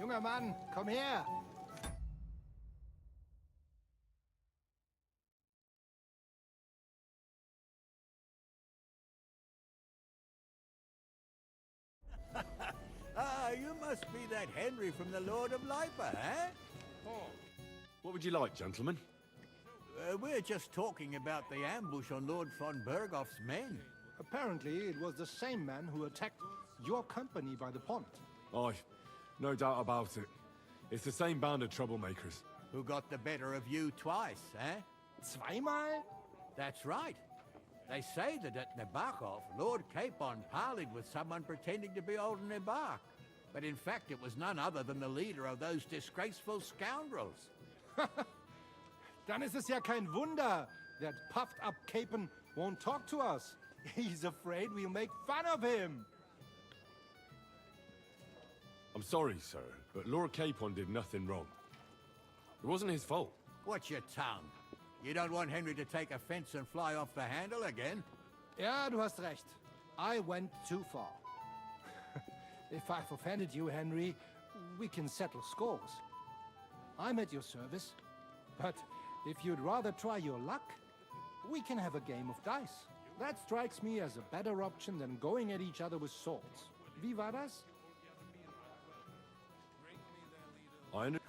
Junger Mann, komm her! Ah, you must be that Henry from the Lord of Lipa, eh? Oh. What would you like, gentlemen? We're just talking about the ambush on Lord von Bergoff's men. Apparently, it was the same man who attacked your company by the pond. Aye, no doubt about it. It's the same band of troublemakers. Who got the better of you twice, eh? Zweimal? That's right. They say that at Nabokov, Lord Capon parleyed with someone pretending to be old Nabok. But in fact, it was none other than the leader of those disgraceful scoundrels. Dann ist es ja kein Wunder that puffed-up Capon won't talk to us. He's afraid we'll make fun of him. I'm sorry, sir, but Lord Capon did nothing wrong. It wasn't his fault. Watch your tongue. You don't want Henry to take offense and fly off the handle again? Ja, du hast recht. I went too far. If I've offended you, Henry, we can settle scores. I'm at your service. But if you'd rather try your luck, we can have a game of dice. That strikes me as a better option than going at each other with swords. Wie war das? I under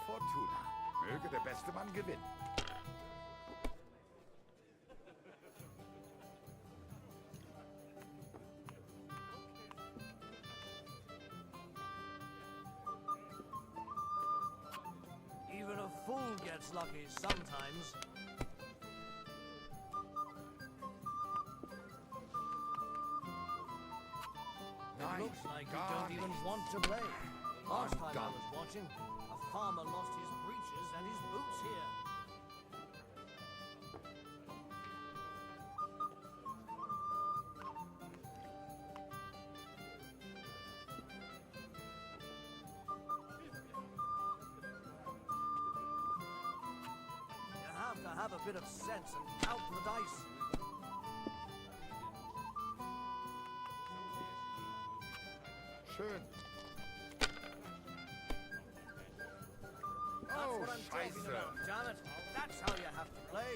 Fortuna. Möge der beste Mann gewinnen. Even a fool gets lucky sometimes. It looks like you don't even want to play. Last time I was watching, a farmer lost his breeches and his boots here. You have to have a bit of sense and count the dice. Schön. That's Oh, what I'm talking Scheiße. about, damn it. That's how you have to play.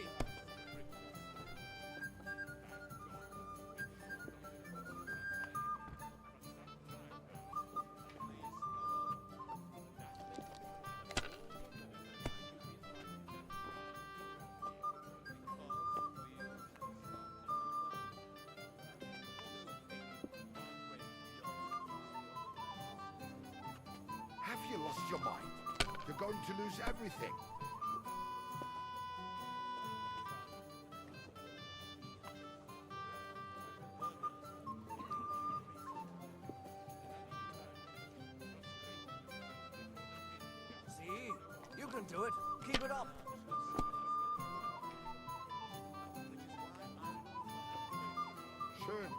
Have you lost your mind? You're going to lose everything. See? You can do it. Keep it up. Schön.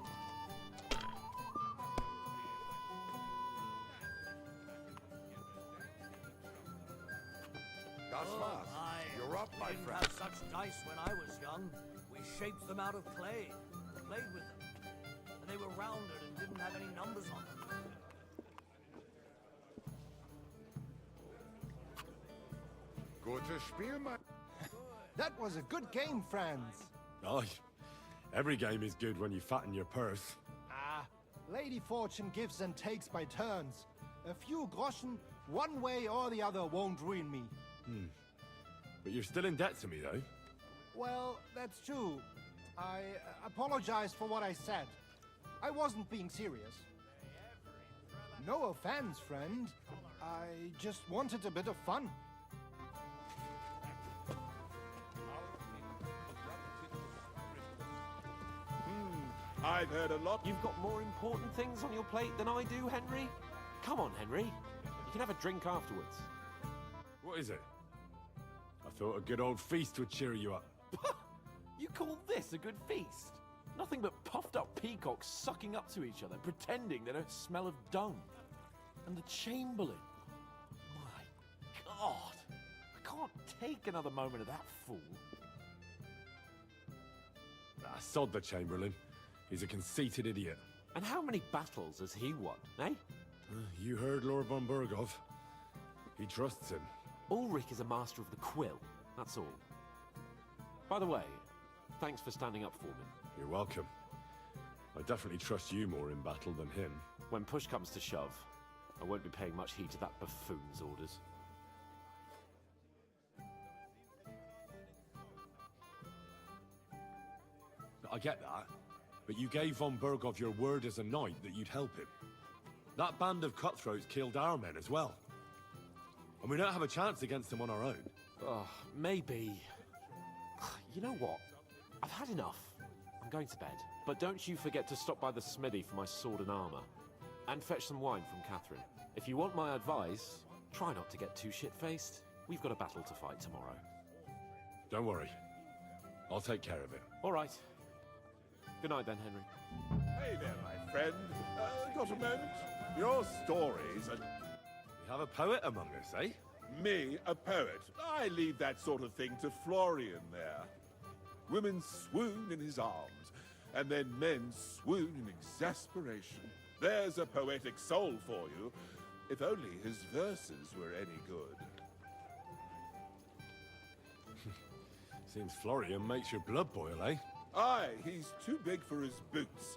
Das war's. You're up, my didn't friend. have such dice when I was young. We shaped them out of clay, played with them. And they were rounded and didn't have any numbers on them. Gutes Spiel, mein... That was a good game, friends. Aye. Every game is good when you fatten your purse. Ah, Lady Fortune gives and takes by turns. A few groschen, one way or the other, won't ruin me. But you're still in debt to me, though. Well, that's true. I apologize for what I said. I wasn't being serious. No offense, friend. I just wanted a bit of fun. I've heard a lot. You've got more important things on your plate than I do, Henry. Come on, Henry. You can have a drink afterwards. What is it? I thought a good old feast would cheer you up. You call this a good feast? Nothing but puffed up peacocks sucking up to each other, pretending they don't smell of dung. And the Chamberlain. My God. I can't take another moment of that fool. Ah, sod the Chamberlain. He's a conceited idiot. And how many battles has he won, eh? You heard Lord von Burgov. He trusts him. Ulrich is a master of the quill, that's all. By the way, thanks for standing up for me. You're welcome. I definitely trust you more in battle than him. When push comes to shove, I won't be paying much heed to that buffoon's orders. I get that, but you gave von Burgov your word as a knight that you'd help him. That band of cutthroats killed our men as well. And we don't have a chance against them on our own. Oh, maybe. You know what? I've had enough. I'm going to bed. But don't you forget to stop by the smithy for my sword and armor. And fetch some wine from Catherine. If you want my advice, try not to get too shit-faced. We've got a battle to fight tomorrow. Don't worry. I'll take care of it. All right. Good night then, Henry. Hey there, my friend. Got a moment? Your stories are... We have a poet among us, eh? Me, a poet. I leave that sort of thing to Florian there. Women swoon in his arms, and then men swoon in exasperation. There's a poetic soul for you, if only his verses were any good. Seems Florian makes your blood boil, eh? Aye, he's too big for his boots.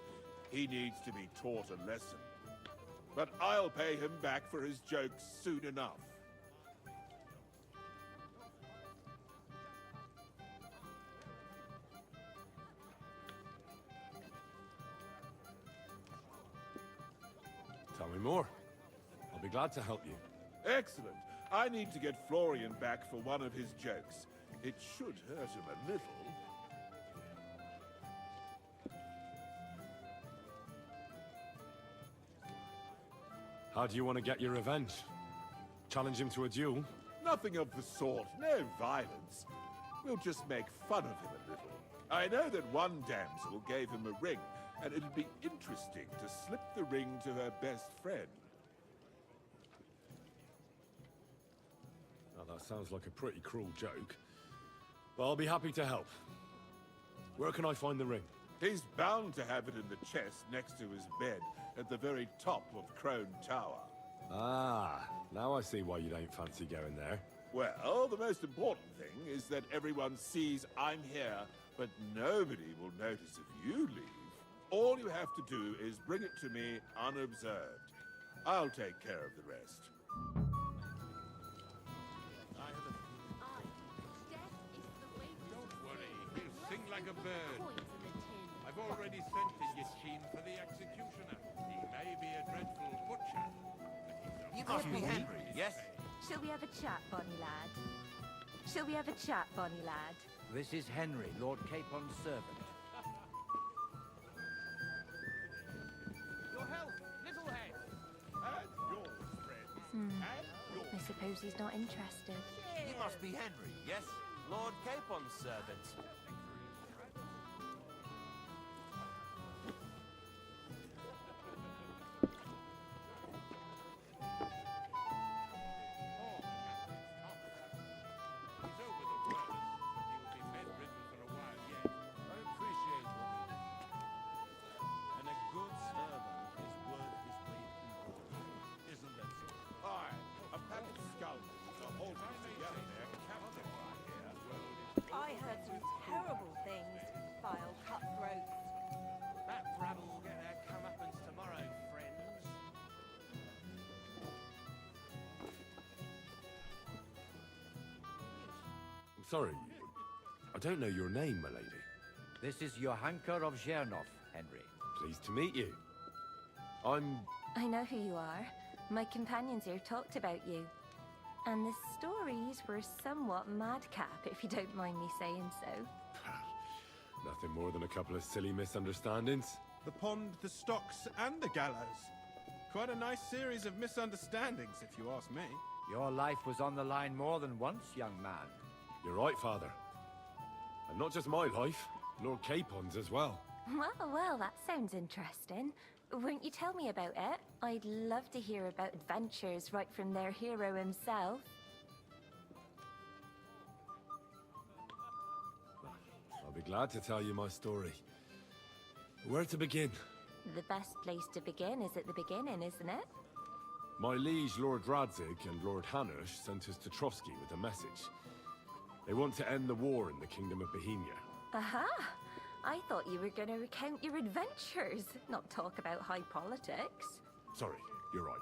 He needs to be taught a lesson. But I'll pay him back for his jokes soon enough. Tell me more. I'll be glad to help you. Excellent. I need to get Florian back for one of his jokes. It should hurt him a little. How do you want to get your revenge? Challenge him to a duel? Nothing of the sort. No violence. We'll just make fun of him a little. I know that one damsel gave him a ring, and it'd be interesting to slip the ring to her best friend. Now, that sounds like a pretty cruel joke. But I'll be happy to help. Where can I find the ring? He's bound to have it in the chest next to his bed at the very top of Crone Tower. Ah, now I see why you don't fancy going there. Well, the most important thing is that everyone sees I'm here, but nobody will notice if you leave. All you have to do is bring it to me unobserved. I'll take care of the rest. Don't worry, he'll sing like a bird. I've already sent to Yachin for the executioner. He may be a dreadful butcher. You must be Henry, yes? Shall we have a chat, Bonnie lad? Shall we have a chat, Bonnie lad? This is Henry, Lord Capon's servant. Your health, little head. And yours, friend. And yours. I suppose he's not interested. You must be Henry, yes? Lord Capon's servant. He's over the worst, but he'll be bedridden for a while yet. I appreciate what he did. And a good servant is worth his weight in gold. Isn't that so? Aye, a pack of scoundrels are holding together their captain right here. I heard some terrible things, vile cutthroats. That rabble will get their comeuppance tomorrow, friends. I'm sorry. I don't know your name, my lady. This is Johanka of Zhernov, Henry. Pleased to meet you. I'm... I know who you are. My companions here talked about you. And the stories were somewhat madcap, if you don't mind me saying so. Nothing more than a couple of silly misunderstandings. The pond, the stocks, and the gallows. Quite a nice series of misunderstandings, if you ask me. Your life was on the line more than once, young man. You're right, Father. And not just my life, Lord Capon's as well. Well, that sounds interesting. Won't you tell me about it? I'd love to hear about adventures right from their hero himself. I'll be glad to tell you my story. Where to begin? The best place to begin is at the beginning, isn't it? My liege Lord Radzig and Lord Hanush sent us to Trotsky with a message. They want to end the war in the Kingdom of Bohemia. Aha! I thought you were going to recount your adventures, not talk about high politics. Sorry, you're right.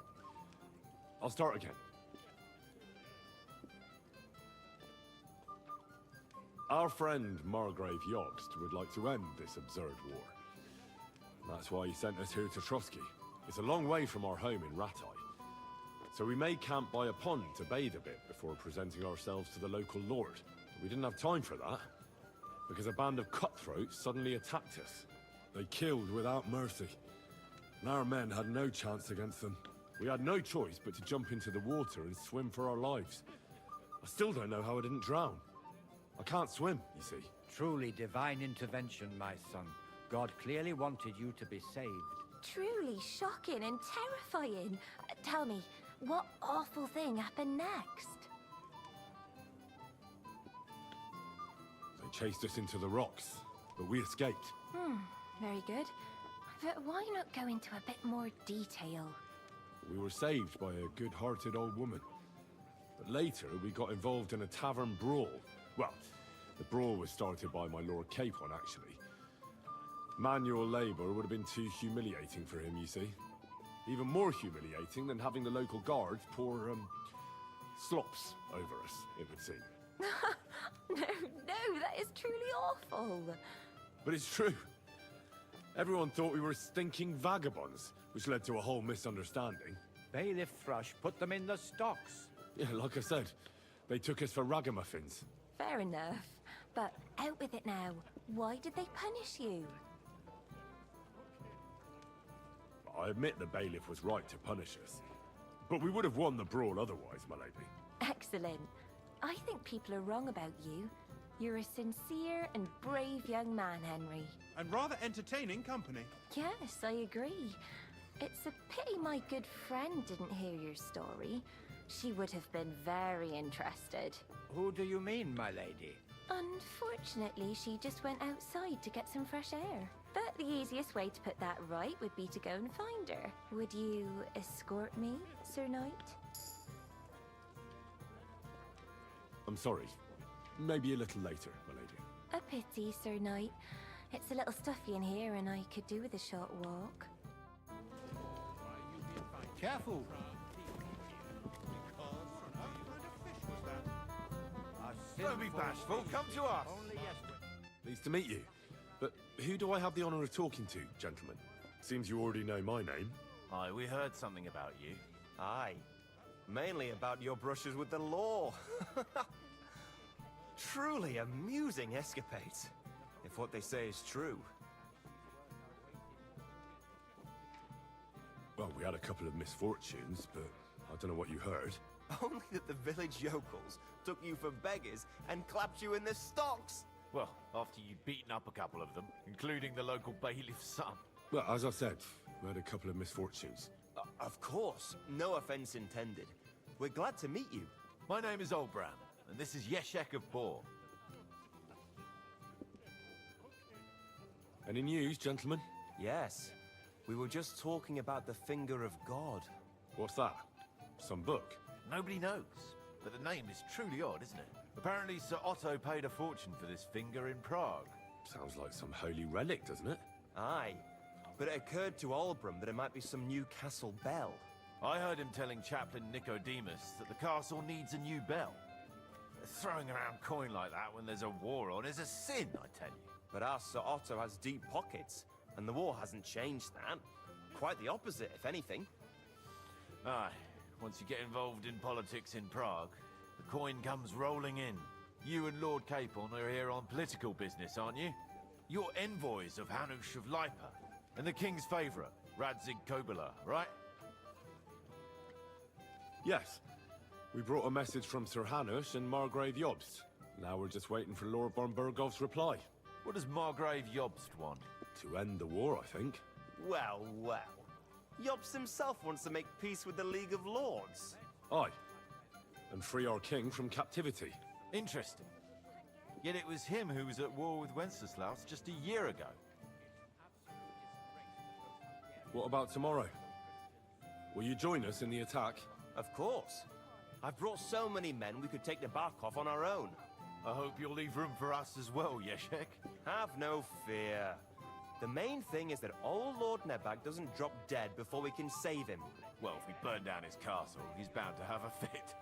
I'll start again. Our friend Margrave Jobst would like to end this absurd war. That's why he sent us here to Trotsky. It's a long way from our home in Ratai. So we made camp by a pond to bathe a bit before presenting ourselves to the local lord. We didn't have time for that, because a band of cutthroats suddenly attacked us. They killed without mercy, and our men had no chance against them. We had no choice but to jump into the water and swim for our lives. I still don't know how I didn't drown. I can't swim, you see. Truly divine intervention, my son. God clearly wanted you to be saved. Truly shocking and terrifying. Tell me, what awful thing happened next? They chased us into the rocks, but we escaped. Very good. But why not go into a bit more detail? We were saved by a good-hearted old woman. But later, we got involved in a tavern brawl. Well, the brawl was started by my Lord Capon, actually. Manual labor would have been too humiliating for him, you see. Even more humiliating than having the local guards pour, slops over us, it would seem. No, that is truly awful. But it's true. Everyone thought we were stinking vagabonds, which led to a whole misunderstanding. Bailiff Thrush put them in the stocks. Yeah, like I said, they took us for ragamuffins. Fair enough. But out with it now. Why did they punish you? I admit the bailiff was right to punish us. But we would have won the brawl otherwise, my lady. Excellent. I think people are wrong about you. You're a sincere and brave young man, Henry. And rather entertaining company. Yes, I agree. It's a pity my good friend didn't hear your story. She would have been very interested. Who do you mean, my lady? Unfortunately, she just went outside to get some fresh air. But the easiest way to put that right would be to go and find her. Would you escort me, Sir Knight? I'm sorry. Maybe a little later, my lady. A pity, Sir Knight. It's a little stuffy in here and I could do with a short walk. Careful. Don't be bashful, come to us. Pleased to meet you. But who do I have the honor of talking to, gentlemen? Seems you already know my name. Aye, we heard something about you. Aye. Mainly about your brushes with the law. Truly amusing escapades, if what they say is true. Well, we had a couple of misfortunes, but I don't know what you heard. Only that the village yokels took you for beggars and clapped you in the stocks. Well, after you'd beaten up a couple of them, including the local bailiff's son. Well, as I said, we had a couple of misfortunes. Of course, no offense intended. We're glad to meet you. My name is Olbram, and this is Yeshek of Bor. Any news, gentlemen? Yes. We were just talking about the Finger of God. What's that? Some book? Nobody knows, but the name is truly odd, isn't it? Apparently Sir Otto paid a fortune for this finger in Prague. Sounds like some holy relic, doesn't it? Aye. But it occurred to Olbram that it might be some new castle bell. I heard him telling Chaplain Nicodemus that the castle needs a new bell. Throwing around coin like that when there's a war on is a sin, I tell you. But our Sir Otto has deep pockets, and the war hasn't changed that. Quite the opposite, if anything. Aye. Once you get involved in politics in Prague, the coin comes rolling in. You and Lord Capon are here on political business, aren't you? You're envoys of Hanush of Lipa, and the king's favourite, Radzig Kobyla, right? Yes. We brought a message from Sir Hanush and Margrave Jobst. Now we're just waiting for Lord von Bergov's reply. What does Margrave Jobst want? To end the war, I think. Well, well. Jobst himself wants to make peace with the League of Lords. Aye. And free our king from captivity. Interesting. Yet it was him who was at war with Wenceslaus just a year ago. What about tomorrow? Will you join us in the attack? Of course. I've brought so many men we could take the Barkov on our own. I hope you'll leave room for us as well, Yeshek. Have no fear. The main thing is that old Lord Nebak doesn't drop dead before we can save him. Well, if we burn down his castle, he's bound to have a fit.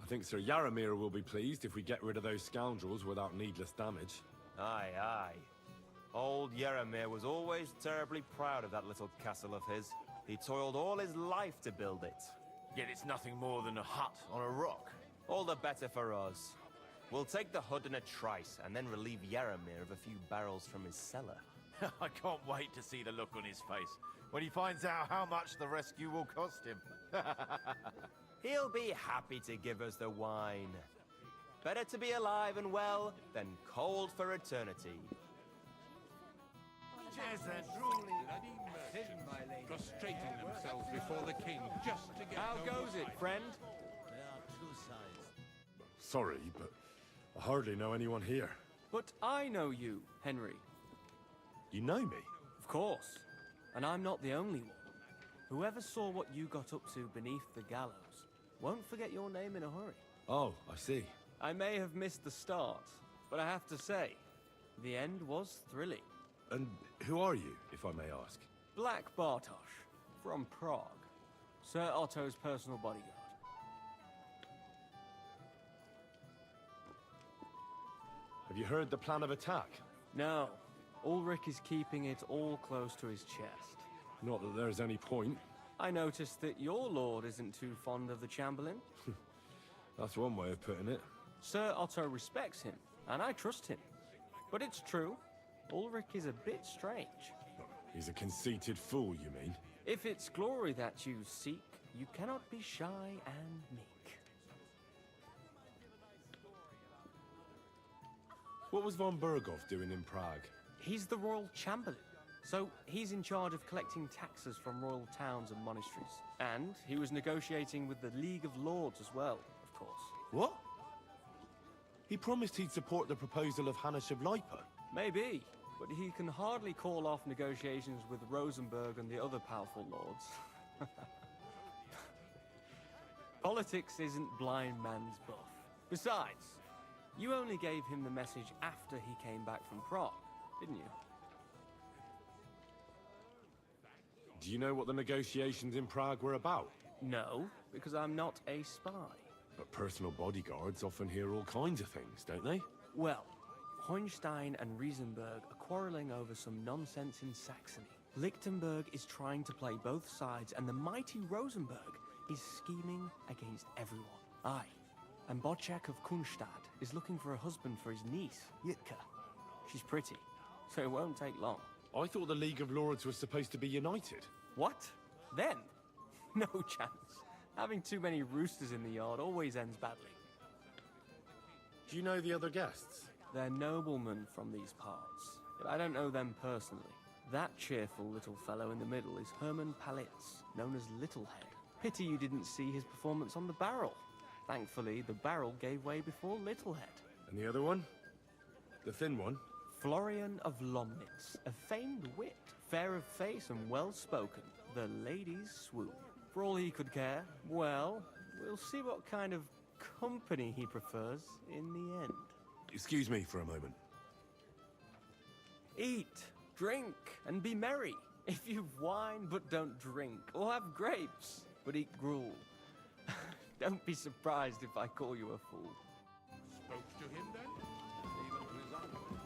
I think Sir Yaramir will be pleased if we get rid of those scoundrels without needless damage. Aye, aye. Old Yaramir was always terribly proud of that little castle of his. He toiled all his life to build it. Yet it's nothing more than a hut on a rock. All the better for us. We'll take the hood in a trice, and then relieve Yaramir of a few barrels from his cellar. I can't wait to see the look on his face when he finds out how much the rescue will cost him. He'll be happy to give us the wine. Better to be alive and well than cold for eternity. Prostrating themselves before the king just to get... How goes it, friend? There are two sides. Sorry, but I hardly know anyone here. But I know you, Henry. You know me? Of course. And I'm not the only one. Whoever saw what you got up to beneath the gallows won't forget your name in a hurry. Oh, I see. I may have missed the start, but I have to say, the end was thrilling. And who are you, if I may ask? Black Bartosz, from Prague. Sir Otto's personal bodyguard. Have you heard the plan of attack? No. Ulrich is keeping it all close to his chest. Not that there's any point. I noticed that your lord isn't too fond of the Chamberlain. That's one way of putting it. Sir Otto respects him, and I trust him. But it's true, Ulrich is a bit strange. He's a conceited fool, you mean? If it's glory that you seek, you cannot be shy and meek. What was von Bergov doing in Prague? He's the royal chamberlain, so he's in charge of collecting taxes from royal towns and monasteries. And he was negotiating with the League of Lords as well, of course. What? He promised he'd support the proposal of Hanush of Lipa. Maybe, but he can hardly call off negotiations with Rosenberg and the other powerful lords. Politics isn't blind man's buff. Besides, you only gave him the message after he came back from Prague, didn't you? Do you know what the negotiations in Prague were about? No, because I'm not a spy. But personal bodyguards often hear all kinds of things, don't they? Well, Hohenstein and Riesenberg are quarreling over some nonsense in Saxony. Lichtenberg is trying to play both sides, and the mighty Rosenberg is scheming against everyone. Aye, and Bocek of Kunstad is looking for a husband for his niece, Yitka. She's pretty, so it won't take long. I thought the League of Lords was supposed to be united. What? Then? No chance. Having too many roosters in the yard always ends badly. Do you know the other guests? They're noblemen from these parts, but I don't know them personally. That cheerful little fellow in the middle is Herman Palitz, known as Littlehead. Pity you didn't see his performance on the barrel. Thankfully, the barrel gave way before Littlehead. And the other one? The thin one? Florian of Lomnitz, a famed wit, fair of face and well-spoken. The ladies swoon. For all he could care, well, we'll see what kind of company he prefers in the end. Excuse me for a moment. Eat, drink, and be merry. If you've wine but don't drink, or have grapes but eat gruel, don't be surprised if I call you a fool. Spoke to him then? Even to his honor.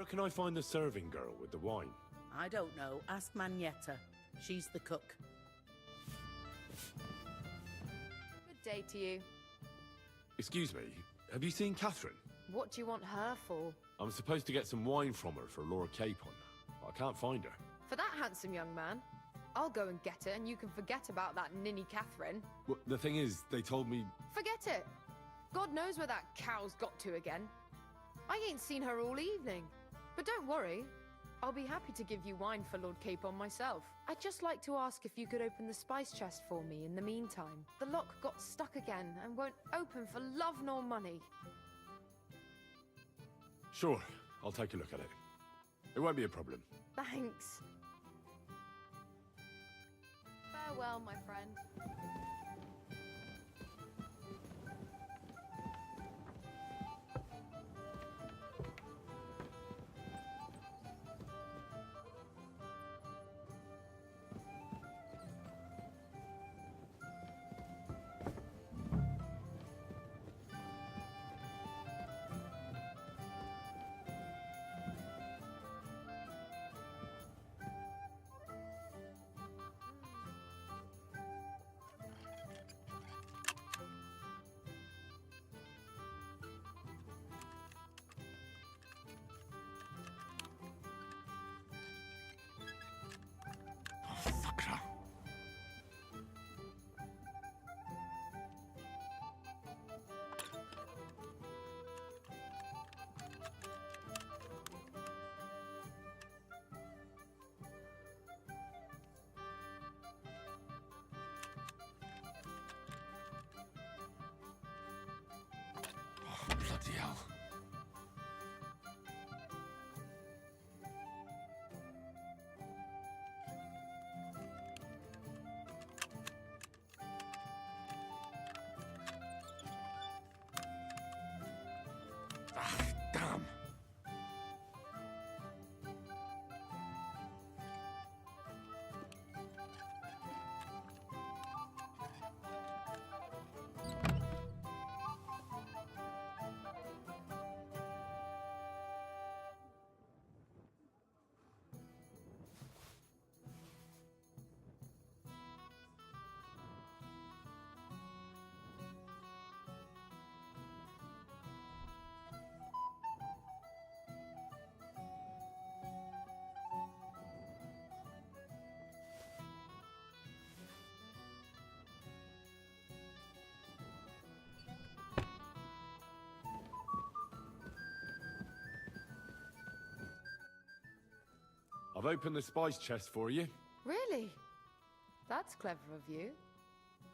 can I find the serving girl with the wine? I don't know. Ask Manietta. She's the cook. Good day to you. Excuse me, have you seen Catherine? What do you want her for? I'm supposed to get some wine from her for Lord Capon. I can't find her. For that handsome young man? I'll go and get it, and you can forget about that ninny Catherine. Well, the thing is, they told me... Forget it! God knows where that cow's got to again. I ain't seen her all evening. But don't worry, I'll be happy to give you wine for Lord Capon myself. I'd just like to ask if you could open the spice chest for me in the meantime. The lock got stuck again and won't open for love nor money. Sure, I'll take a look at it. It won't be a problem. Thanks. Farewell, my friend. Bloody hell. Ah, damn. I've opened the spice chest for you. Really? That's clever of you.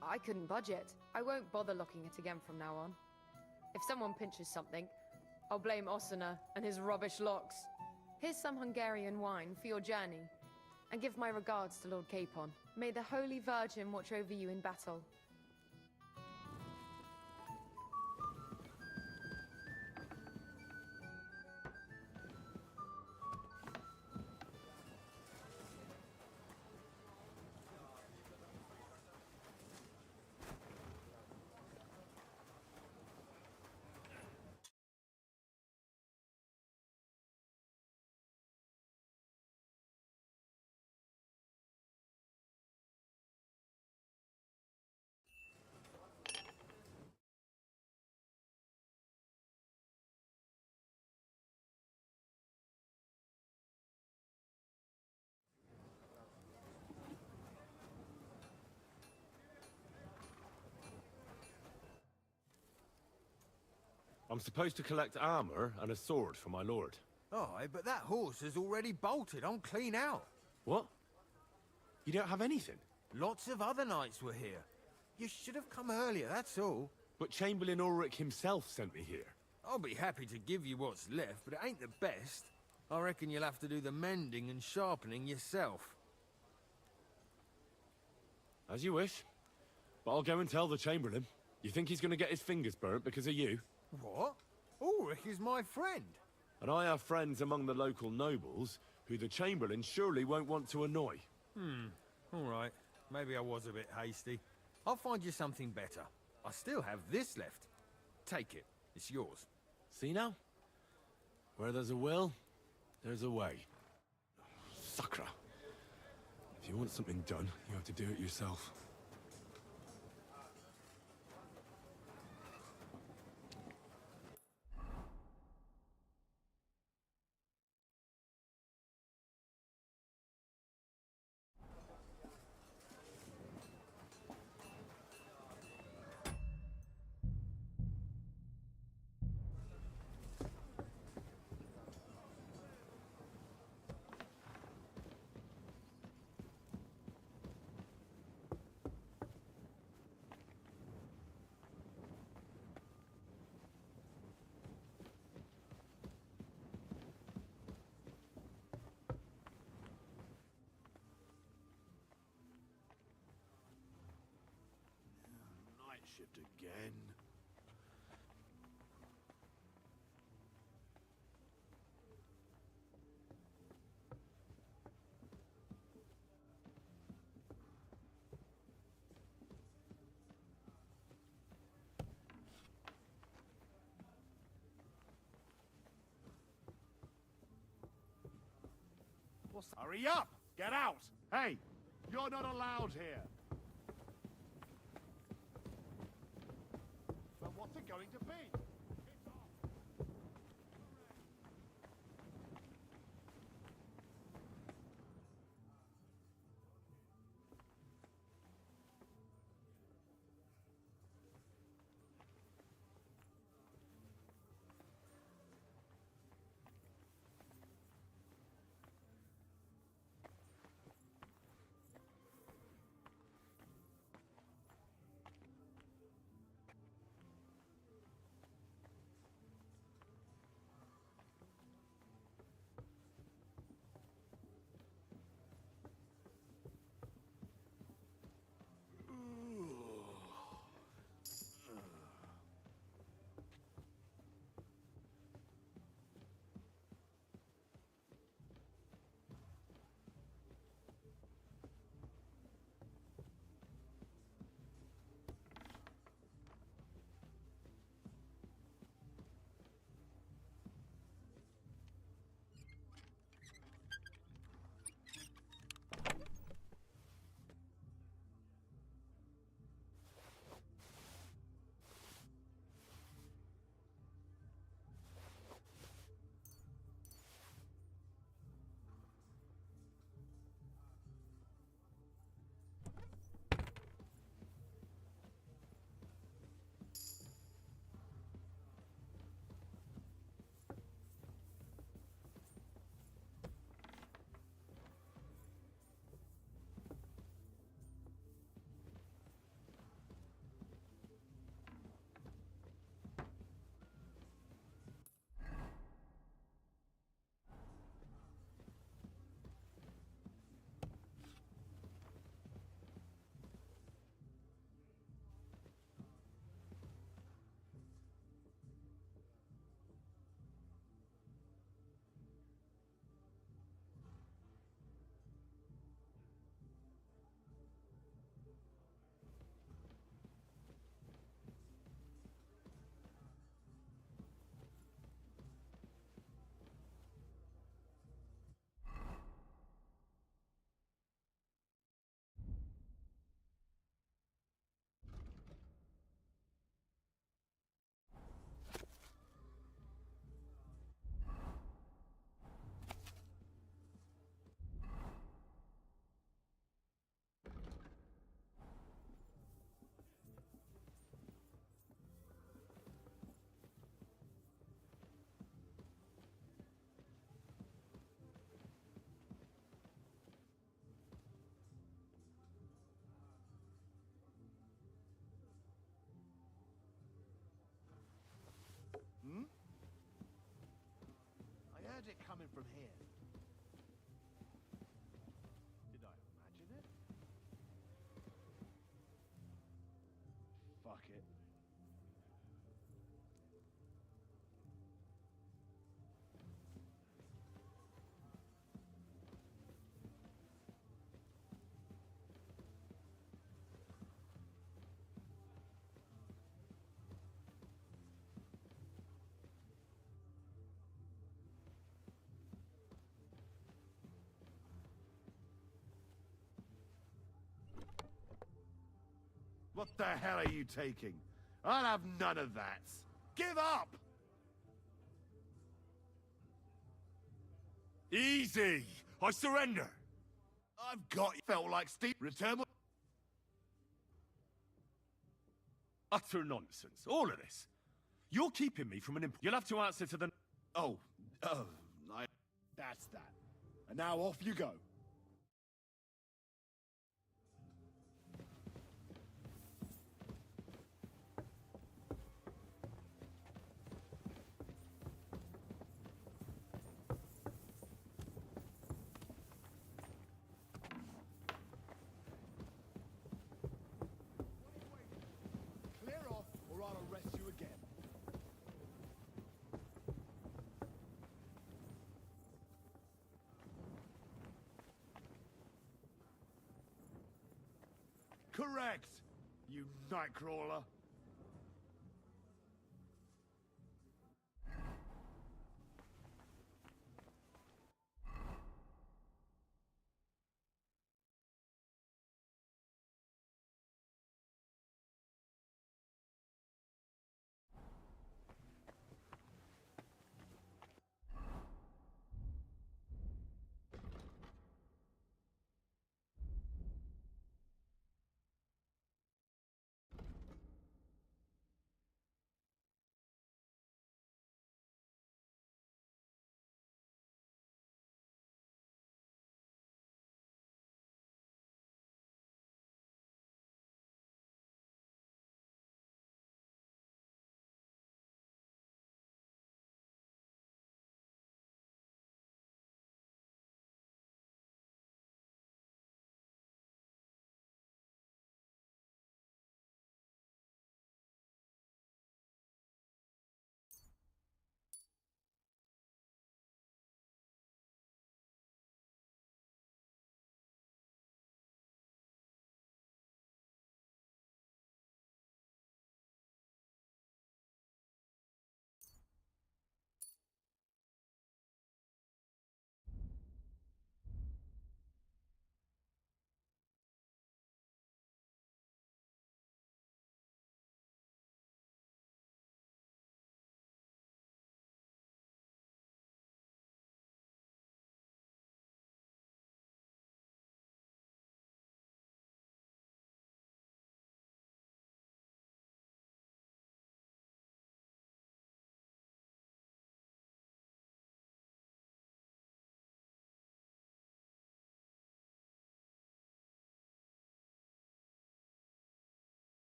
I couldn't budget. I won't bother locking it again from now on. If someone pinches something, I'll blame Osuna and his rubbish locks. Here's some Hungarian wine for your journey. And give my regards to Lord Capon. May the Holy Virgin watch over you in battle. I'm supposed to collect armor and a sword for my lord. Aye, but that horse has already bolted on clean out. What? You don't have anything? Lots of other knights were here. You should have come earlier, that's all. But Chamberlain Ulrich himself sent me here. I'll be happy to give you what's left, but it ain't the best. I reckon you'll have to do the mending and sharpening yourself. As you wish. But I'll go and tell the Chamberlain. You think he's going to get his fingers burnt because of you? What? Ulrich is my friend. And I have friends among the local nobles who the Chamberlain surely won't want to annoy. All right. Maybe I was a bit hasty. I'll find you something better. I still have this left. Take it. It's yours. See now? Where there's a will, There's a way. Sucker. If you want something done, you have to do it yourself. Night shift again. Hurry up! Get out! Hey, you're not allowed here. But what's it going to be? Hmm? I heard it coming from here. Did I imagine it? Fuck it. What the hell are you taking? I'll have none of that. Give up! Easy! I surrender! I've got you. Felt like Steve. Return. Utter nonsense, all of this. You're keeping me from an You'll have to answer to the... That's that. And now off you go. Clear off, or I'll arrest you again. Correct, you nightcrawler.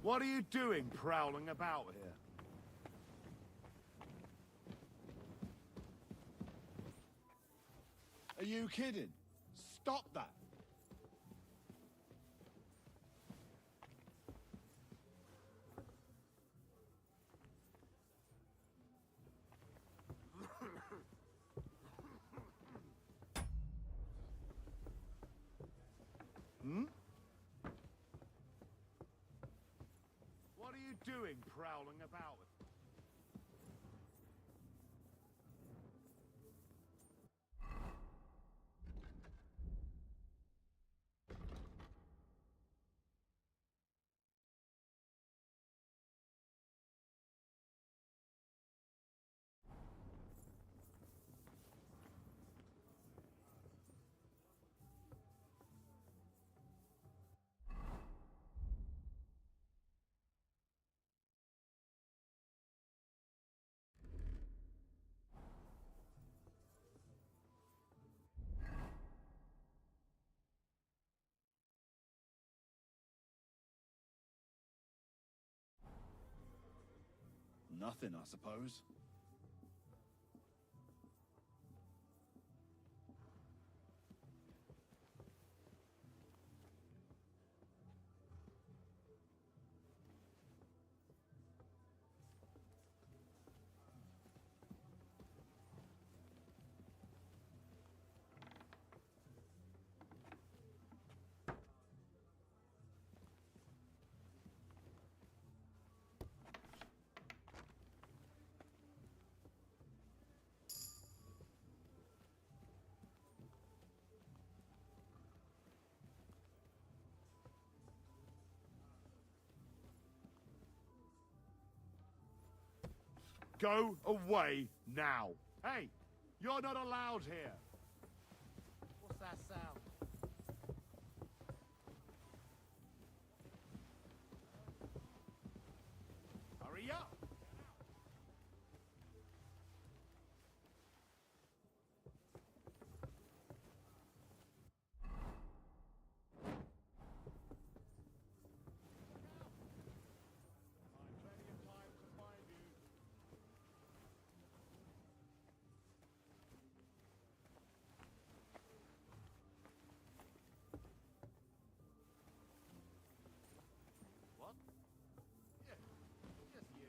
What are you doing prowling about here? Are you kidding? Stop that! Hmm? What are you doing prowling about? Nothing, I suppose. Go away now. Hey, you're not allowed here. What's that sound? Hurry up! What? Yeah, yes you.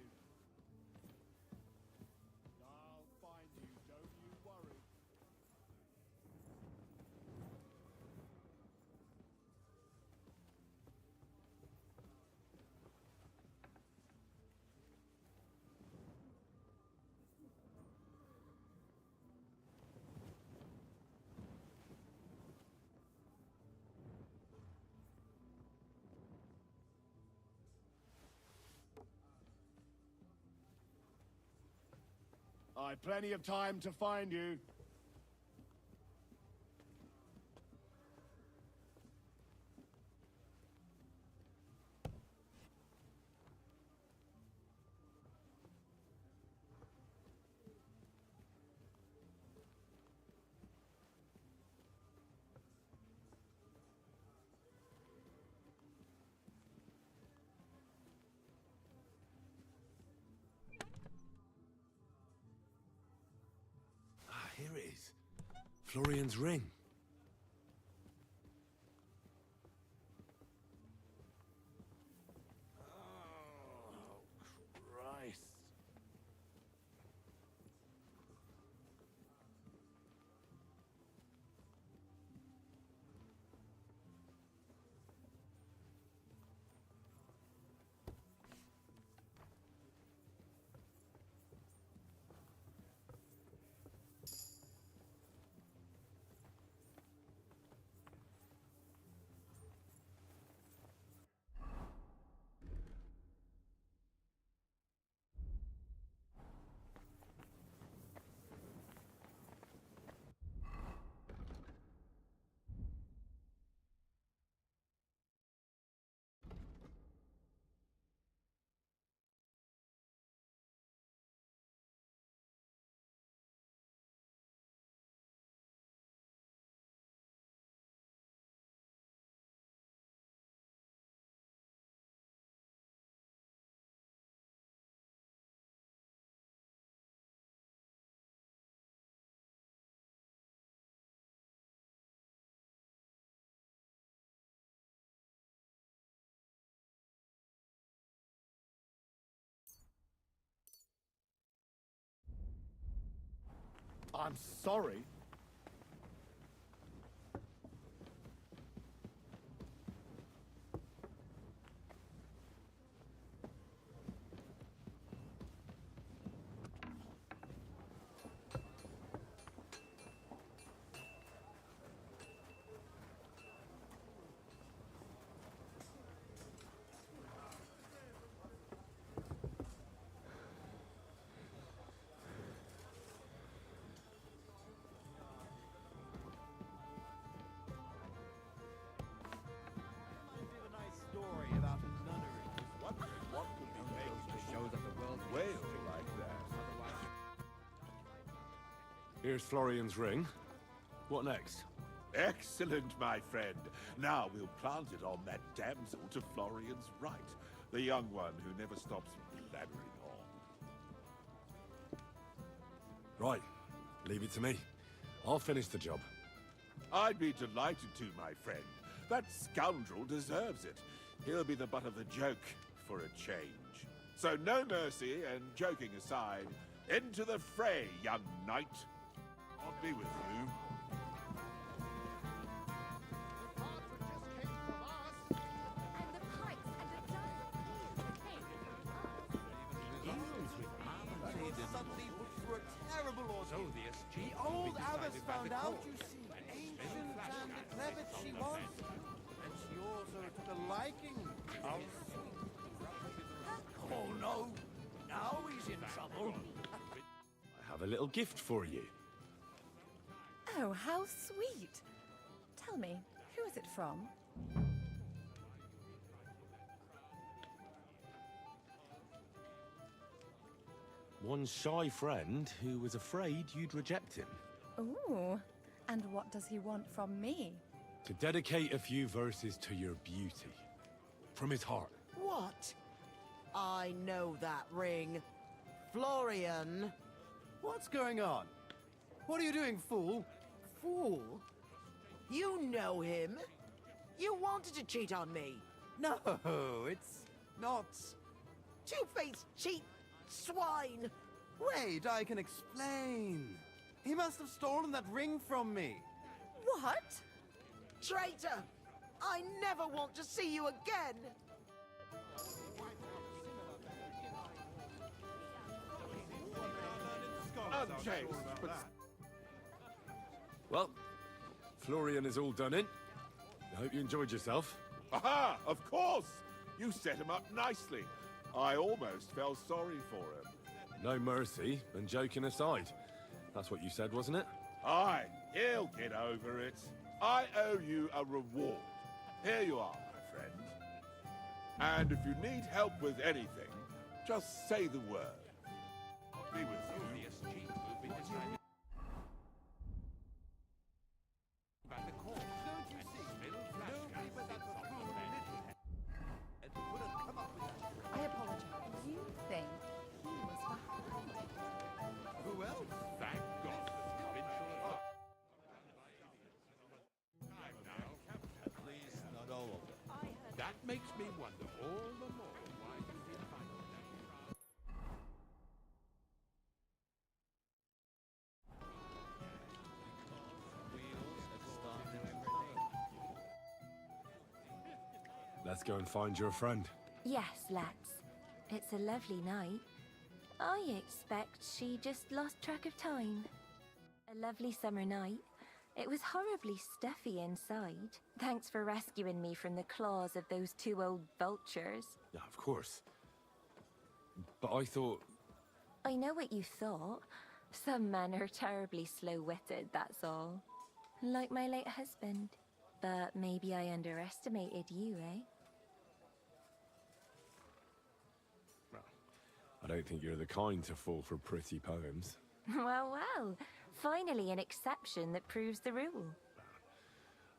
I'll find you, don't you worry. I've plenty of time to find you. Ah, here it is. Florian's ring. Oh, Christ. I'm sorry. Here's Florian's ring. What next? Excellent, my friend. Now we'll plant it on that damsel to Florian's right, the young one who never stops blabbering on. Right. Leave it to me. I'll finish the job. I'd be delighted to, my friend. That scoundrel deserves it. He'll be the butt of the joke for a change. So no mercy, and joking aside, into the fray, young knight. I'll be with you. The old abbess found out, you see, ancient and clever she was, and she also took a liking to him. Oh no, now he's in trouble. I have a little gift for you. Oh, how sweet. Tell me, who is it from? One shy friend who was afraid you'd reject him. Ooh, and what does he want from me? To dedicate a few verses to your beauty. From his heart. What? I know that ring. Florian. What's going on? What are you doing, fool? Fool? You know him. You wanted to cheat on me. No, it's not. Two-faced cheat swine. Wait, I can explain. He must have stolen that ring from me. What? Traitor! I never want to see you again! Unchanged, but Well, Florian is all done in. I hope you enjoyed yourself. aha! Of course! You set him up nicely. I almost felt sorry for him. No mercy, and joking aside. That's what you said, wasn't it? Aye, he'll get over it. I owe you a reward. Here you are, my friend. And if you need help with anything, just say the word. I'll be with you. I apologize. You think he was behind it? Who else? Thank God. At least not all of them. That makes me wonder all the more why you didn't find them. Let's go and find your friend. Yes, let's. It's a lovely night. I expect she just lost track of time. A lovely summer night. It was horribly stuffy inside. Thanks for rescuing me from the claws of those two old vultures. Yeah, of course. But I thought... I know what you thought. Some men are terribly slow-witted, that's all. Like my late husband. But maybe I underestimated you, eh? I don't think you're the kind to fall for pretty poems. Well, well. Finally an exception that proves the rule.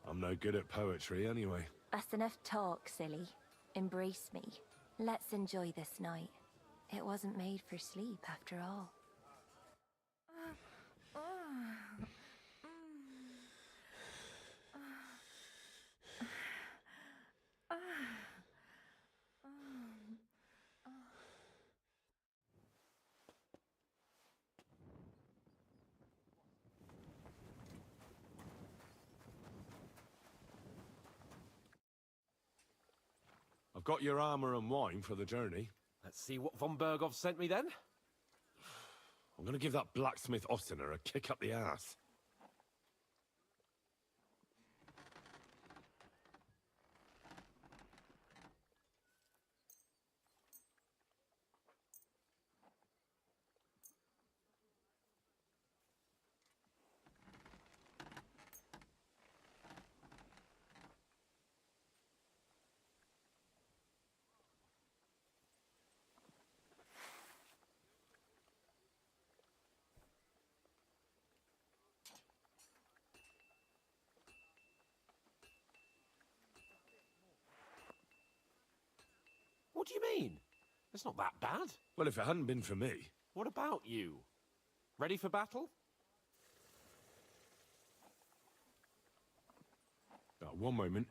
I'm no good at poetry anyway. That's enough talk, silly. Embrace me. Let's enjoy this night. It wasn't made for sleep, after all. I've got your armor and wine for the journey. Let's see what von Berghoff sent me then. I'm gonna give that blacksmith Ostener a kick up the ass. What do you mean? It's not that bad. Well, if it hadn't been for me... What about you? Ready for battle? One moment.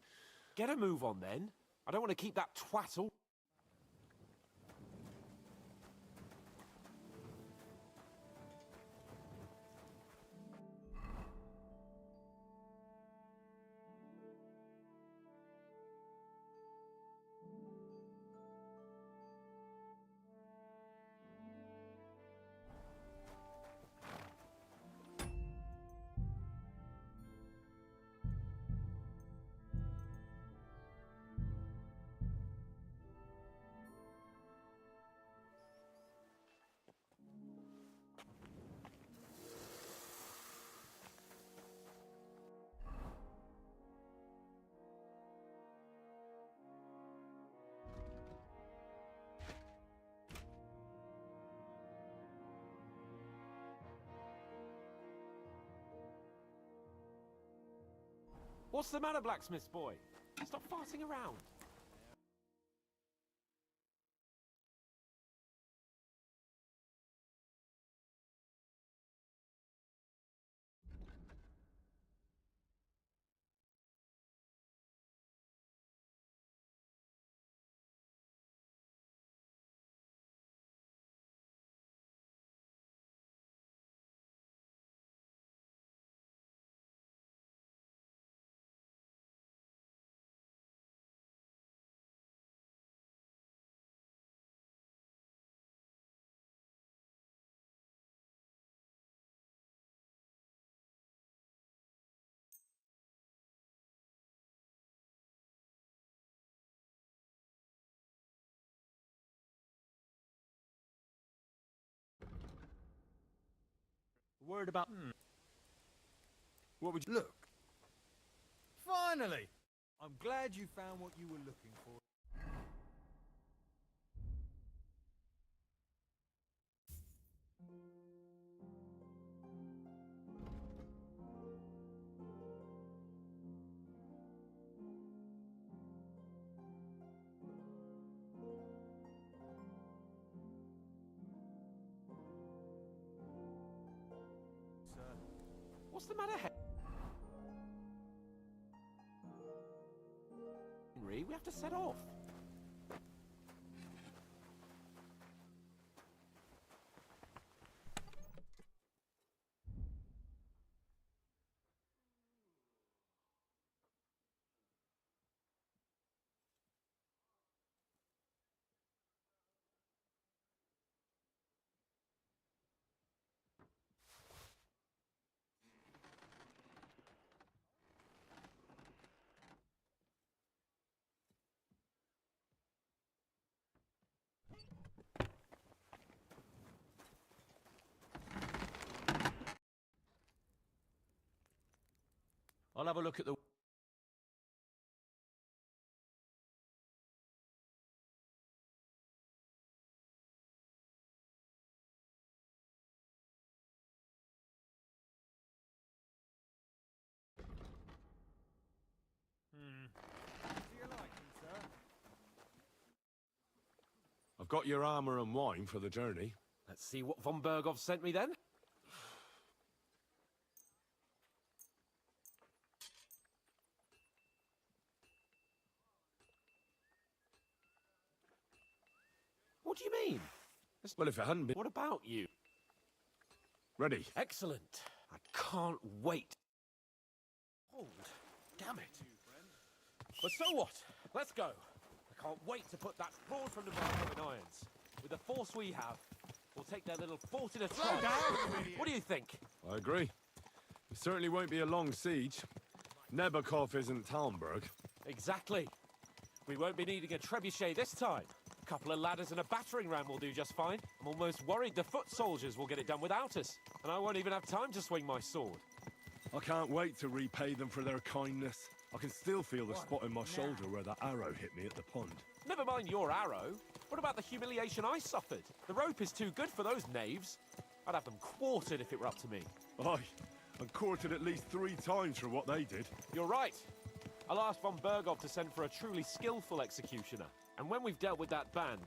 Get a move on, then. I don't want to keep that twat all... What's the matter, blacksmith's boy? Stop farting around. Worried about... What would you... Look. Finally! I'm glad you found what you were looking for. What's the matter, Henry? We have to set off. I'll have a look at the... I've got your armor and wine for the journey. Let's see what von Berghoff sent me then. What do you mean? Well, if it hadn't been... What about you? Ready. Excellent. I can't wait. Hold. Damn it. But so what? Let's go. I can't wait to put that fraud from the Barco in irons. With the force we have, we'll take their little fort in a trice. What do you think? I agree. It certainly won't be a long siege. Nebakov isn't Talmberg. Exactly. We won't be needing a trebuchet this time. A couple of ladders and a battering ram will do just fine. I'm almost worried the foot soldiers will get it done without us. And I won't even have time to swing my sword. I can't wait to repay them for their kindness. I can still feel the spot in my shoulder where that arrow hit me at the pond. Never mind your arrow. What about the humiliation I suffered? The rope is too good for those knaves. I'd have them quartered if it were up to me. Aye, and quartered at least 3 times for what they did. You're right. I'll ask von Bergov to send for a truly skillful executioner. And when we've dealt with that band,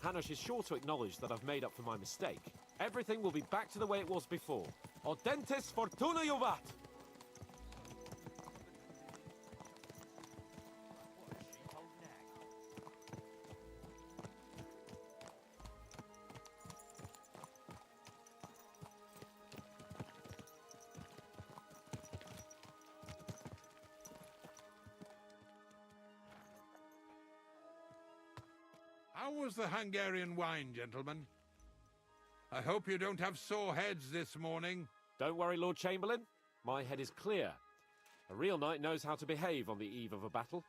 Hanush is sure to acknowledge that I've made up for my mistake. Everything will be back to the way it was before. Audentes fortuna juvat! How was the Hungarian wine, gentlemen? I hope you don't have sore heads this morning. Don't worry, Lord Chamberlain. My head is clear. A real knight knows how to behave on the eve of a battle.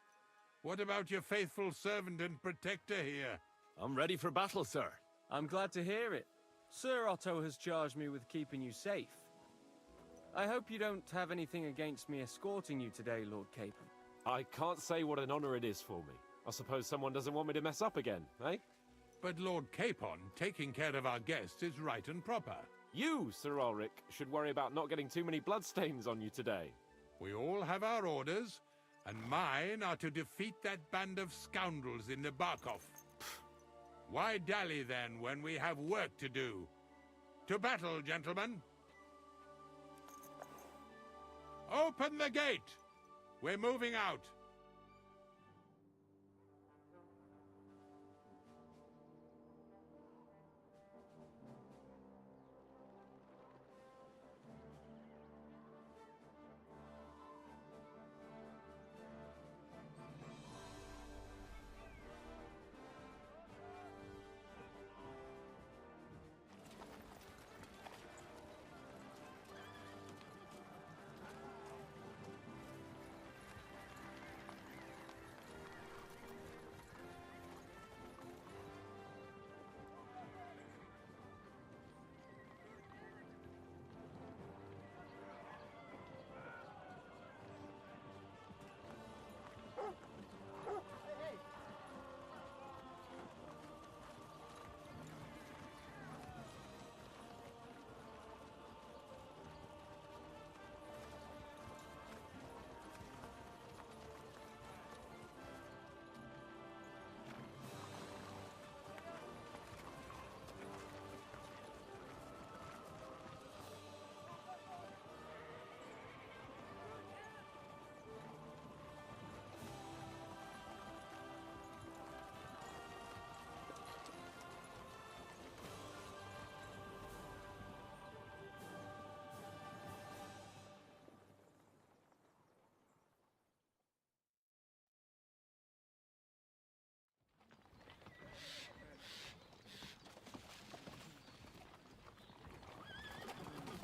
What about your faithful servant and protector here? I'm ready for battle, sir. I'm glad to hear it. Sir Otto has charged me with keeping you safe. I hope you don't have anything against me escorting you today, Lord Capon. I can't say what an honor it is for me. I suppose someone doesn't want me to mess up again, eh? But Lord Capon, taking care of our guests is right and proper. You, Sir Ulrich, should worry about not getting too many bloodstains on you today. We all have our orders, and mine are to defeat that band of scoundrels in the Barkov. Why dally then when we have work to do? To battle, gentlemen! Open the gate! We're moving out.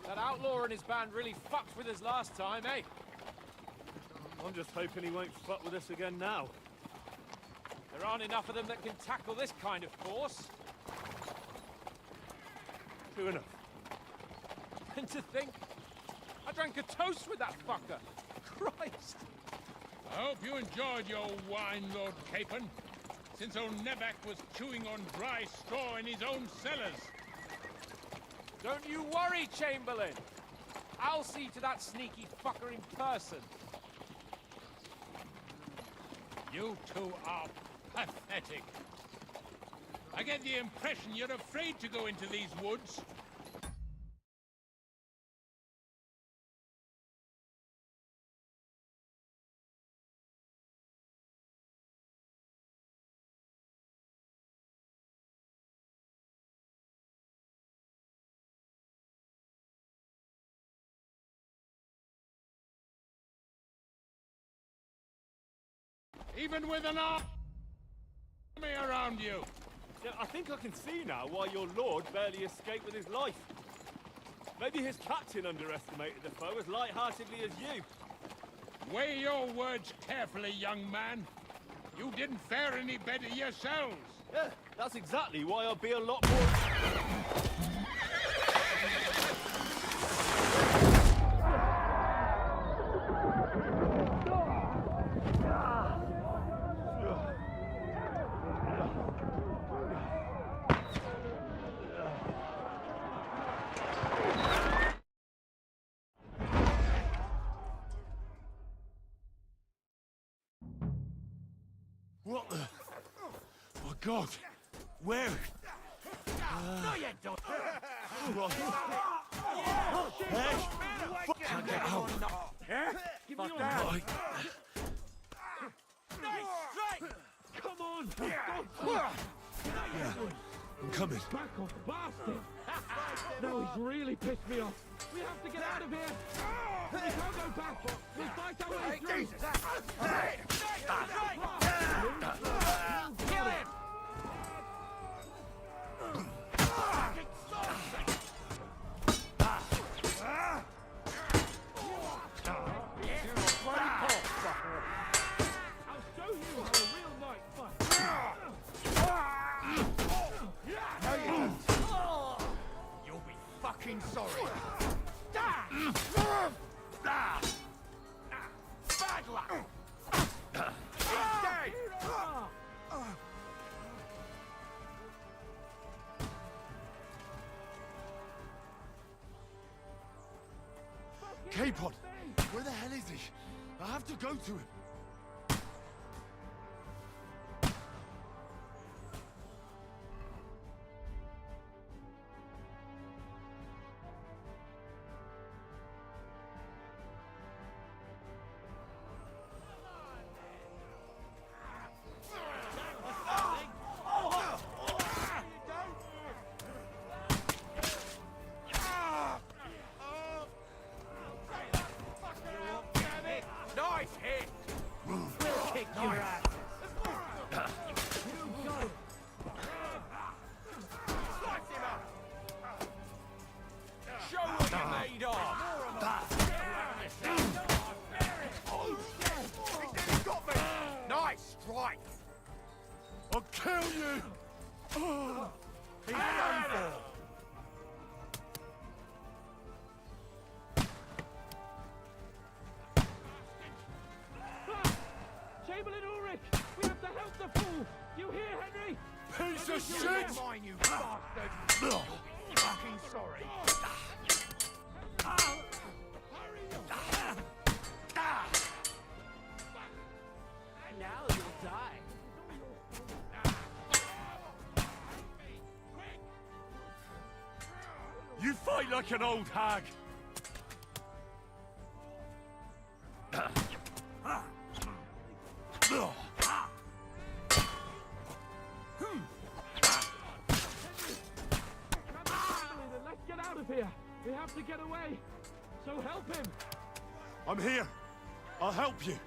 That outlaw and his band really fucked with us last time, eh? I'm just hoping he won't fuck with us again now. There aren't enough of them that can tackle this kind of force. True enough. And to think, I drank a toast with that fucker. Christ! I hope you enjoyed your wine, Lord Capon, since old Nevak was chewing on dry straw in his own cellars. Don't you worry, Chamberlain. I'll see to that sneaky fucker in person. You two are pathetic. I get the impression you're afraid to go into these woods. Even with an army around you. Yeah, I think I can see now why your lord barely escaped with his life. Maybe his captain underestimated the foe as light-heartedly as you. Weigh your words carefully, young man. You didn't fare any better yourselves. Yeah, that's exactly why I'll be a lot more... God! Where? No, you don't. Hey! Can't get out. Give me your Right. hand. Nice strike! Come on! I'm coming. Back off, bastard! No, he's really pissed me off. We have to get out of here. We can't go back. We'll fight our way through. Kill him! I'll show you how a real knight fights. No, you don't. You'll be fucking sorry. Bad luck. He's dead. Capon! Where the hell is he? I have to go to him. Nice hit. We'll kick your ass. Slice him up. Show what you're made of. He got me. Nice strike. I'll kill you! He's done for. Chamberlain Ulrich, we have to help the fool. You hear, Henry? Piece of You'll shit! get mine, you bastard. You'll be fucking sorry. Now you'll die. You fight like an old hag! Let's get out of here. We have to get away. So help him. I'm here. I'll help you.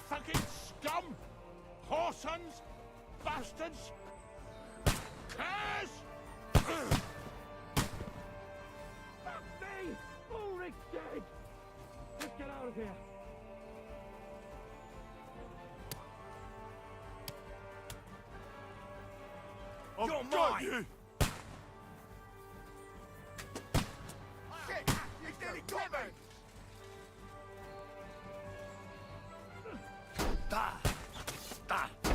Fucking scum! Whoresons! Bastards! Curs! Fuck me! Ulrich's dead. Let's get out of here. I've You're got mine. you! Shit! You nearly got me. He's still standing.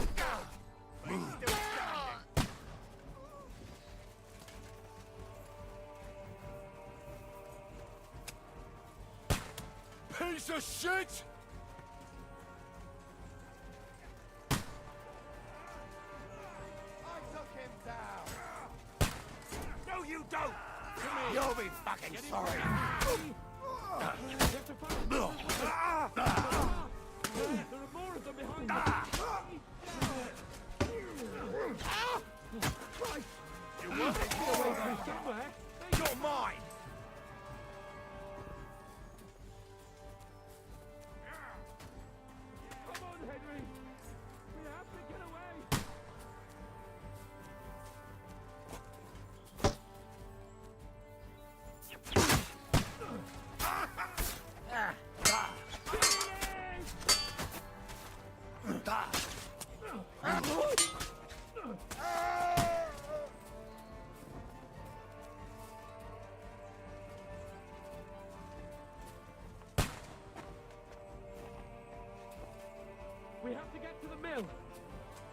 Piece of shit! I took him down. No, you don't. You'll be fucking sorry. There are more of them behind us. Christ! You want it? Get away from somewhere. You're mine. Come on, Henry. We have to get away. We have to get to the mill.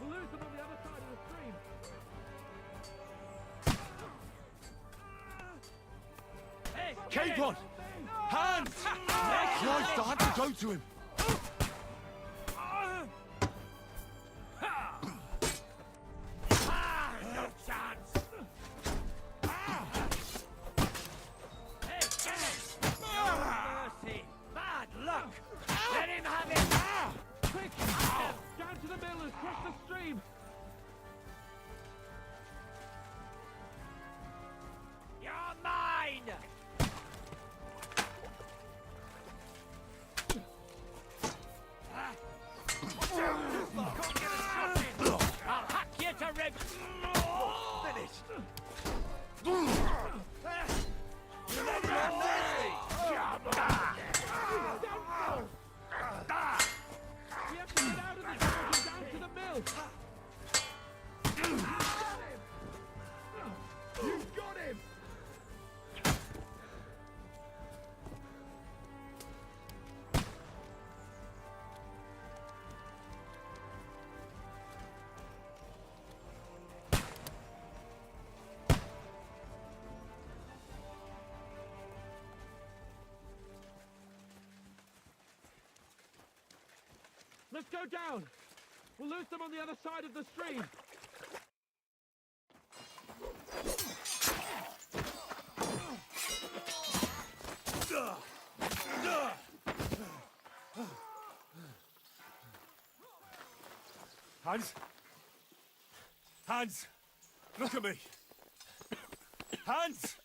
We'll lose them on the other side of the stream. Capon! Hands! Christ, I have to go to him! across the stream! You're mine! I'll hack you to ribs! Finished! We have to get out of this and down to the mill! You've got him! Let's go down! We'll lose them on the other side of the stream! Hans? Hans! Look at me! Hans!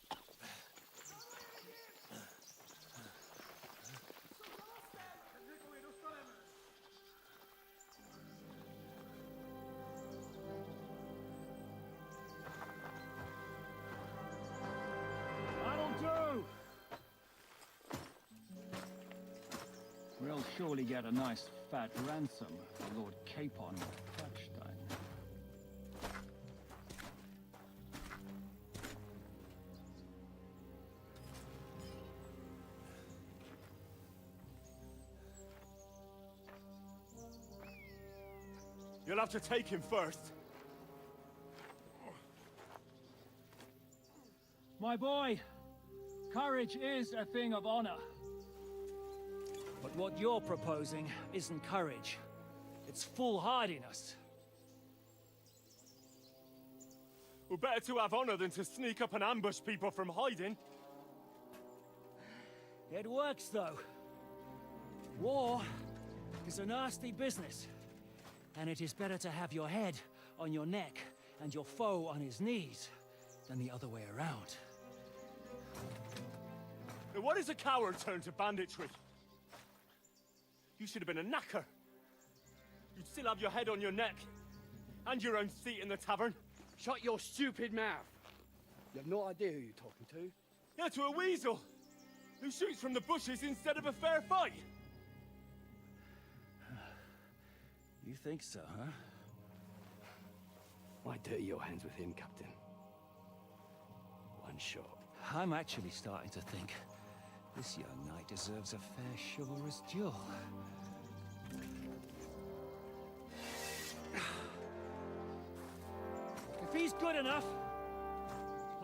That'll do! We'll surely get a nice fat ransom for Lord Capon of Touchstone. You'll have to take him first. My boy, courage is a thing of honor. But what you're proposing isn't courage. It's foolhardiness. Well, better to have honor than to sneak up and ambush people from hiding. It works, though. War is a nasty business. And it is better to have your head on your neck and your foe on his knees than the other way around. Now, what is a coward turned to banditry? You should have been a knacker. You'd still have your head on your neck. And your own seat in the tavern. Shut your stupid mouth. You have no idea who you're talking to. Yeah, to a weasel. Who shoots from the bushes instead of a fair fight. You think so, huh? Why dirty your hands with him, Captain? One shot. I'm actually starting to think this young knight deserves a fair chivalrous duel. If he's good enough,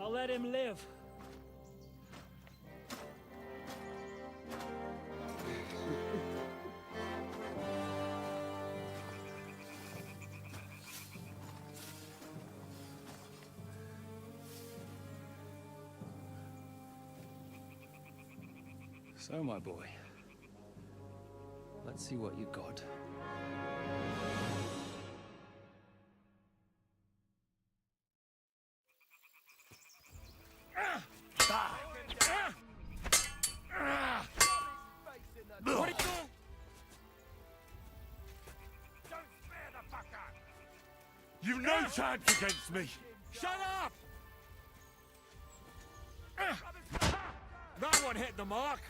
I'll let him live. So, my boy, let's see what you got. What it do? You've no chance against me! Shut up! No one hit the mark!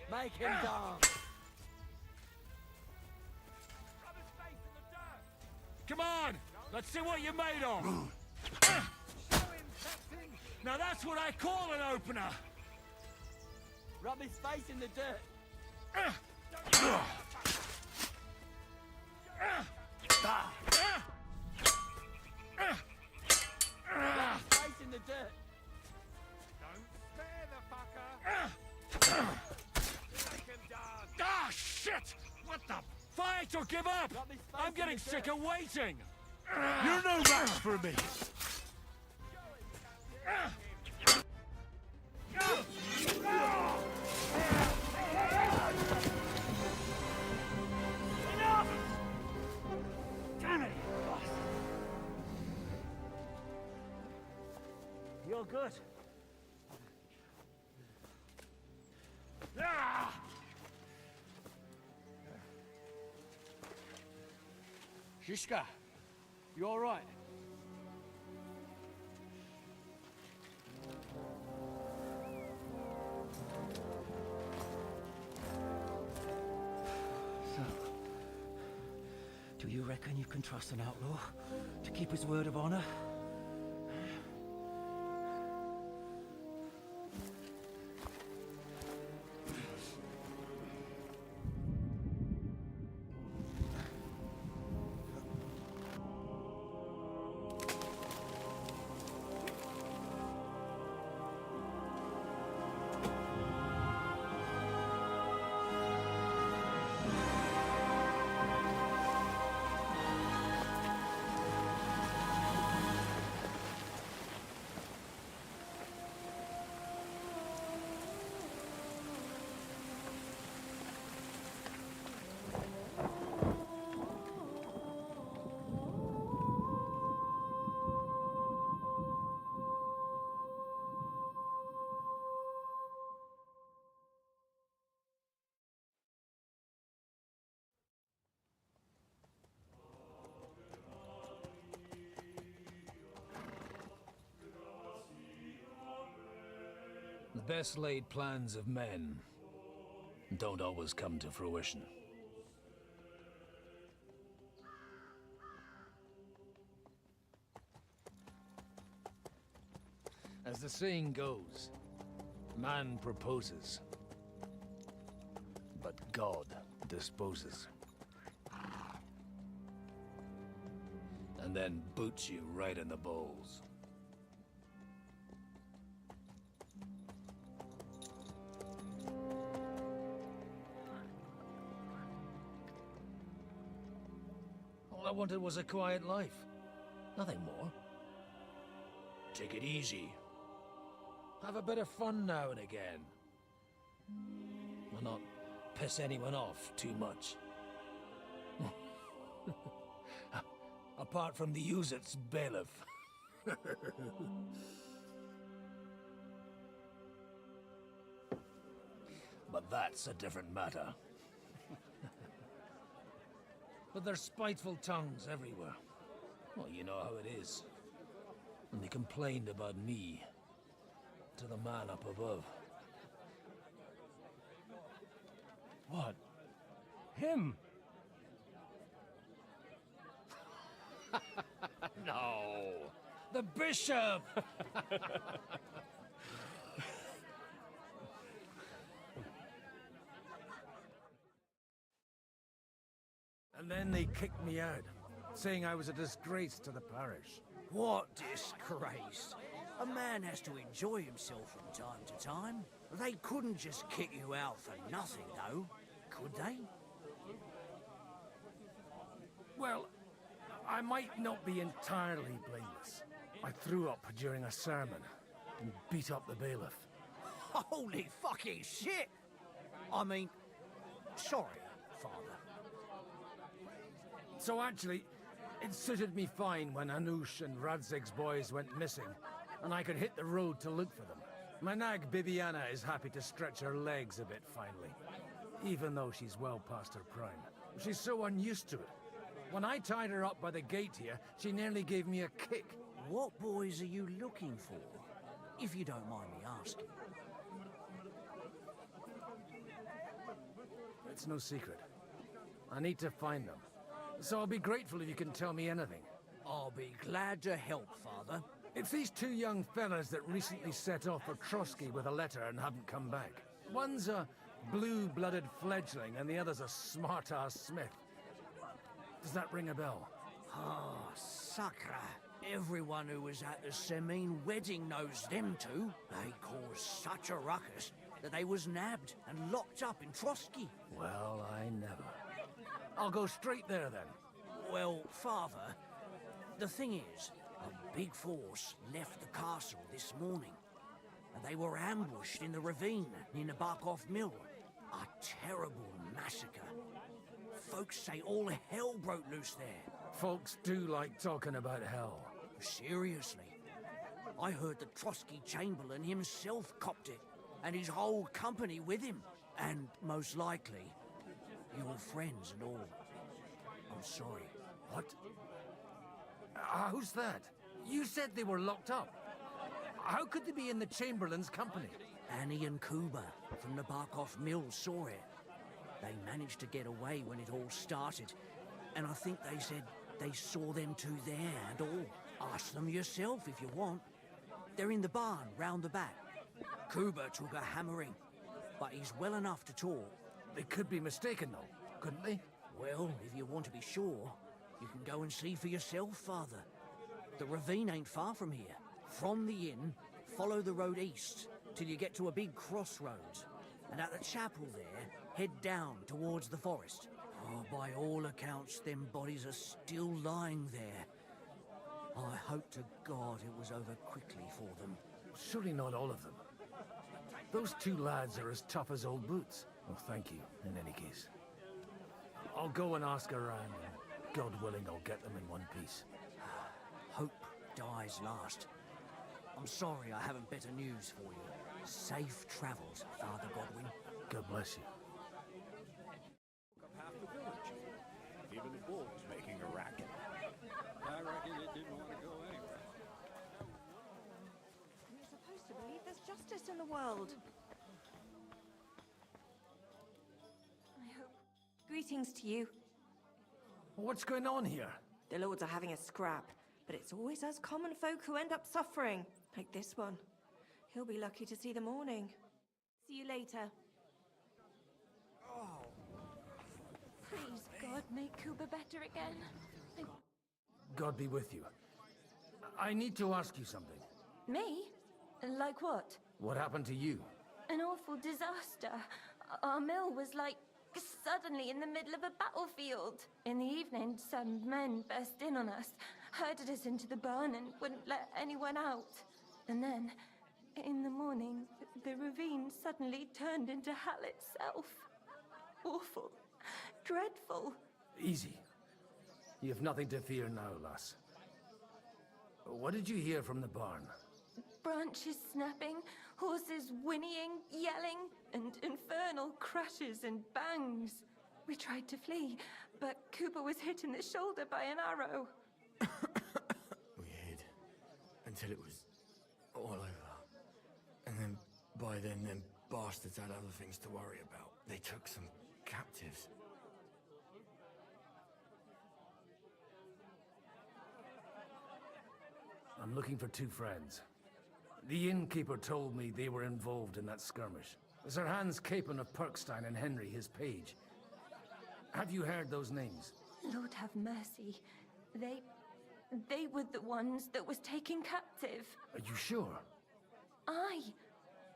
Make him dance. Come on! Let's see what you're made of! Now that's what I call an opener! Rub his face in the dirt. Rub his face in the dirt. Don't spare the fucker. Make him dance. Ah, shit! What the? Fight or give up! I'm getting sick of waiting! You're no match for me! You're good. Shishka, you all right? So, do you reckon you can trust an outlaw to keep his word of honor? The best laid plans of men don't always come to fruition. As the saying goes, man proposes, but God disposes. And then boots you right in the balls. All I wanted was a quiet life. Nothing more. Take it easy. Have a bit of fun now and again. And not piss anyone off too much. Apart from the Uzit's bailiff. But that's a different matter. But there's spiteful tongues everywhere. Well, you know how it is. And they complained about me to the man up above. What? Him? No! The bishop! And then they kicked me out, saying I was a disgrace to the parish. What disgrace? A man has to enjoy himself from time to time. They couldn't just kick you out for nothing, though, could they? Well, I might not be entirely blameless. I threw up during a sermon and beat up the bailiff. Holy fucking shit! I mean, sorry, Father. So actually, it suited me fine when Anush and Radzig's boys went missing, and I could hit the road to look for them. My nag Bibiana is happy to stretch her legs a bit finally, even though she's well past her prime. She's so unused to it. When I tied her up by the gate here, she nearly gave me a kick. What boys are you looking for, if you don't mind me asking? It's no secret. I need to find them. So I'll be grateful if you can tell me anything. I'll be glad to help, Father. It's these two young fellas that recently set off for Trotsky with a letter and haven't come back. One's a blue-blooded fledgling and the other's a smart-ass smith. Does that ring a bell? Ah, Sakra. Everyone who was at the Semine wedding knows them two. They caused such a ruckus that they was nabbed and locked up in Trotsky. Well, I never. I'll go straight there, then. Well, Father, the thing is, a big force left the castle this morning, and they were ambushed in the ravine near the Barkov Mill. A terrible massacre. Folks say all hell broke loose there. Folks do like talking about hell. Seriously. I heard the Trotsky Chamberlain himself copped it, and his whole company with him. And most likely, your friends and all. I'm sorry. What? Who's that? You said they were locked up. How could they be in the Chamberlain's company? Annie and Kuba from the Barkov Mill saw it. They managed to get away when it all started, and I think they said they saw them two there and all. Ask them yourself if you want. They're in the barn round the back. Kuba took a hammering, but he's well enough to talk. They could be mistaken, though, couldn't they? Well, if you want to be sure, you can go and see for yourself, Father. The ravine ain't far from here. From the inn, follow the road east till you get to a big crossroads. And at the chapel there, head down towards the forest. Oh, by all accounts, them bodies are still lying there. I hope to God it was over quickly for them. Surely not all of them. Those two lads are as tough as old boots. Well, thank you, in any case. I'll go and ask around, and God willing, I'll get them in one piece. Hope dies last. I'm sorry I haven't better news for you. Safe travels, Father Godwin. God bless you. Half the village. Even the wolves making a racket. I reckon it didn't want to go anywhere. You're supposed to believe there's justice in the world. I hope. Greetings to you. What's going on here? The lords are having a scrap, but it's always us common folk who end up suffering, like this one. He'll be lucky to see the morning. See you later. Oh. Please, God, make Kuba better again. God be with you. I need to ask you something. Me? Like what? What happened to you? An awful disaster. Our mill was like suddenly in the middle of a battlefield. In the evening, some men burst in on us, herded us into the barn and wouldn't let anyone out. And then, in the morning, the ravine suddenly turned into hell itself. Awful. Dreadful. Easy. You have nothing to fear now, lass. What did you hear from the barn? Branches snapping, horses whinnying, yelling, and infernal crashes and bangs. We tried to flee, but Cooper was hit in the shoulder by an arrow. We hid until it was all over. And then, by then, them bastards had other things to worry about. They took some captives. I'm looking for two friends. The innkeeper told me they were involved in that skirmish. Sir Hans Capon of Perkstein and Henry, his page. Have you heard those names? Lord have mercy. They were the ones that was taken captive. Are you sure? Aye.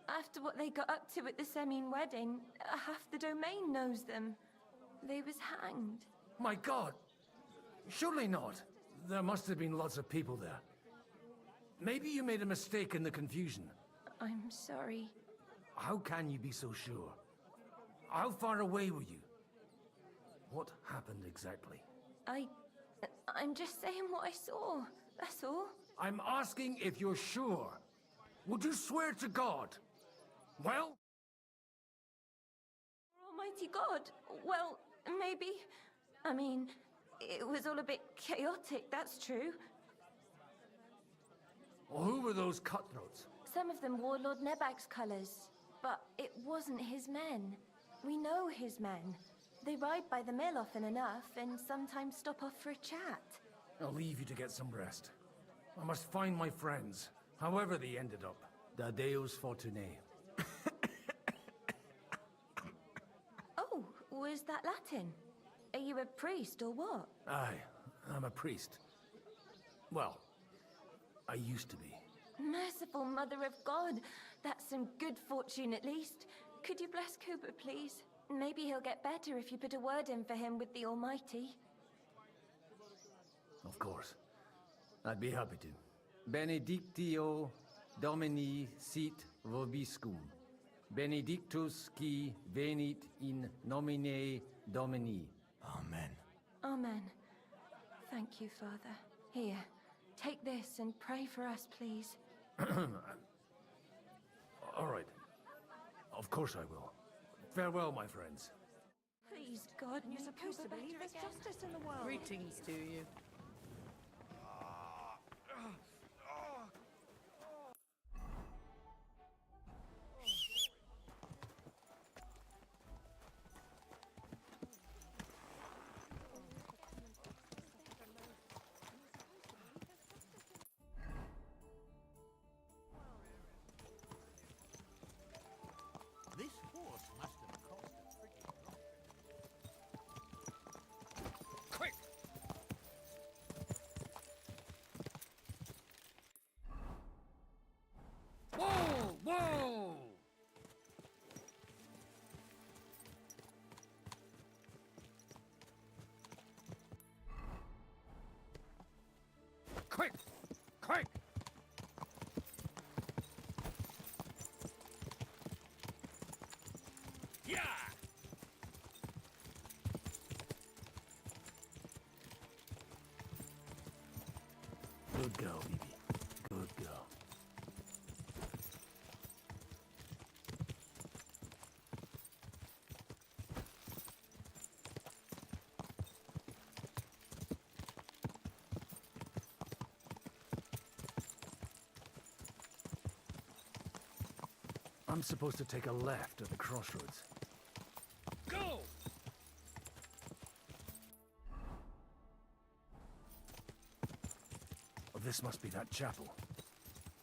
After what they got up to at the Semine wedding, half the domain knows them. They was hanged. My God! Surely not. There must have been lots of people there. Maybe you made a mistake in the confusion. I'm sorry. How can you be so sure? How far away were you? What happened exactly? I'm just saying what I saw. That's all. I'm asking if you're sure. Would you swear to God? Well? Almighty God. Well, maybe. I mean, it was all a bit chaotic, that's true. Well, who were those cutthroats? Some of them wore Lord Nebag's colours, but it wasn't his men. We know his men. They ride by the mill often enough, and sometimes stop off for a chat. I'll leave you to get some rest. I must find my friends, however they ended up. Da Deus Fortunae. Oh, was that Latin? Are you a priest or what? Aye, I'm a priest. Well, I used to be. Merciful Mother of God. That's some good fortune at least. Could you bless Cooper, please? Maybe he'll get better if you put a word in for him with the Almighty. Of course. I'd be happy to. Benedictio Domini sit vobiscum. Benedictus qui venit in nomine Domini. Amen. Amen. Thank you, Father. Here, take this and pray for us, please. All right. Of course I will. Farewell, my friends. Please, God, you're supposed to believe there's justice in the world. Greetings to you. This horse must have cost a pretty lot. Quick! Whoa! Whoa! Quick! Quick! Yeah! Good girl, Bibi. Good girl. I'm supposed to take a left at the crossroads. Go! Oh, this must be that chapel.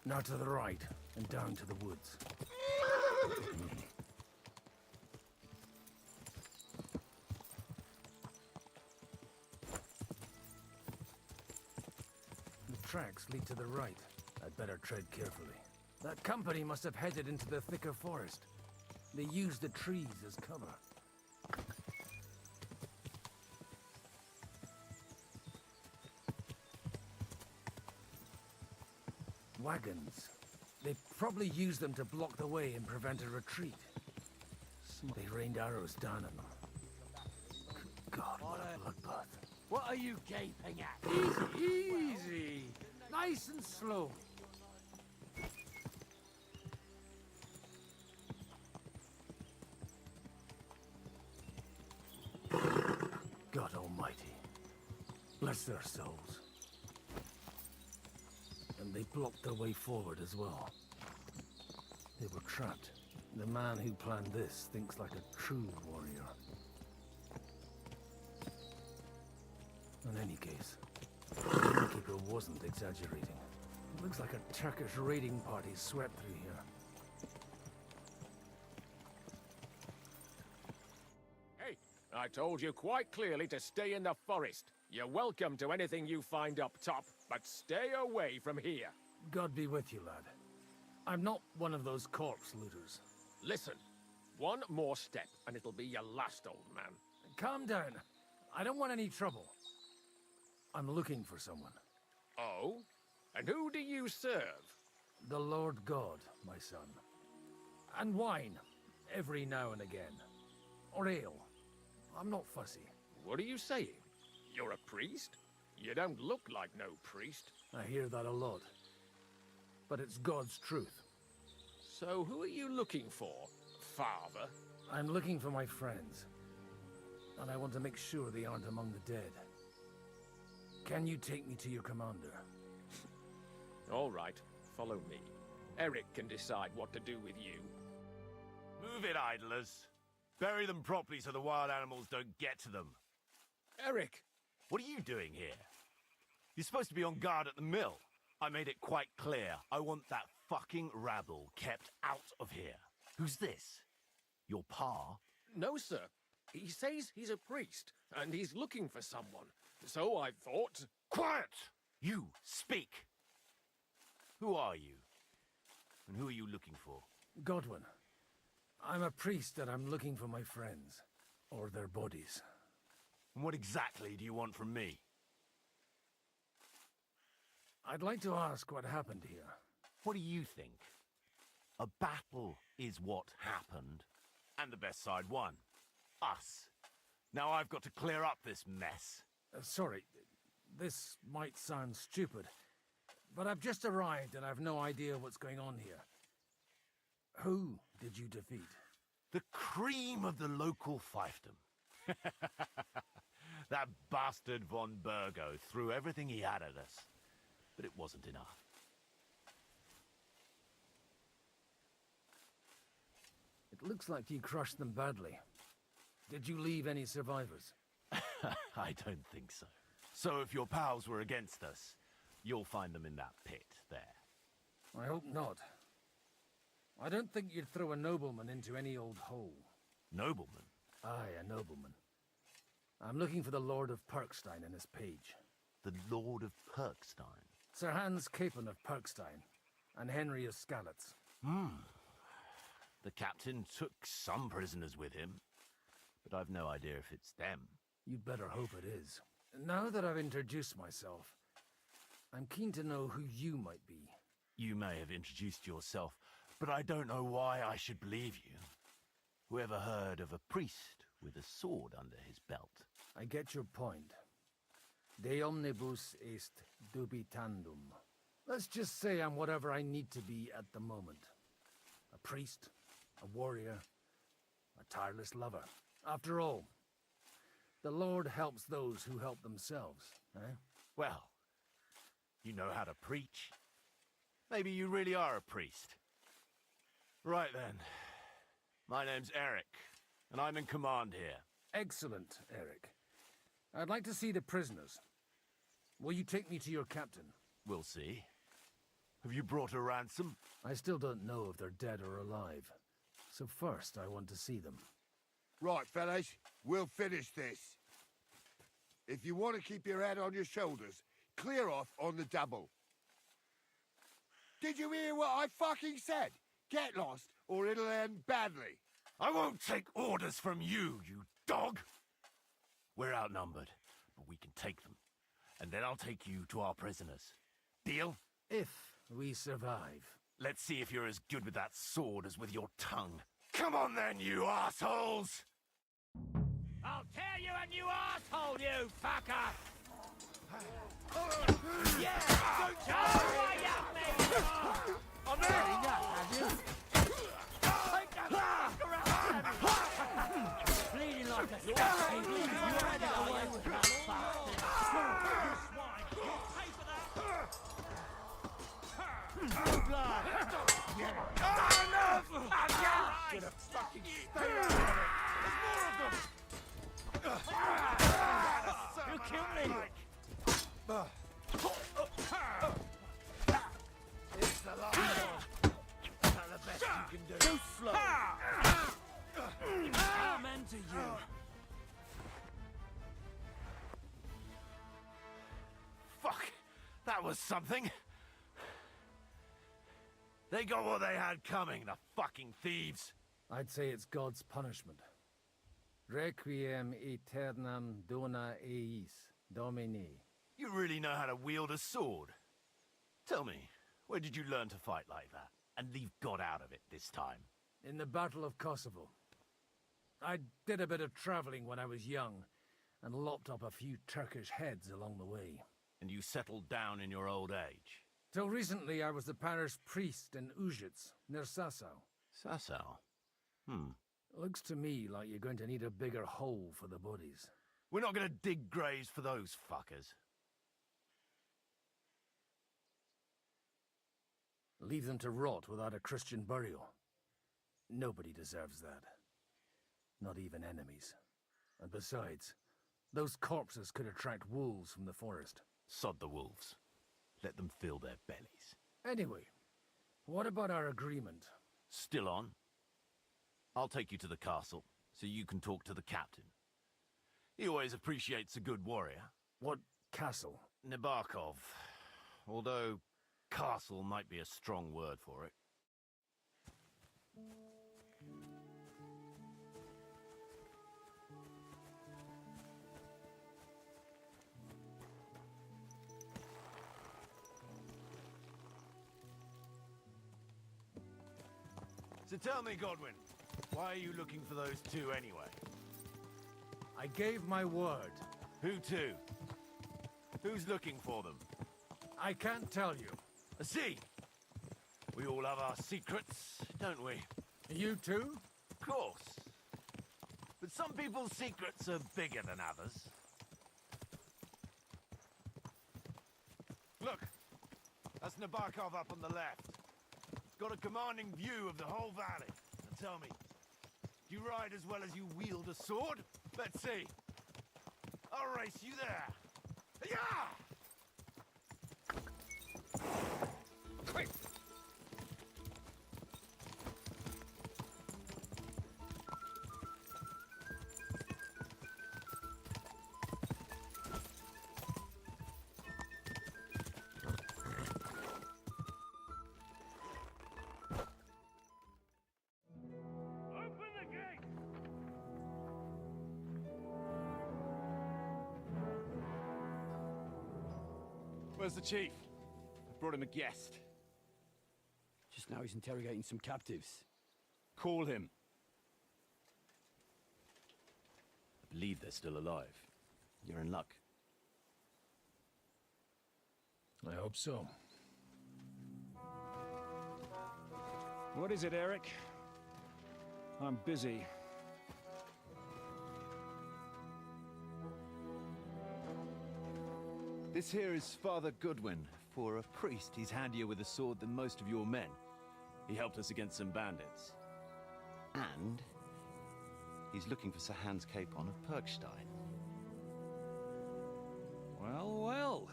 Now to the right, and down to the woods. The tracks lead to the right. I'd better tread carefully. That company must have headed into the thicker forest. They used the trees as cover. Wagons. They probably used them to block the way and prevent a retreat. They rained arrows down at them. Good God, what a bloodbath. What are you gaping at? Easy, easy. Nice and slow. God Almighty. Bless their souls. And they blocked their way forward as well. They were trapped. The man who planned this thinks like a true warrior. In any case, the innkeeper wasn't exaggerating. It looks like a Turkish raiding party swept through here. Hey, I told you quite clearly to stay in the forest. You're welcome to anything you find up top, but stay away from here. God be with you, lad. I'm not one of those corpse looters. Listen, one more step and it'll be your last, old man. Calm down. I don't want any trouble. I'm looking for someone. Oh? And who do you serve? The Lord God, my son. And wine, every now and again. Or ale. I'm not fussy. What are you saying? You're a priest? You don't look like no priest. I hear that a lot. But it's God's truth. So who are you looking for, Father? I'm looking for my friends. And I want to make sure they aren't among the dead. Can you take me to your commander? All right, follow me. Eric can decide what to do with you. Move it, idlers. Bury them properly so the wild animals don't get to them. Eric! What are you doing here? You're supposed to be on guard at the mill. I made it quite clear. I want that fucking rabble kept out of here. Who's this? Your pa? No, sir. He says he's a priest, and he's looking for someone. So I thought... Quiet! You, speak! Who are you? And who are you looking for? Godwin. I'm a priest and I'm looking for my friends. Or their bodies. And what exactly do you want from me? I'd like to ask what happened here. What do you think? A battle is what happened. And the best side won. Us. Now I've got to clear up this mess. Sorry, this might sound stupid. but I've just arrived and I've no idea what's going on here. Who did you defeat? The cream of the local fiefdom. That bastard von Burgo threw everything he had at us, but it wasn't enough. It looks like you crushed them badly. Did you leave any survivors? I don't think so. So if your pals were against us, you'll find them in that pit there. I hope not. I don't think you'd throw a nobleman into any old hole. Nobleman? Aye, a nobleman. I'm looking for the Lord of Perkstein and his page. The Lord of Perkstein? Sir Hans Capon of Perkstein, and Henry of Skalitz. The captain took some prisoners with him, but I've no idea if it's them. You'd better hope it is. Now that I've introduced myself, I'm keen to know who you might be. You may have introduced yourself, but I don't know why I should believe you. Whoever heard of a priest with a sword under his belt? I get your point. De omnibus est dubitandum. Let's just say I'm whatever I need to be at the moment. A priest, a warrior, a tireless lover. After all, the Lord helps those who help themselves, eh? Well, you know how to preach. Maybe you really are a priest. Right then. My name's Eric, and I'm in command here. Excellent, Eric. I'd like to see the prisoners. Will you take me to your captain? We'll see. Have you brought a ransom? I still don't know if they're dead or alive. So first, I want to see them. Right, fellas, we'll finish this. If you want to keep your head on your shoulders, clear off on the double. Did you hear what I fucking said? Get lost, or it'll end badly. I won't take orders from you, you dog! We're outnumbered, but we can take them. And then I'll take you to our prisoners. Deal? If we survive. Let's see if you're as good with that sword as with your tongue. Come on then, you assholes! I'll tear you a new asshole, you fucker! Yeah! Don't away at me! I'm in! Have you? Take that fucker out! Bleeding like a scat, bleeding. You had it away with that bastard. You swine! You pay for that! Blood! Enough! I'm gonna fucking stay out of it! There's more of them! You killed me! It's the last one. Is that the best you can do? Too slow. Amen to you. Fuck! That was something! They got what they had coming, the fucking thieves! I'd say it's God's punishment. Requiem aeternam dona eis, Domini. You really know how to wield a sword? Tell me, where did you learn to fight like that? And leave God out of it this time? In the Battle of Kosovo. I did a bit of traveling when I was young, and lopped up a few Turkish heads along the way. And you settled down in your old age? Till recently, I was the parish priest in Ujits, near Sasau. Sasau? Looks to me like you're going to need a bigger hole for the bodies. We're not going to dig graves for those fuckers. Leave them to rot without a Christian burial. Nobody deserves that. Not even enemies. And besides, those corpses could attract wolves from the forest. Sod the wolves. Let them fill their bellies. Anyway, what about our agreement? Still on? I'll take you to the castle, so you can talk to the captain. He always appreciates a good warrior. What castle? Nebarkov. Although, castle might be a strong word for it. So tell me, Godwin, why are you looking for those two anyway? I gave my word. Who to? Who's looking for them? I can't tell you. I see. We all have our secrets, don't we? You too? Of course. But some people's secrets are bigger than others. Look, that's Nabokov up on the left. It's got a commanding view of the whole valley. Now tell me, do you ride as well as you wield a sword? Let's see. I'll race you there. Yeah! Quick! Where's the chief? I brought him a guest. Just now he's interrogating some captives. Call him. I believe they're still alive. You're in luck. I hope so. What is it, Eric? I'm busy. This here is Father Goodwin. For a priest, he's handier with a sword than most of your men. He helped us against some bandits. And he's looking for Sir Hans Capon of Perkstein. Well, well.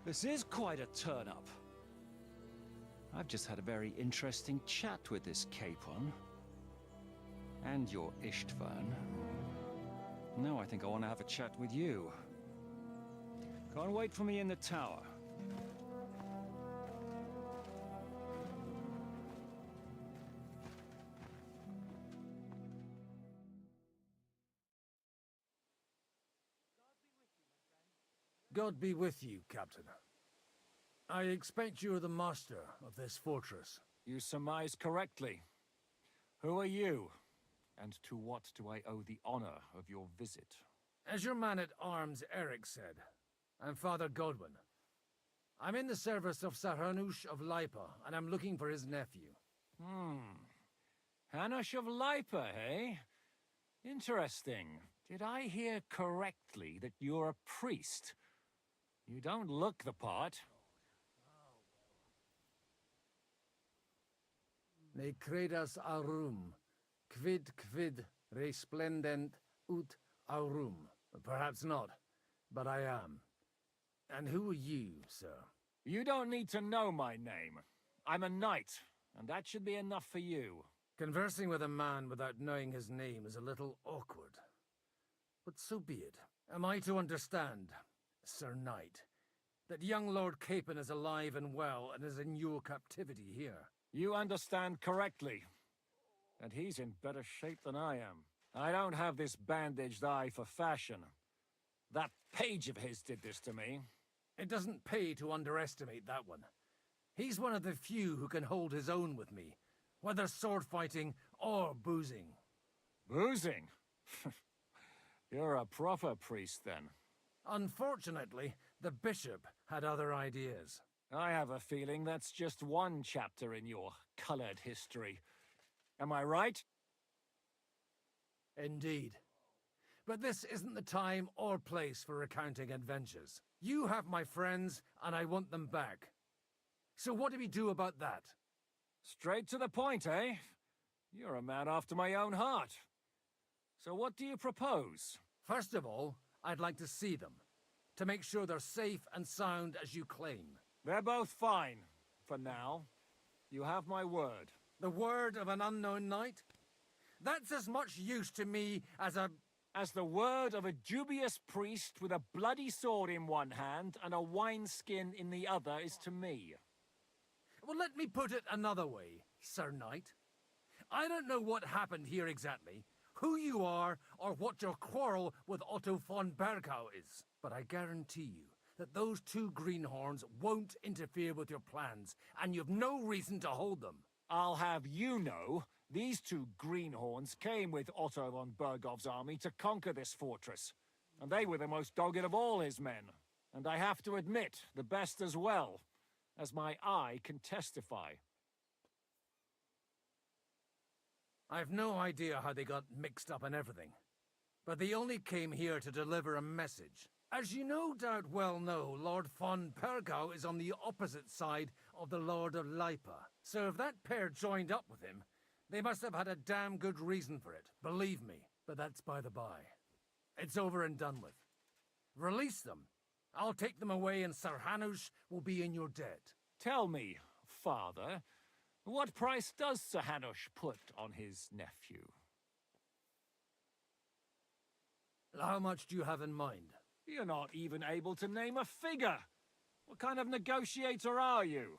This is quite a turn-up. I've just had a very interesting chat with this Capon. And your Ishtvan. Now I think I want to have a chat with you. Go and wait for me in the tower. God be with you, Captain. I expect you're the master of this fortress. You surmise correctly. Who are you? And to what do I owe the honor of your visit? As your man-at-arms Eric said, I'm Father Godwin. I'm in the service of Sir Hanush of Lipa, and I'm looking for his nephew. Hanush of Lipa, eh? Interesting. Did I hear correctly that you're a priest? You don't look the part. Ne credas aurum, quid resplendent ut aurum. Perhaps not, but I am. And who are you, sir? You don't need to know my name. I'm a knight, and that should be enough for you. Conversing with a man without knowing his name is a little awkward. But so be it. Am I to understand, Sir Knight, that young Lord Capon is alive and well and is in your captivity here? You understand correctly. And he's in better shape than I am. I don't have this bandaged eye for fashion. That page of his did this to me. It doesn't pay to underestimate that one. He's one of the few who can hold his own with me, whether sword fighting or boozing. Boozing? You're a proper priest, then. Unfortunately, the bishop had other ideas. I have a feeling that's just one chapter in your colored history. Am I right? Indeed. But this isn't the time or place for recounting adventures. You have my friends, and I want them back. So what do we do about that? Straight to the point, eh? You're a man after my own heart. So what do you propose? First of all, I'd like to see them, to make sure they're safe and sound as you claim. They're both fine, for now. You have my word. The word of an unknown knight? That's as much use to me as the word of a dubious priest with a bloody sword in one hand and a wineskin in the other is to me. Well, let me put it another way, Sir Knight. I don't know what happened here exactly, who you are, or what your quarrel with Otto von Bergau is. But I guarantee you that those two greenhorns won't interfere with your plans, and you've no reason to hold them. I'll have you know, these two greenhorns came with Otto von Bergov's army to conquer this fortress. And they were the most dogged of all his men. And I have to admit, the best as well. as my eye can testify. I've no idea how they got mixed up in everything, but they only came here to deliver a message. As you no doubt well know, Lord von Pergau is on the opposite side of the Lord of Lipa. So if that pair joined up with him, they must have had a damn good reason for it, believe me. But that's by the by. It's over and done with. Release them. I'll take them away and Sir Hanush will be in your debt. Tell me, Father, what price does Sir Hanush put on his nephew? How much do you have in mind? You're not even able to name a figure. What kind of negotiator are you?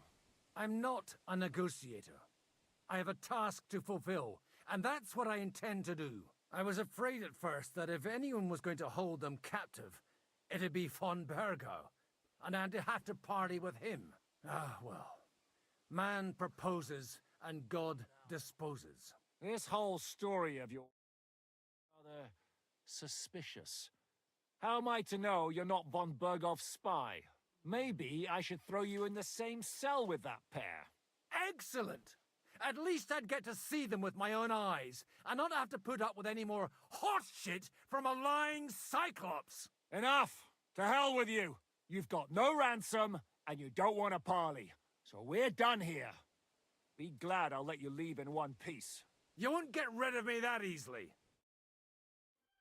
I'm not a negotiator. I have a task to fulfill, and that's what I intend to do. I was afraid at first that if anyone was going to hold them captive, it'd be von Pergau, and I'd have to party with him. Ah, well. Man proposes, and God disposes. This whole story of yours is rather suspicious. How am I to know you're not von Bergov's spy? Maybe I should throw you in the same cell with that pair. Excellent! At least I'd get to see them with my own eyes, and not have to put up with any more horse shit from a lying cyclops! Enough! To hell with you! You've got no ransom, and you don't want a parley. So we're done here. Be glad I'll let you leave in one piece. You won't get rid of me that easily.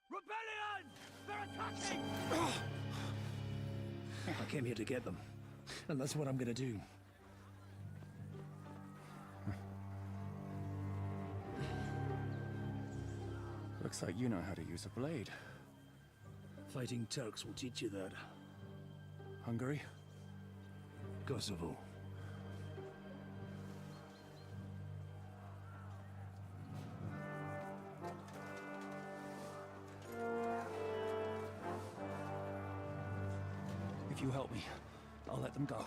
Rebellion! They're attacking! I came here to get them, and that's what I'm gonna do. Looks like you know how to use a blade. Fighting Turks will teach you that. Hungary? Kosovo. If you help me, I'll let them go.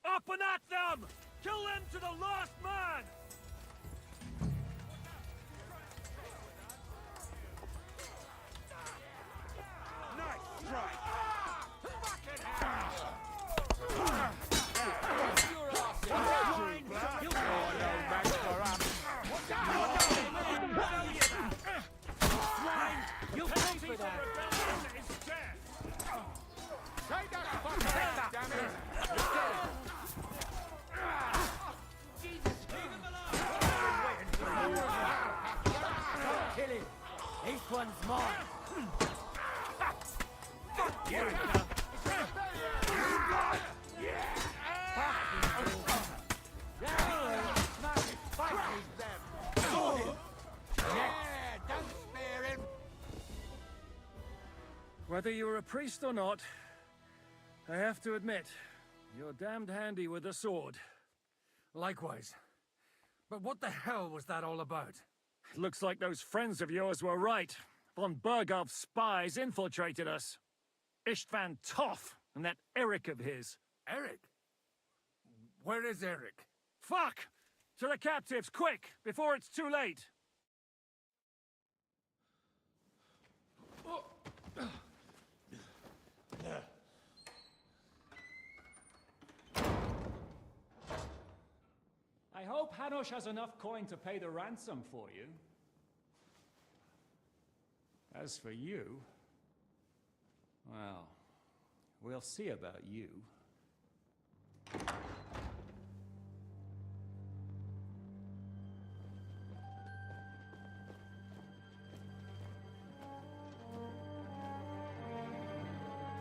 Up and at them! Kill them to the last man! Nice strike! You'll pay for that! Take that fucker, damn it! Don't kill him. This one's mine. Fuck you! Whether you're a priest or not, I have to admit, you're damned handy with a sword. Likewise. But what the hell was that all about? It looks like those friends of yours were right. Von Bergov's spies infiltrated us. Istvan Toth and that Eric of his. Eric? Where is Eric? Fuck! To the captives, quick, before it's too late! I hope Hanush has enough coin to pay the ransom for you. As for you, well, we'll see about you.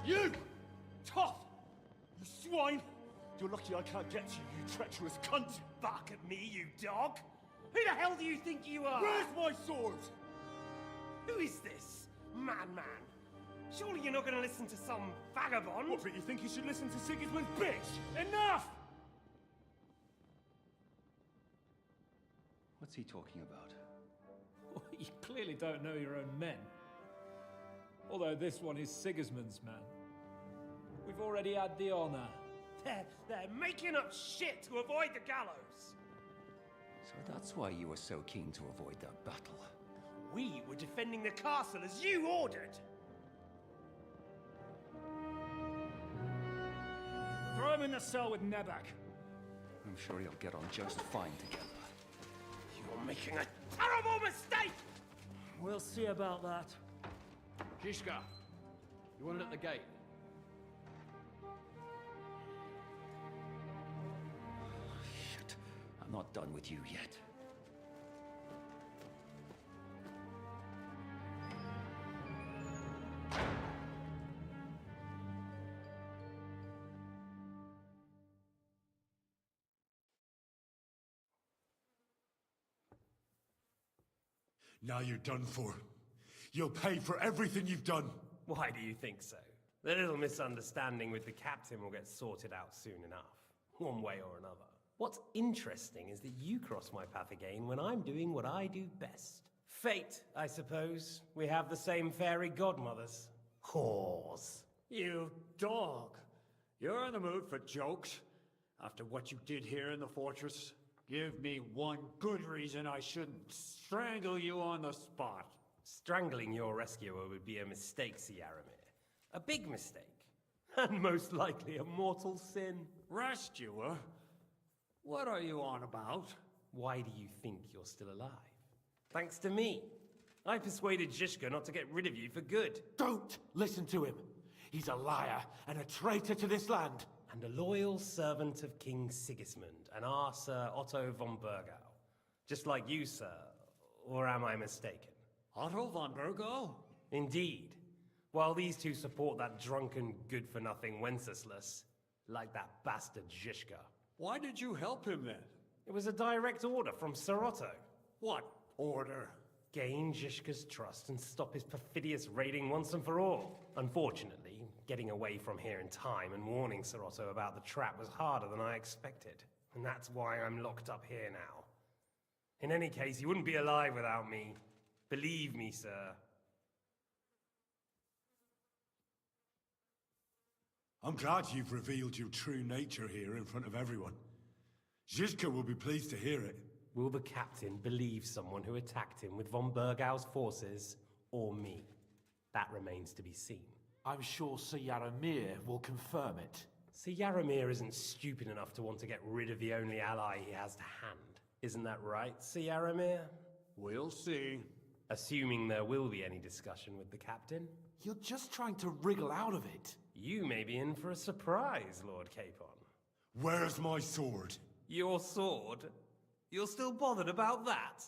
You! Tough! You swine! You're lucky I can't get you, you treacherous cunt! Bark at me, you dog! Who the hell do you think you are? Where's my sword? Who is this? Man. Surely you're not gonna listen to some vagabond? What, but you think you should listen to Sigismund's bitch? Enough! What's he talking about? You clearly don't know your own men. Although this one is Sigismund's man. We've already had the honor. They're making up shit to avoid the gallows! So that's why you were so keen to avoid that battle. We were defending the castle as you ordered. Throw him in the cell with Nebak. I'm sure you'll get on just fine together. You're making a terrible mistake! We'll see about that. Shishka, you want it at the gate? Shit, I'm not done with you yet. Now you're done for. You'll pay for everything you've done. Why do you think so? The little misunderstanding with the captain will get sorted out soon enough, one way or another. What's interesting is that you cross my path again when I'm doing what I do best. Fate, I suppose. We have the same fairy godmothers. Whores. You dog. You're in the mood for jokes? After what you did here in the fortress? Give me one good reason I shouldn't strangle you on the spot. Strangling your rescuer would be a mistake, Yaramir. A big mistake. And most likely a mortal sin. Rescuer? What are you on about? Why do you think you're still alive? Thanks to me. I persuaded Zhishka not to get rid of you for good. Don't listen to him. He's a liar and a traitor to this land. And a loyal servant of King Sigismund and our Sir Otto von Burgau. Just like you, sir. Or am I mistaken? Otto von Burgau? Indeed. While these two support that drunken, good-for-nothing Wenceslas, like that bastard Zhishka. Why did you help him then? It was a direct order from Sir Otto. What order? Gain Zhishka's trust and stop his perfidious raiding once and for all. Unfortunately, getting away from here in time and warning Sir Otto about the trap was harder than I expected. And that's why I'm locked up here now. In any case, you wouldn't be alive without me. Believe me, sir. I'm glad you've revealed your true nature here in front of everyone. Zhishka will be pleased to hear it. Will the captain believe someone who attacked him with von Burgau's forces, or me? That remains to be seen. I'm sure Sir Yaramir will confirm it. Sir Yaramir isn't stupid enough to want to get rid of the only ally he has to hand. Isn't that right, Sir Yaramir? We'll see. Assuming there will be any discussion with the captain. You're just trying to wriggle out of it. You may be in for a surprise, Lord Capon. Where's my sword? Your sword? You're still bothered about that?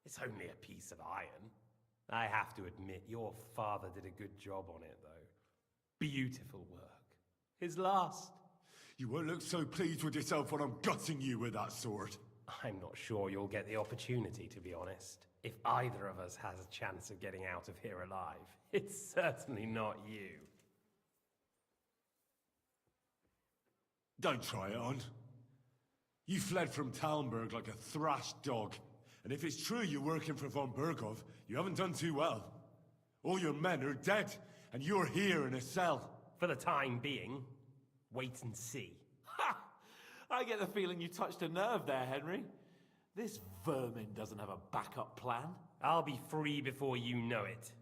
It's only a piece of iron. I have to admit, your father did a good job on it, though. Beautiful work. His last. You won't look so pleased with yourself when I'm gutting you with that sword. I'm not sure you'll get the opportunity, to be honest. If either of us has a chance of getting out of here alive, it's certainly not you. Don't try it on. You fled from Talmberg like a thrashed dog. And if it's true you're working for von Burgov, you haven't done too well. All your men are dead, and you're here in a cell. For the time being, wait and see. Ha! I get the feeling you touched a nerve there, Henry. This vermin doesn't have a backup plan. I'll be free before you know it.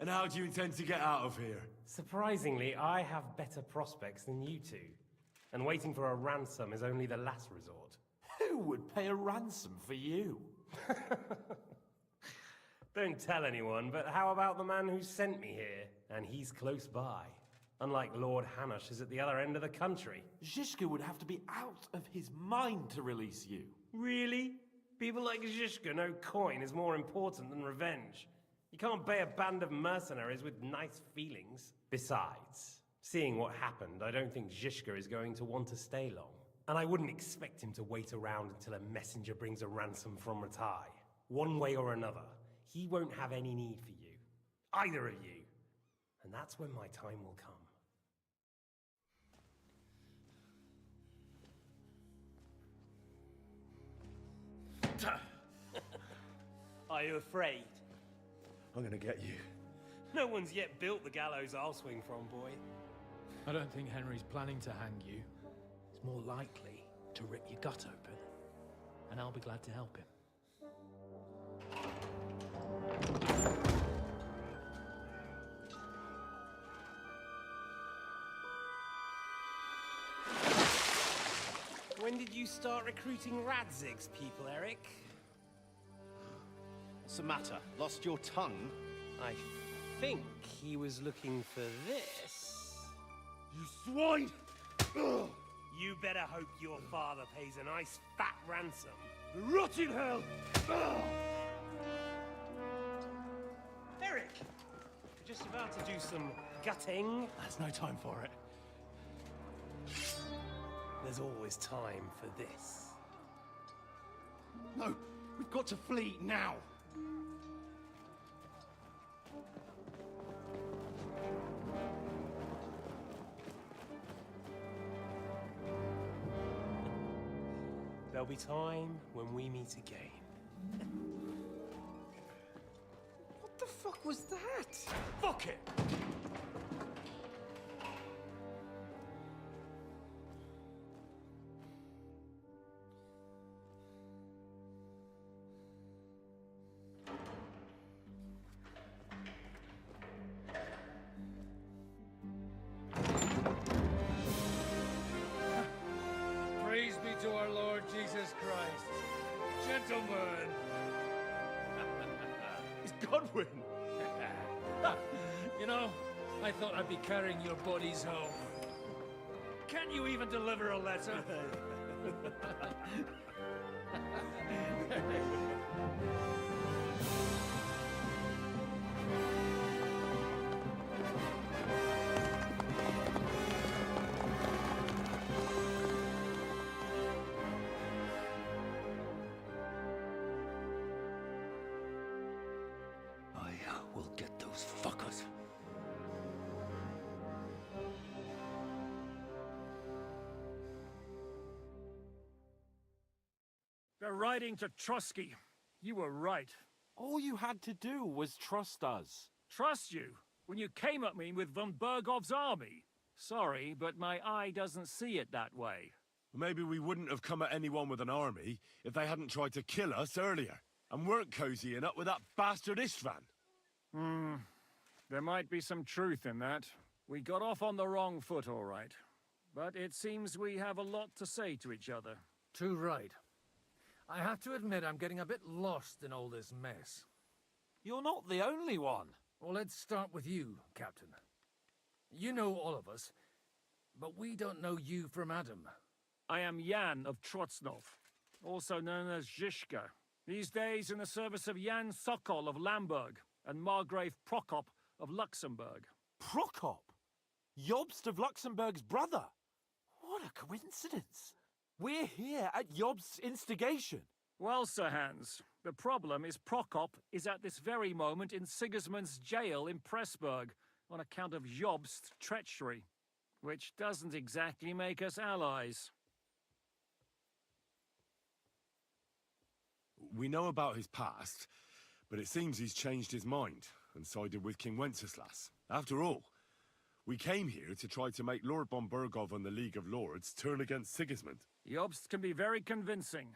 And how do you intend to get out of here? Surprisingly, I have better prospects than you two. And waiting for a ransom is only the last resort. Who would pay a ransom for you? Don't tell anyone, but how about the man who sent me here? And he's close by. Unlike Lord Hanush is at the other end of the country. Zhishka would have to be out of his mind to release you. Really? People like Zhishka know coin is more important than revenge. You can't pay a band of mercenaries with nice feelings. Besides, seeing what happened, I don't think Zhishka is going to want to stay long. And I wouldn't expect him to wait around until a messenger brings a ransom from Ratai. One way or another, he won't have any need for you. Either of you. And that's when my time will come. Are you afraid? I'm gonna get you. No one's yet built the gallows I'll swing from, boy. I don't think Henry's planning to hang you. It's more likely to rip your gut open. and I'll be glad to help him. When did you start recruiting Radzig's people, Eric? What's the matter? Lost your tongue? I think he was looking for this. You swine! Ugh. You better hope your father pays a nice fat ransom. The rot in hell! Ugh. Eric! We're just about to do some gutting. There's no time for it. There's always time for this. No, we've got to flee now. There'll be time when we meet again. What the fuck was that? Fuck it! Praise be to our Lord Jesus Christ. Gentlemen! It's Godwin! You know, I thought I'd be carrying your bodies home. Can't you even deliver a letter? I will get those fuckers. They're riding to Trusky. You were right. All you had to do was trust us. Trust you? When you came at me with von Bergov's army? Sorry, but my eye doesn't see it that way. Maybe we wouldn't have come at anyone with an army if they hadn't tried to kill us earlier, and weren't cozying up with that bastard Istvan. There might be some truth in that. We got off on the wrong foot, all right. But it seems we have a lot to say to each other. Too right. I have to admit I'm getting a bit lost in all this mess. You're not the only one. Well, let's start with you, Captain. You know all of us, but we don't know you from Adam. I am Jan of Trotsnov, also known as Zhishka. These days in the service of Jan Sokol of Lamberg and Margrave Prokop of Luxembourg. Prokop? Jobst of Luxembourg's brother? What a coincidence. We're here at Jobst's instigation. Well, Sir Hans, the problem is Prokop is at this very moment in Sigismund's jail in Pressburg on account of Jobst's treachery, which doesn't exactly make us allies. We know about his past, but it seems he's changed his mind and sided with King Wenceslas. After all, we came here to try to make Lord von Bergov and the League of Lords turn against Sigismund. Jobst can be very convincing,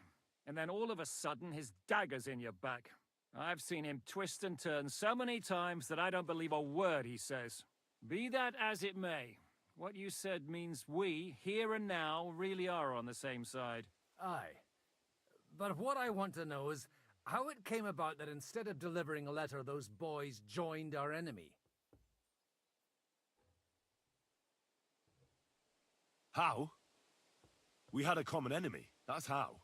and then all of a sudden his dagger's in your back. I've seen him twist and turn so many times that I don't believe a word he says. Be that as it may, what you said means we, here and now, really are on the same side. Aye. But what I want to know is how it came about that instead of delivering a letter, those boys joined our enemy. How? We had a common enemy, that's how.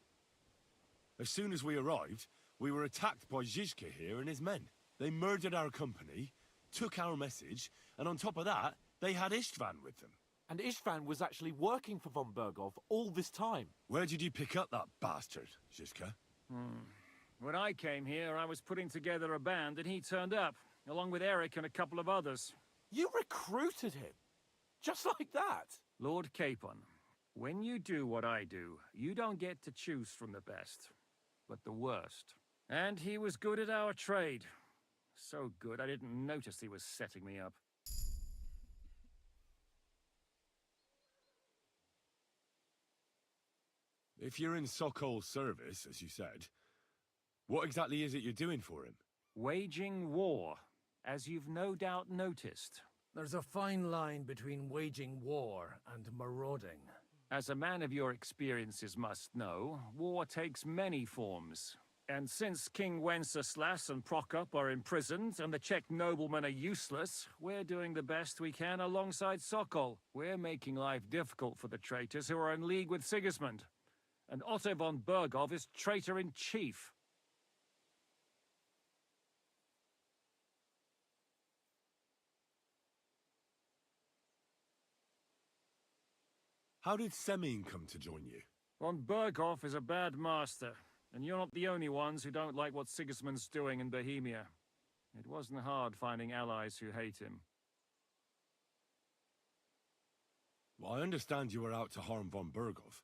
As soon as we arrived, we were attacked by Zhizka here and his men. They murdered our company, took our message, and on top of that, they had Istvan with them. And Istvan was actually working for von Bergov all this time. Where did you pick up that bastard, Zhizka? When I came here, I was putting together a band and he turned up, along with Eric and a couple of others. You recruited him? Just like that? Lord Capon, when you do what I do, you don't get to choose from the best, but the worst. And he was good at our trade. So good, I didn't notice he was setting me up. If you're in Sokol's service, as you said, what exactly is it you're doing for him? Waging war, as you've no doubt noticed. There's a fine line between waging war and marauding. As a man of your experiences must know, war takes many forms. And since King Wenceslas and Prokop are imprisoned and the Czech noblemen are useless, we're doing the best we can alongside Sokol. We're making life difficult for the traitors who are in league with Sigismund. And Otto von Bergov is traitor-in-chief. How did Semyon come to join you? Von Bergov is a bad master, and you're not the only ones who don't like what Sigismund's doing in Bohemia. It wasn't hard finding allies who hate him. Well, I understand you were out to harm von Bergov,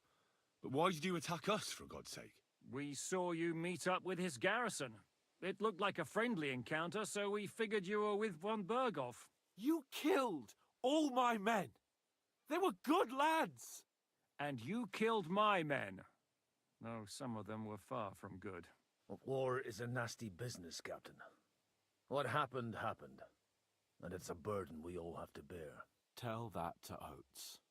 but why did you attack us, for God's sake? We saw you meet up with his garrison. It looked like a friendly encounter, so we figured you were with von Bergov. You killed all my men! They were good lads! And you killed my men. Though some of them were far from good. War is a nasty business, Captain. What happened, happened. And it's a burden we all have to bear. Tell that to Oates.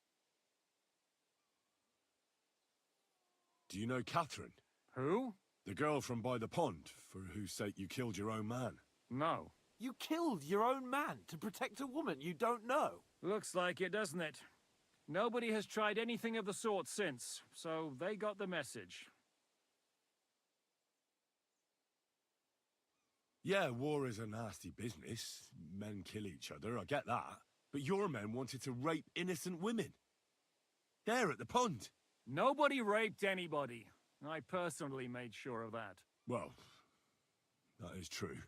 Do you know Catherine? Who? The girl from by the pond, for whose sake you killed your own man. No. You killed your own man to protect a woman you don't know? Looks like it, doesn't it? Nobody has tried anything of the sort since, so they got the message. Yeah, war is a nasty business. Men kill each other, I get that. But your men wanted to rape innocent women. There at the pond. Nobody raped anybody. I personally made sure of that. Well, that is true.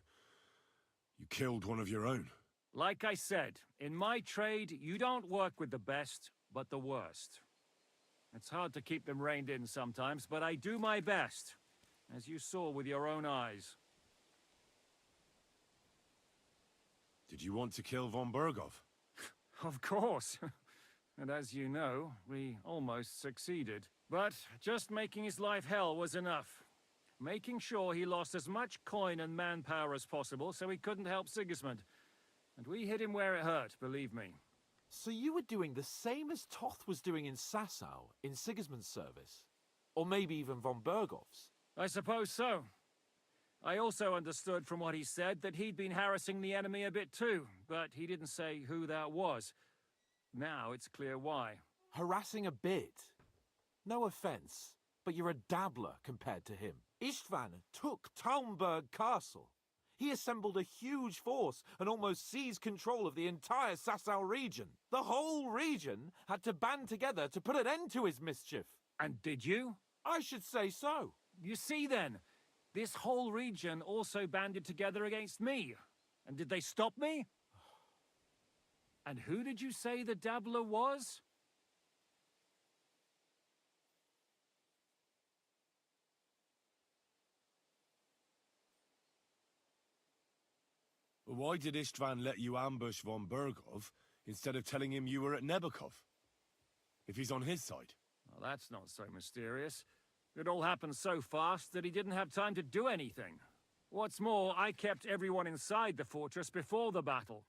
You killed one of your own. Like I said, in my trade, you don't work with the best, but the worst. It's hard to keep them reined in sometimes, but I do my best, as you saw with your own eyes. Did you want to kill von Bergov? Of course. And as you know, we almost succeeded. But just making his life hell was enough. Making sure he lost as much coin and manpower as possible so he couldn't help Sigismund. And we hit him where it hurt, believe me. So you were doing the same as Toth was doing in Sasau, in Sigismund's service? Or maybe even von Bergov's? I suppose so. I also understood from what he said that he'd been harassing the enemy a bit too, but he didn't say who that was. Now it's clear why. Harassing a bit? No offense, but you're a dabbler compared to him. Istvan took Talmberg Castle. He assembled a huge force and almost seized control of the entire Sasau region. The whole region had to band together to put an end to his mischief. And did you? I should say so. You see then, this whole region also banded together against me. And did they stop me? And who did you say the dabbler was? Why did Istvan let you ambush von Bergov instead of telling him you were at Nebukov? If he's on his side. Well, that's not so mysterious. It all happened so fast that he didn't have time to do anything. What's more, I kept everyone inside the fortress before the battle.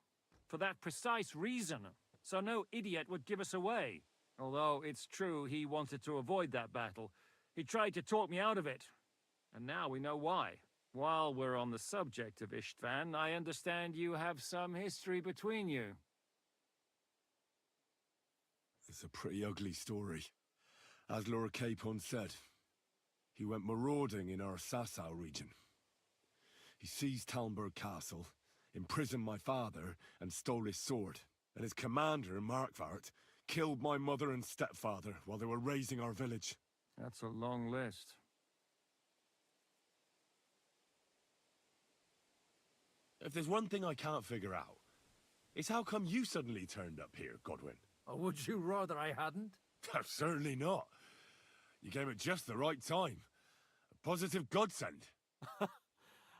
For that precise reason, so no idiot would give us away. Although it's true he wanted to avoid that battle. He tried to talk me out of it. And now we know why. While we're on the subject of Istvan, I understand you have some history between you. It's a pretty ugly story. As Lord Capon said, he went marauding in our Sasau region. He seized Talmberg Castle, imprisoned my father, and stole his sword. And his commander, Markvart, killed my mother and stepfather while they were raising our village. That's a long list. If there's one thing I can't figure out, it's how come you suddenly turned up here, Godwin? Or would you rather I hadn't? Certainly not. You came at just the right time. A positive godsend.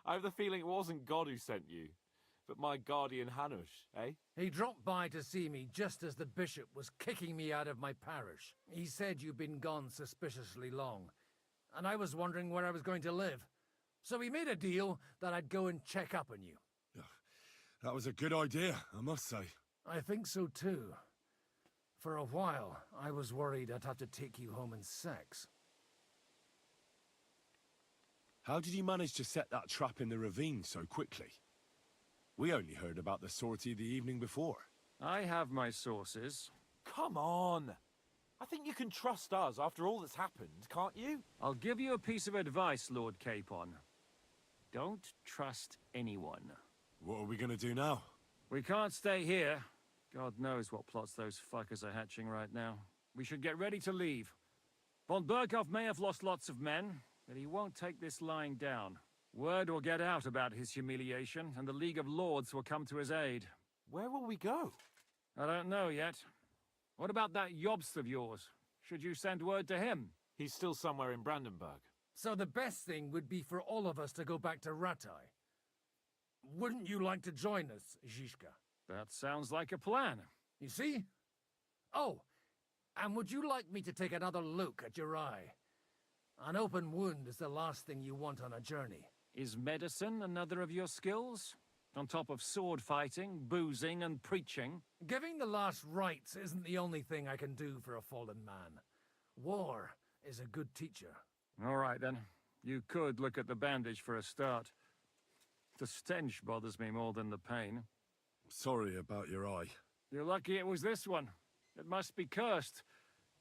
I have the feeling it wasn't God who sent you. but my guardian Hanush, eh? He dropped by to see me just as the bishop was kicking me out of my parish. He said you'd been gone suspiciously long, and I was wondering where I was going to live. So we made a deal that I'd go and check up on you. That was a good idea, I must say. I think so too. For a while, I was worried I'd have to take you home in sex. How did you manage to set that trap in the ravine so quickly? We only heard about the sortie the evening before. I have my sources. Come on! I think you can trust us after all that's happened, can't you? I'll give you a piece of advice, Lord Capon. Don't trust anyone. What are we gonna do now? We can't stay here. God knows what plots those fuckers are hatching right now. We should get ready to leave. Von Berghoff may have lost lots of men, but he won't take this lying down. Word will get out about his humiliation, and the League of Lords will come to his aid. Where will we go? I don't know yet. What about that Jobst of yours? Should you send word to him? He's still somewhere in Brandenburg. So the best thing would be for all of us to go back to Ratai. Wouldn't you like to join us, Zizka? That sounds like a plan. You see? Oh, and would you like me to take another look at your eye? An open wound is the last thing you want on a journey. Is medicine another of your skills? On top of sword fighting, boozing, and preaching? Giving the last rites isn't the only thing I can do for a fallen man. War is a good teacher. All right, then. You could look at the bandage for a start. The stench bothers me more than the pain. Sorry about your eye. You're lucky it was this one. It must be cursed.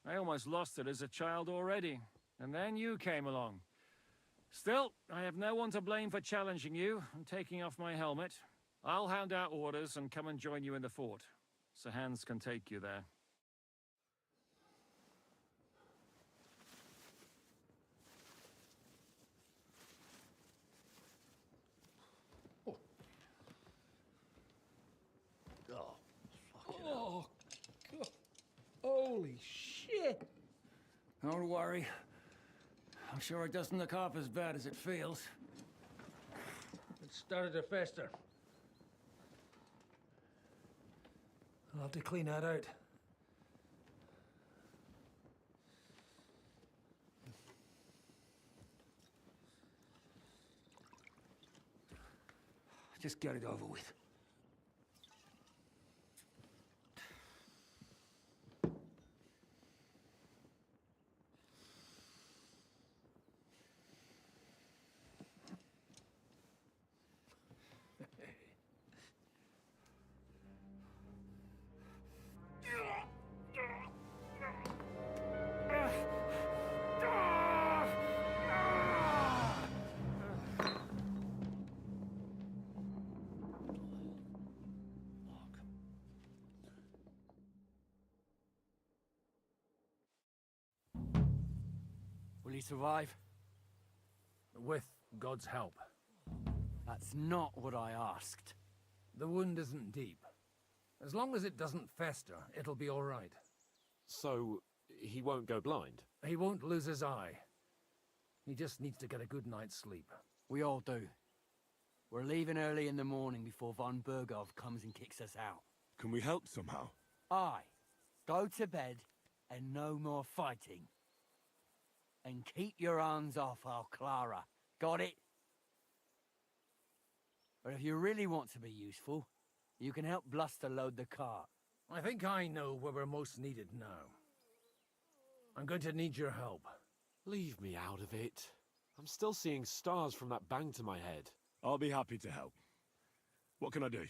I almost lost it as a child already. And then you came along. Still, I have no one to blame for challenging you and taking off my helmet. I'll hand out orders and come and join you in the fort. Sir Hans can take you there. Oh, God. Holy shit! Don't worry. I'm sure it doesn't look half as bad as it feels. It started to fester. I'll have to clean that out. Just get it over with. Will he survive? With God's help. That's not what I asked. The wound isn't deep. As long as it doesn't fester, it'll be all right. So, he won't go blind? He won't lose his eye. He just needs to get a good night's sleep. We all do. We're leaving early in the morning before von Berghoff comes and kicks us out. Can we help somehow? Aye. Go to bed and no more fighting. And keep your hands off our Clara. Got it? But if you really want to be useful, you can help Bluster load the cart. I think I know where we're most needed now. I'm going to need your help. Leave me out of it. I'm still seeing stars from that bang to my head. I'll be happy to help. What can I do?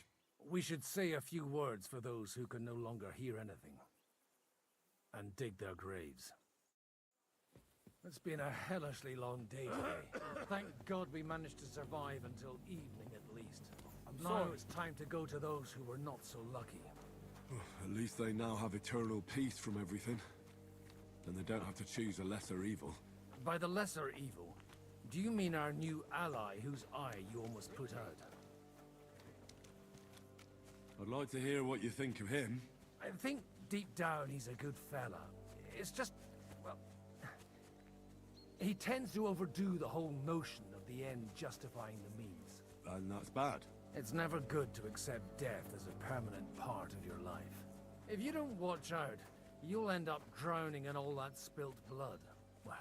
We should say a few words for those who can no longer hear anything. And dig their graves. It's been a hellishly long day today. Thank God we managed to survive until evening at least. Now it's time to go to those who were not so lucky. At least they now have eternal peace from everything. And they don't have to choose a lesser evil. By the lesser evil, do you mean our new ally whose eye you almost put out? I'd like to hear what you think of him. I think deep down he's a good fella. It's just, well, he tends to overdo the whole notion of the end justifying the means. And that's bad. It's never good to accept death as a permanent part of your life. If you don't watch out, you'll end up drowning in all that spilt blood. Well,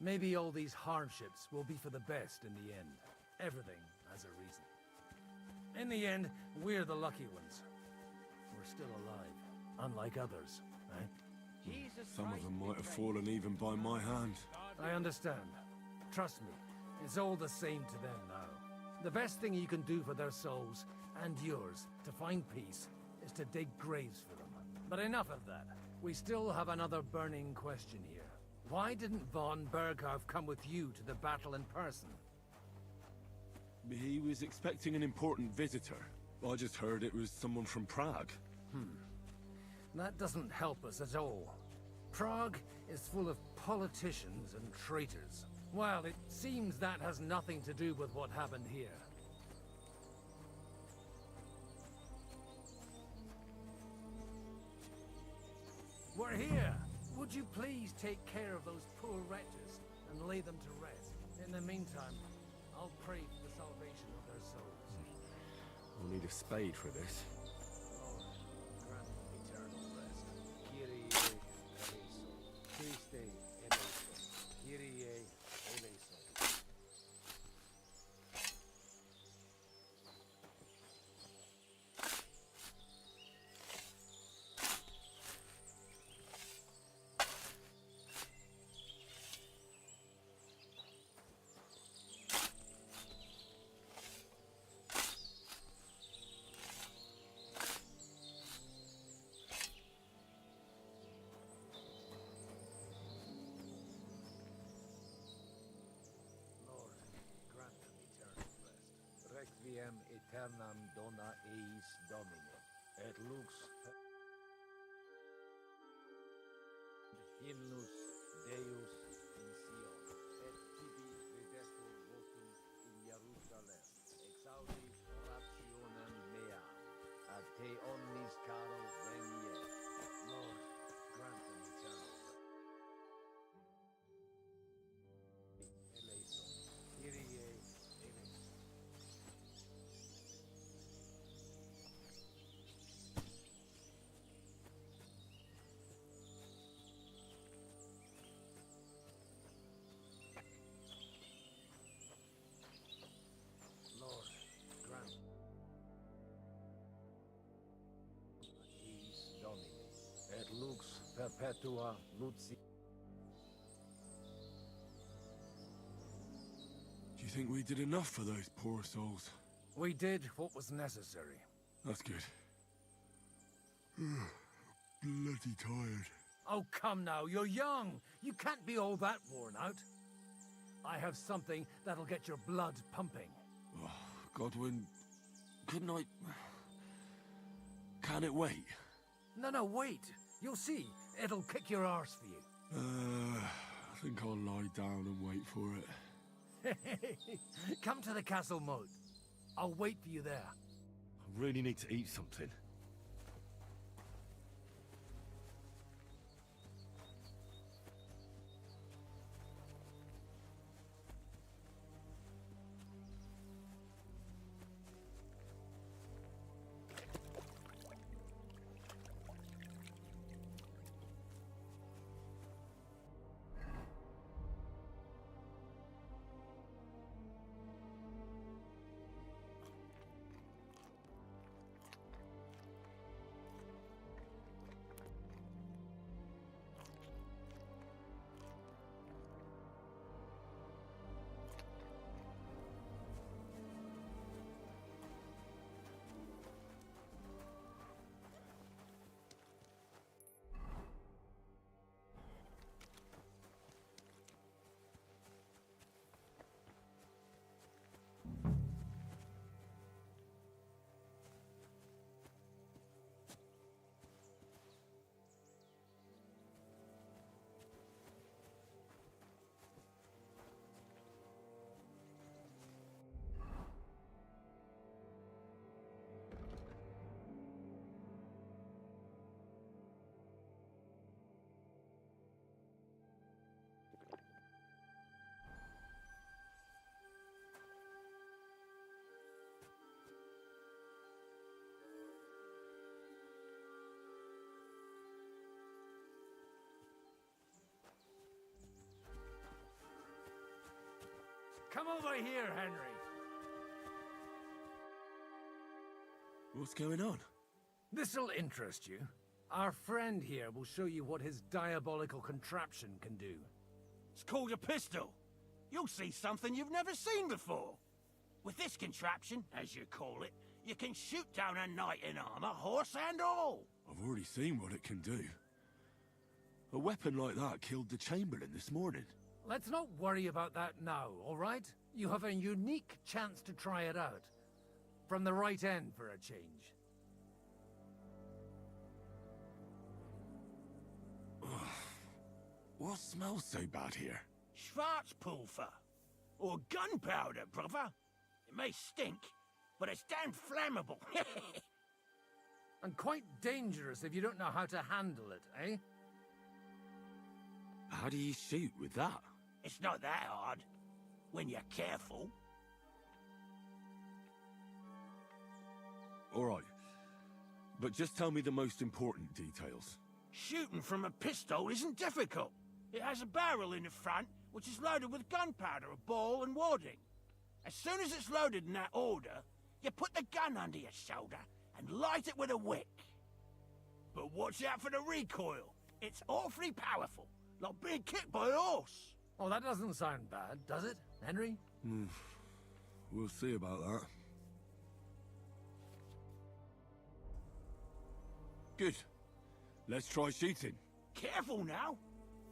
maybe all these hardships will be for the best in the end. Everything has a reason. In the end, we're the lucky ones. We're still alive, unlike others, right? Some of them might have fallen even by my hand. I understand. Trust me, it's all the same to them now. The best thing you can do for their souls, and yours, to find peace, is to dig graves for them. But enough of that. We still have another burning question here. Why didn't von Berghoff come with you to the battle in person? He was expecting an important visitor. I just heard it was someone from Prague. That doesn't help us at all. Prague is full of politicians and traitors. Well, it seems that has nothing to do with what happened here. We're here! Would you please take care of those poor wretches and lay them to rest? In the meantime, I'll pray for the salvation of their souls. We'll need a spade for this. Lord, grant them eternal rest. Kyrie eleison. Christe eleison. Kyrie eleison. Requiem aeternam dona eis Domine, et lux hymnus Deus in Sion, et tibi redestor votum in Jerusalem, exaudis orationem mea, ad te omnis caro venie. Lord, grant them eternal eleison. Kyrie eleison. Lord, grant eis Domini, et lux perpetua luci. Do you think we did enough for those poor souls? We did what was necessary. That's good. Bloody tired. Oh, come now, you're young. You can't be all that worn out. I have something that'll get your blood pumping. Oh, Godwin, couldn't I... Can it wait? No, wait. You'll see. It'll kick your arse for you. I think I'll lie down and wait for it. Come to the castle moat. I'll wait for you there. I really need to eat something. Come over here, Henry. What's going on? This'll interest you. Our friend here will show you what his diabolical contraption can do. It's called a pistol. You'll see something you've never seen before. With this contraption, as you call it, you can shoot down a knight in armor, horse and all. I've already seen what it can do. A weapon like that killed the Chamberlain this morning. Let's not worry about that now, all right? You have a unique chance to try it out. From the right end for a change. What smells so bad here? Schwarzpulver. Or gunpowder, brother. It may stink, but it's damn flammable. And quite dangerous if you don't know how to handle it, eh? How do you shoot with that? It's not that hard, when you're careful. All right. But just tell me the most important details. Shooting from a pistol isn't difficult. It has a barrel in the front, which is loaded with gunpowder, a ball and wadding. As soon as it's loaded in that order, you put the gun under your shoulder and light it with a wick. But watch out for the recoil. It's awfully powerful, like being kicked by a horse. Oh, that doesn't sound bad, does it, Henry? We'll see about that. Good. Let's try shooting. Careful now.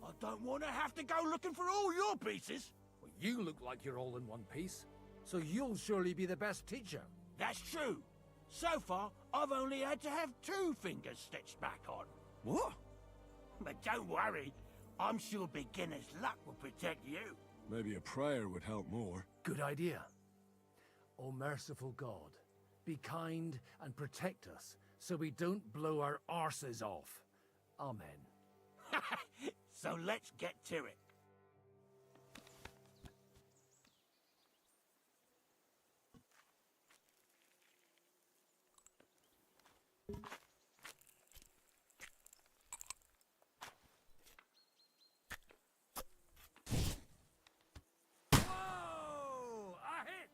I don't want to have to go looking for all your pieces. Well, you look like you're all in one piece, so you'll surely be the best teacher. That's true. So far, I've only had to have 2 fingers stitched back on. What? But don't worry. I'm sure beginner's luck will protect you. Maybe a prayer would help more. Good idea. O merciful God, be kind and protect us so we don't blow our arses off. Amen. So let's get to it. Whoa! A hit!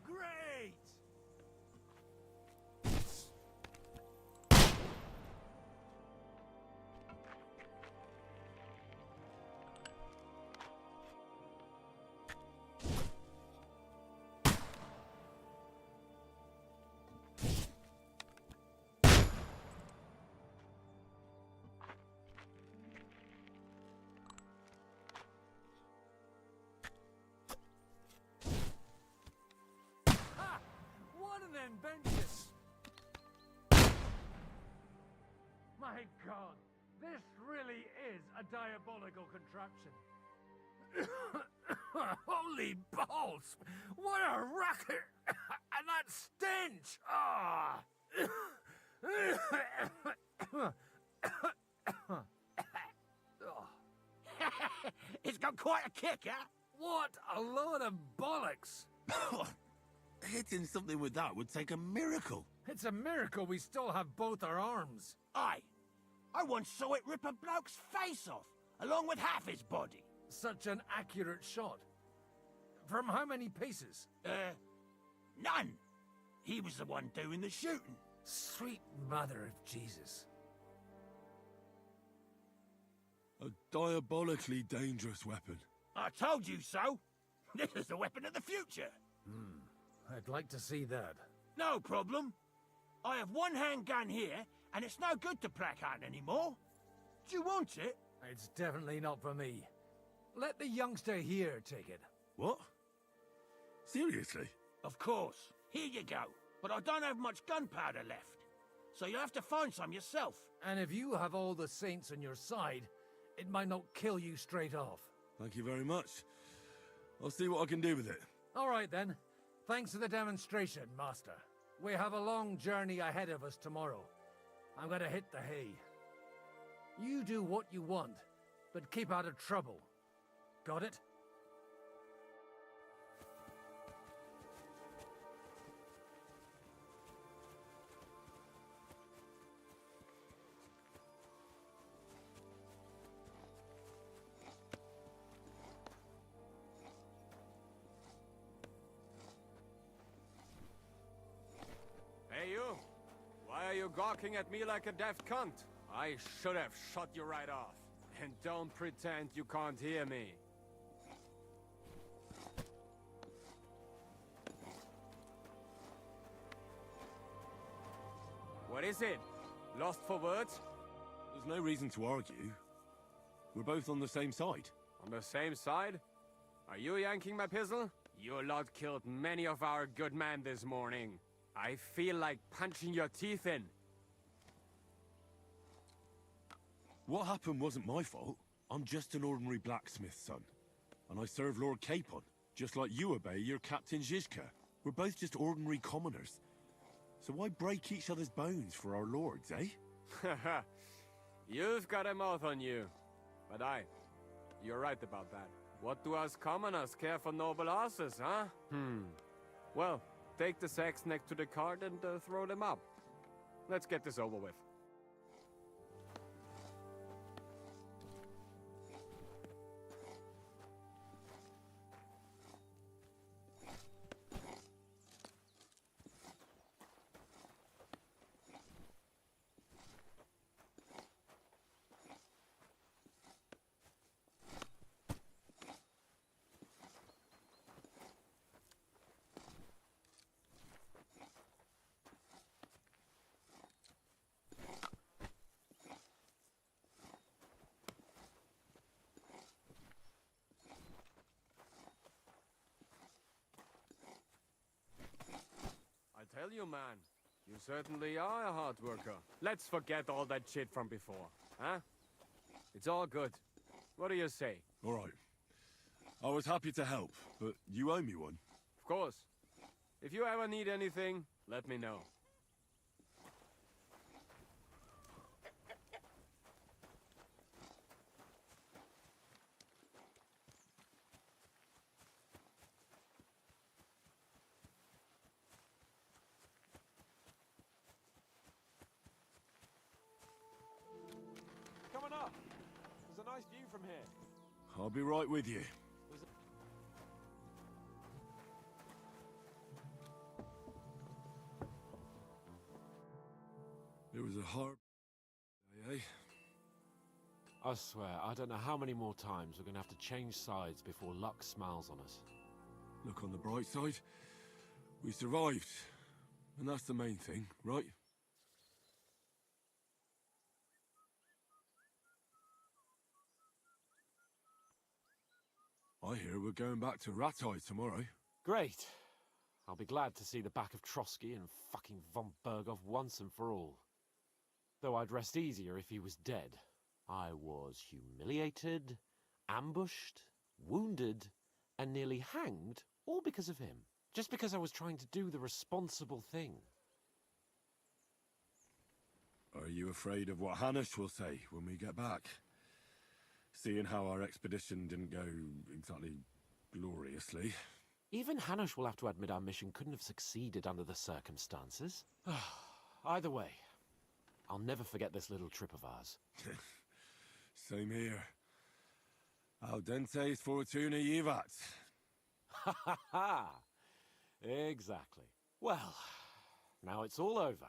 Great! One of them benches! My God, this really is a diabolical contraption. Holy balls! What a racket! And that stench! Ah! It's got quite a kick, huh? What a load of bollocks! Hitting something with that would take a miracle. It's a miracle we still have both our arms. Aye. I once saw it rip a bloke's face off, along with half his body. Such an accurate shot. From how many paces? None. He was the one doing the shooting. Sweet mother of Jesus. A diabolically dangerous weapon. I told you so. This is the weapon of the future. I'd like to see that. No problem. I have one handgun here, and it's no good to placard anymore. Do you want it? It's definitely not for me. Let the youngster here take it. What? Seriously? Of course. Here you go. But I don't have much gunpowder left. So you'll have to find some yourself. And if you have all the saints on your side, it might not kill you straight off. Thank you very much. I'll see what I can do with it. All right then. Thanks for the demonstration, Master. We have a long journey ahead of us tomorrow. I'm gonna hit the hay. You do what you want, but keep out of trouble. Got it? Hey, you! Why are you gawking at me like a daft cunt? I should have shut you right off. And don't pretend you can't hear me. What is it? Lost for words? There's no reason to argue. We're both on the same side. On the same side? Are you yanking my pistol? Your lot killed many of our good men this morning. I feel like punching your teeth in. What happened wasn't my fault. I'm just an ordinary blacksmith's son. And I serve Lord Capon, just like you obey your Captain Zizka. We're both just ordinary commoners. So why break each other's bones for our lords, eh? Haha. You've got a mouth on you. But you're right about that. What do us commoners care for noble asses, huh? Well, take the sacks next to the cart and throw them up. Let's get this over with. I tell you, man, you certainly are a hard worker. Let's forget all that shit from before, huh? It's all good. What do you say? All right. I was happy to help, but you owe me one. Of course. If you ever need anything, let me know. Coming up. There's a nice view from here. I'll be right with you. It was a hard day, eh? I swear, I don't know how many more times we're going to have to change sides before luck smiles on us. Look on the bright side. We survived. And that's the main thing, right? I hear we're going back to Ratai tomorrow. Great. I'll be glad to see the back of Trotsky and fucking von Berghoff once and for all. Though I'd rest easier if he was dead. I was humiliated, ambushed, wounded, and nearly hanged, all because of him. Just because I was trying to do the responsible thing. Are you afraid of what Hanush will say when we get back? Seeing how our expedition didn't go exactly gloriously. Even Hanush will have to admit our mission couldn't have succeeded under the circumstances. Either way, I'll never forget this little trip of ours. Same here. Al dentes fortuna jivat. Ha ha ha! Exactly. Well, now it's all over.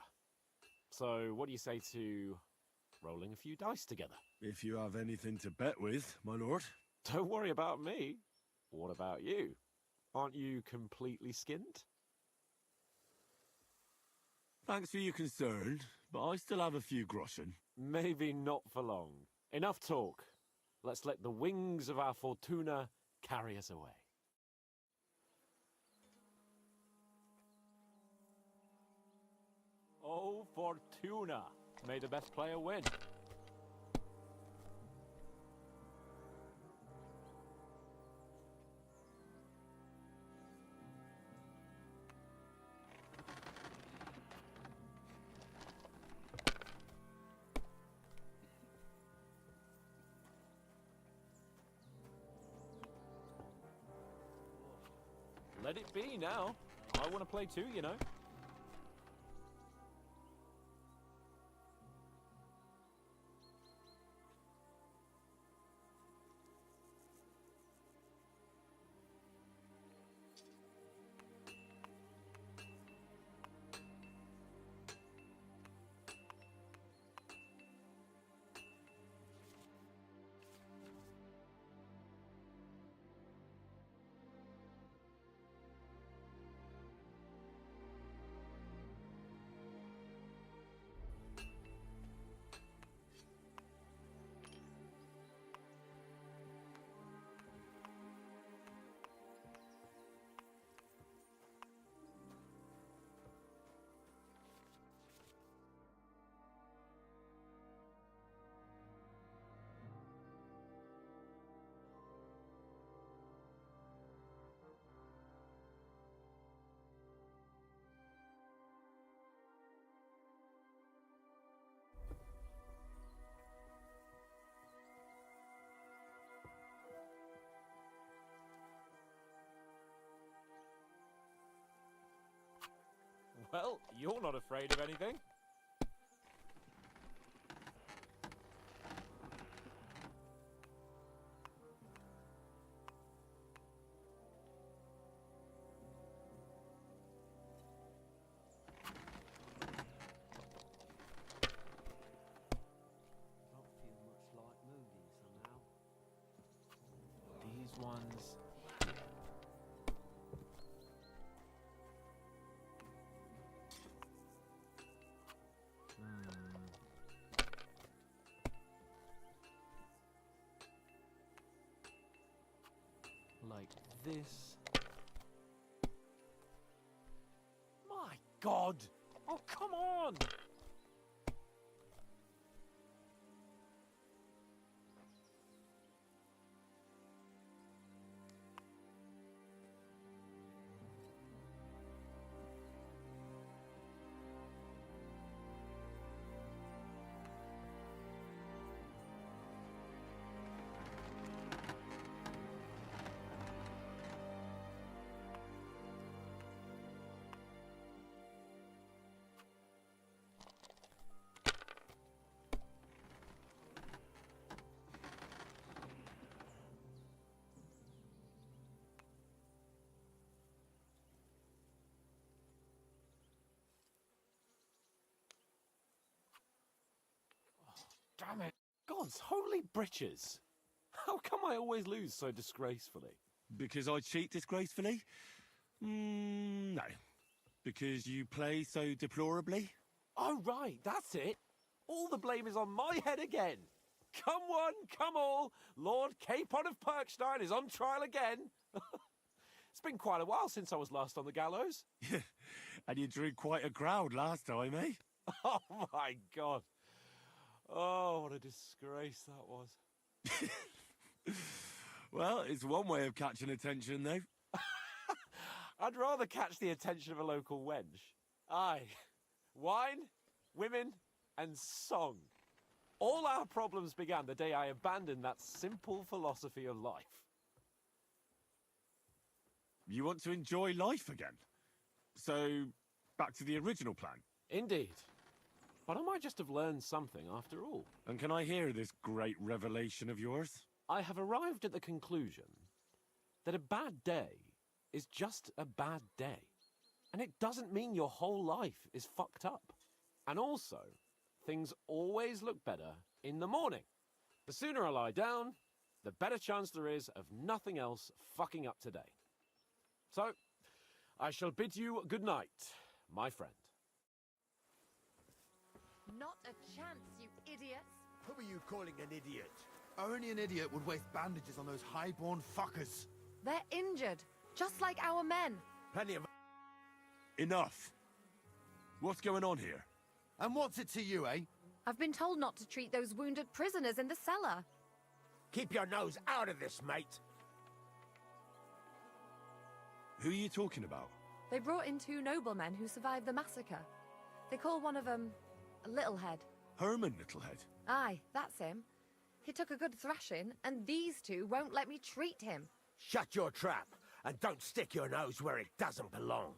So, what do you say to rolling a few dice together? If you have anything to bet with, my lord. Don't worry about me. What about you? Aren't you completely skinned? Thanks for your concern, but I still have a few groschen. Maybe not for long. Enough talk. Let's let the wings of our Fortuna carry us away. Oh, Fortuna! May the best player win. let it be now. I want to play too, you know. Well, you're not afraid of anything. Don't feel much like moving somehow. These ones... Like this. My God! Oh, come on! Damn it. God's holy britches. How come I always lose so disgracefully? Because I cheat disgracefully? No. Because you play so deplorably? Oh, right, that's it. All the blame is on my head again. Come one, come all. Lord Capon of Perkstein is on trial again. It's been quite a while since I was last on the gallows. And you drew quite a crowd last time, eh? Oh, my God. Oh, what a disgrace that was. Well, it's one way of catching attention, though. I'd rather catch the attention of a local wench. Aye. Wine, women, and song. All our problems began the day I abandoned that simple philosophy of life. You want to enjoy life again? So, back to the original plan? Indeed. But I might just have learned something after all. And can I hear this great revelation of yours? I have arrived at the conclusion that a bad day is just a bad day. And it doesn't mean your whole life is fucked up. And also, things always look better in the morning. The sooner I lie down, the better chance there is of nothing else fucking up today. So, I shall bid you good night, my friend. Not a chance, you idiots. Who are you calling an idiot? Only an idiot would waste bandages on those highborn fuckers. They're injured, just like our men. Plenty of... Enough. What's going on here? And what's it to you, eh? I've been told not to treat those wounded prisoners in the cellar. Keep your nose out of this, mate. Who are you talking about? They brought in 2 noblemen who survived the massacre. They call one of them Littlehead. Herman Littlehead? Aye, that's him. He took a good thrashing, and these 2 won't let me treat him. Shut your trap. And don't stick your nose where it doesn't belong.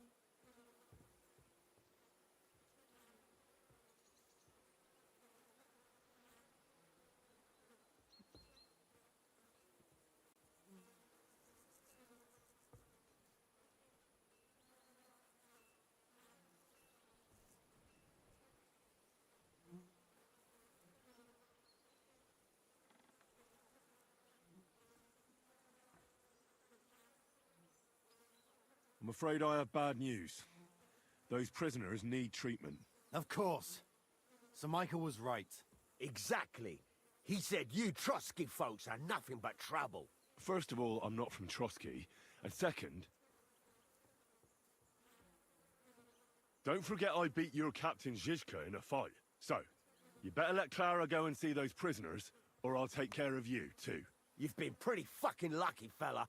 I'm afraid I have bad news. Those prisoners need treatment. Of course. Sir Michael was right. Exactly. He said you Trotsky folks are nothing but trouble. First of all, I'm not from Trotsky. And second, don't forget I beat your Captain Zizka in a fight. So, you better let Clara go and see those prisoners, or I'll take care of you, too. You've been pretty fucking lucky, fella.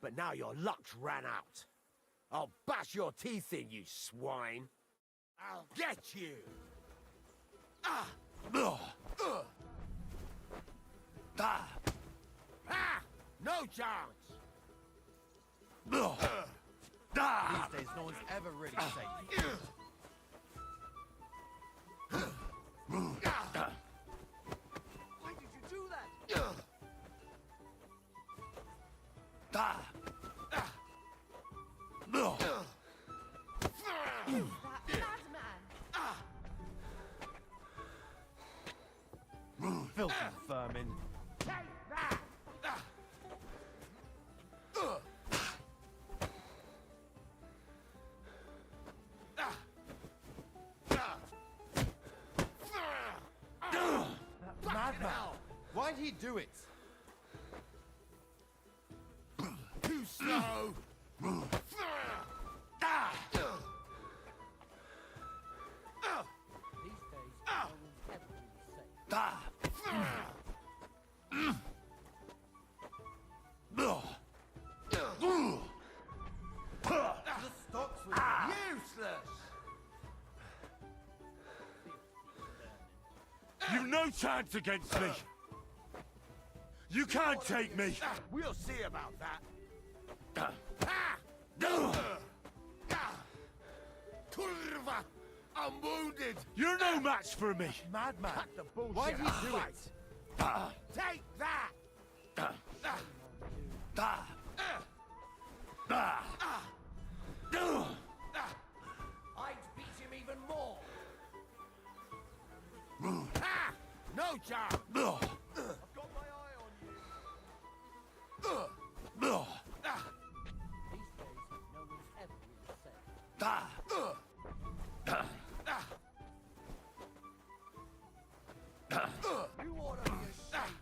But now your luck's ran out. I'll bash your teeth in, you swine. I'll get you. Ah! Ugh! Ah! Ah! No chance! These days, no one's ever really safe. Why did you do that? Filthy vermin. Take that! Madman! Why'd he do it? Too slow! These days, no one's ever really safe. The stocks were Useless! You've no chance against me! You can't take me! We'll see about that. Kurva! I'm wounded! You're no match for me! Madman! Cut the bullshit. Why'd he do out. it? Take that! I'd beat him even more. No chance. I've got my eye on you. These days, no one's ever really safe. You ought to be ashamed.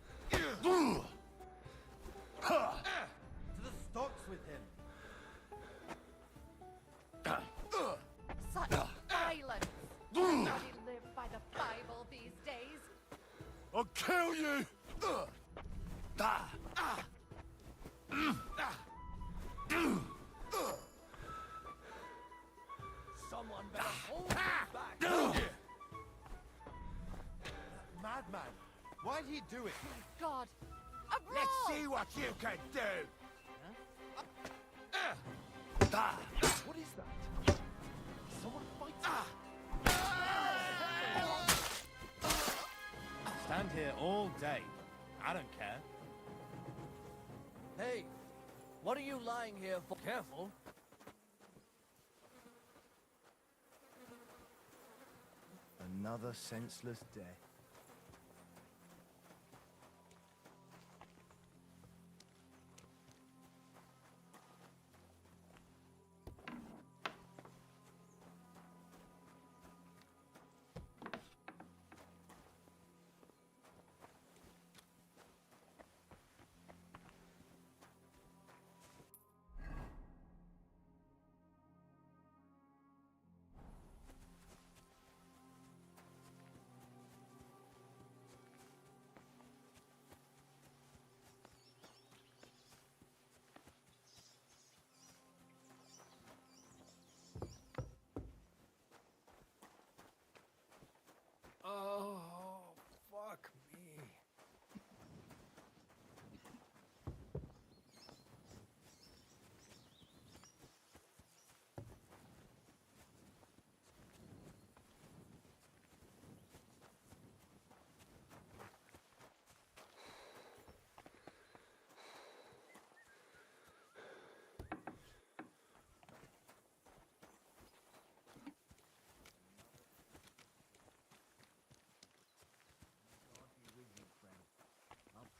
To the stocks with him. Such violence! Nobody live by the Bible these days. I'll kill you! Someone better hold him back. Madman! Why'd he do it? God! A brawl! Let's see what you can do. What is that? Someone fighting? Stand here all day. I don't care. Hey, what are you lying here for? Careful. Another senseless death.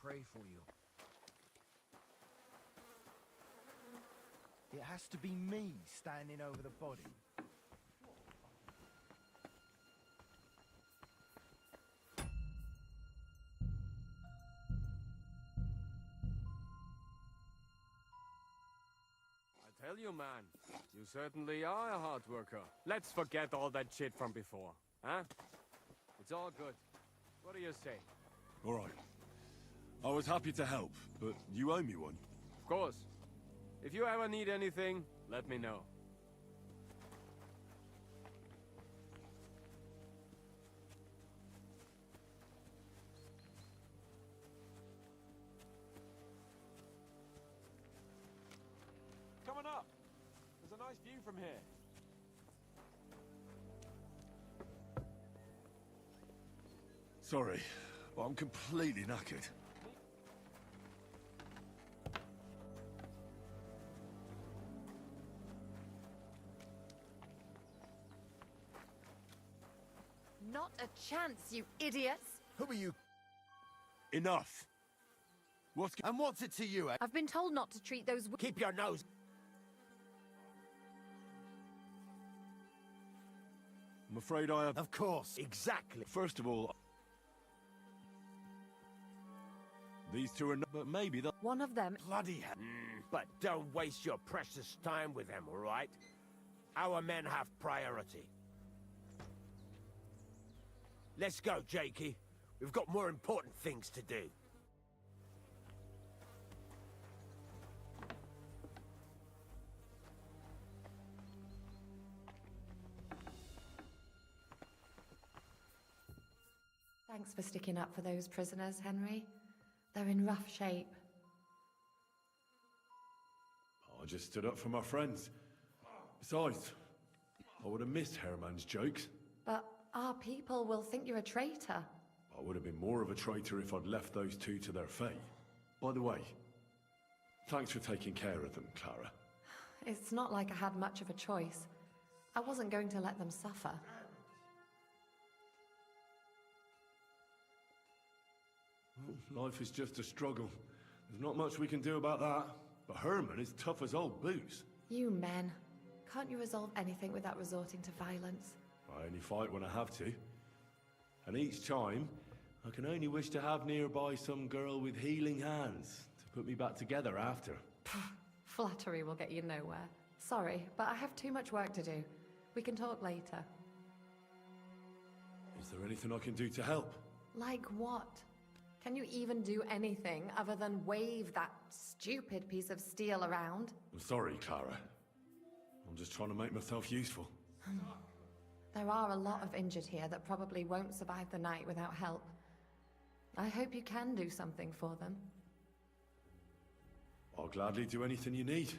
pray for you. It has to be me standing over the body. I tell you, man, you certainly are a hard worker. Let's forget all that shit from before, huh? It's all good. What do you say? All right. I was happy to help, but you owe me one. Of course. If you ever need anything, let me know. Coming up! There's a nice view from here. Sorry, but I'm completely knackered. Not a chance, you idiots! Who are you? Enough! And what's it to you, eh? I've been told not to treat those... Keep your nose... I'm afraid I have... Of course, exactly. First of all... These two are not... But maybe they'll... One of them... Bloody hell. But don't waste your precious time with them, all right? Our men have priority. Let's go, Jakey. We've got more important things to do. Thanks for sticking up for those prisoners, Henry. They're in rough shape. I just stood up for my friends. Besides, I would have missed Herman's jokes. But our people will think you're a traitor. I would have been more of a traitor if I'd left those two to their fate. By the way, thanks for taking care of them, Clara. It's not like I had much of a choice. I wasn't going to let them suffer. Life is just a struggle. There's not much we can do about that. But Herman is tough as old boots. You men. Can't you resolve anything without resorting to violence? I only fight when I have to. And each time, I can only wish to have nearby some girl with healing hands to put me back together after. Flattery will get you nowhere. Sorry, but I have too much work to do. We can talk later. Is there anything I can do to help? Like what? Can you even do anything other than wave that stupid piece of steel around? I'm sorry, Clara. I'm just trying to make myself useful. There are a lot of injured here that probably won't survive the night without help. I hope you can do something for them. I'll gladly do anything you need.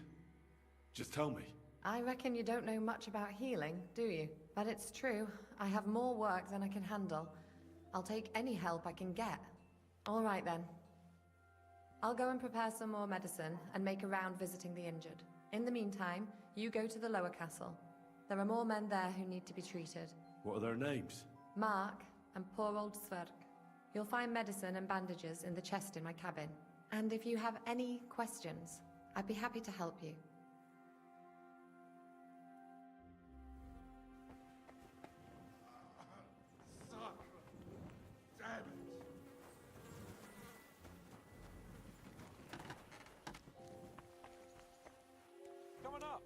Just tell me. I reckon you don't know much about healing, do you? But it's true. I have more work than I can handle. I'll take any help I can get. All right then. I'll go and prepare some more medicine and make a round visiting the injured. In the meantime, you go to the lower castle. There are more men there who need to be treated. What are their names? Mark and poor old Sverk. You'll find medicine and bandages in the chest in my cabin. And if you have any questions, I'd be happy to help you. Damn it. Coming up!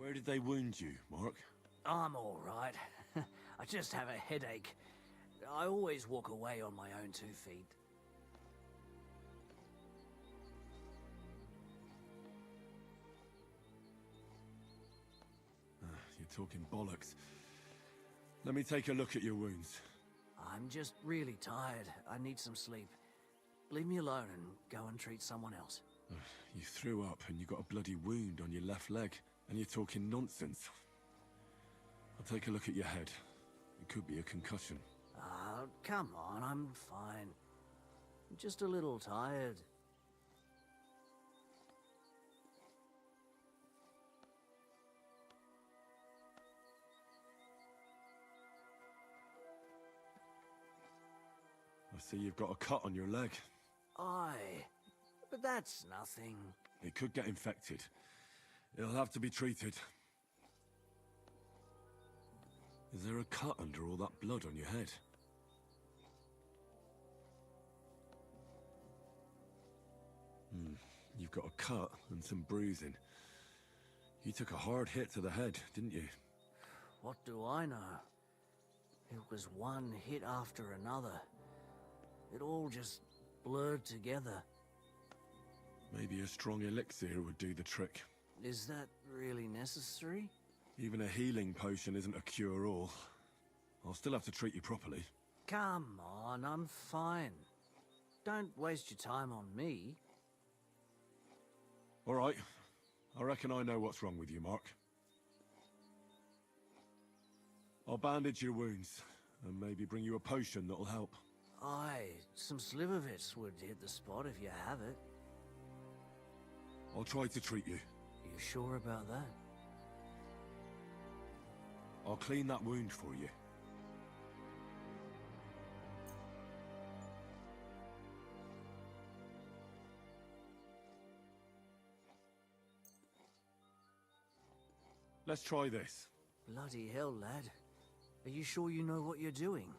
Where did they wound you, Mark? I'm all right. I just have a headache. I always walk away on my own 2 feet. You're talking bollocks. Let me take a look at your wounds. I'm just really tired. I need some sleep. Leave me alone and go and treat someone else. You threw up and you got a bloody wound on your left leg, and you're talking nonsense. I'll take a look at your head. It could be a concussion. Oh, come on, I'm fine. I'm just a little tired. I see you've got a cut on your leg. Aye, but that's nothing. It could get infected. It'll have to be treated. Is there a cut under all that blood on your head? You've got a cut and some bruising. You took a hard hit to the head, didn't you? What do I know? It was one hit after another. It all just blurred together. Maybe a strong elixir would do the trick. Is that really necessary? Even a healing potion isn't a cure-all. I'll still have to treat you properly. Come on, I'm fine. Don't waste your time on me. All right. I reckon I know what's wrong with you, Mark. I'll bandage your wounds, and maybe bring you a potion that'll help. Aye, some Slivovitz would hit the spot if you have it. I'll try to treat you. You sure about that? I'll clean that wound for you. Let's try this. Bloody hell, lad. Are you sure you know what you're doing?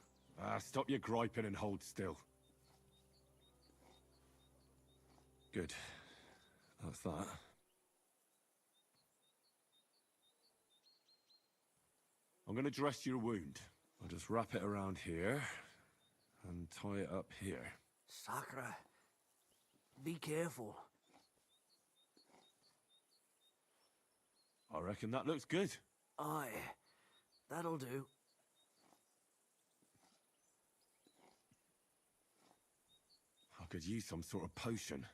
Stop your griping and hold still. Good. That's that. I'm gonna dress your wound. I'll just wrap it around here and tie it up here. Sakra. Be careful. I reckon that looks good. Aye. That'll do. I could use some sort of potion.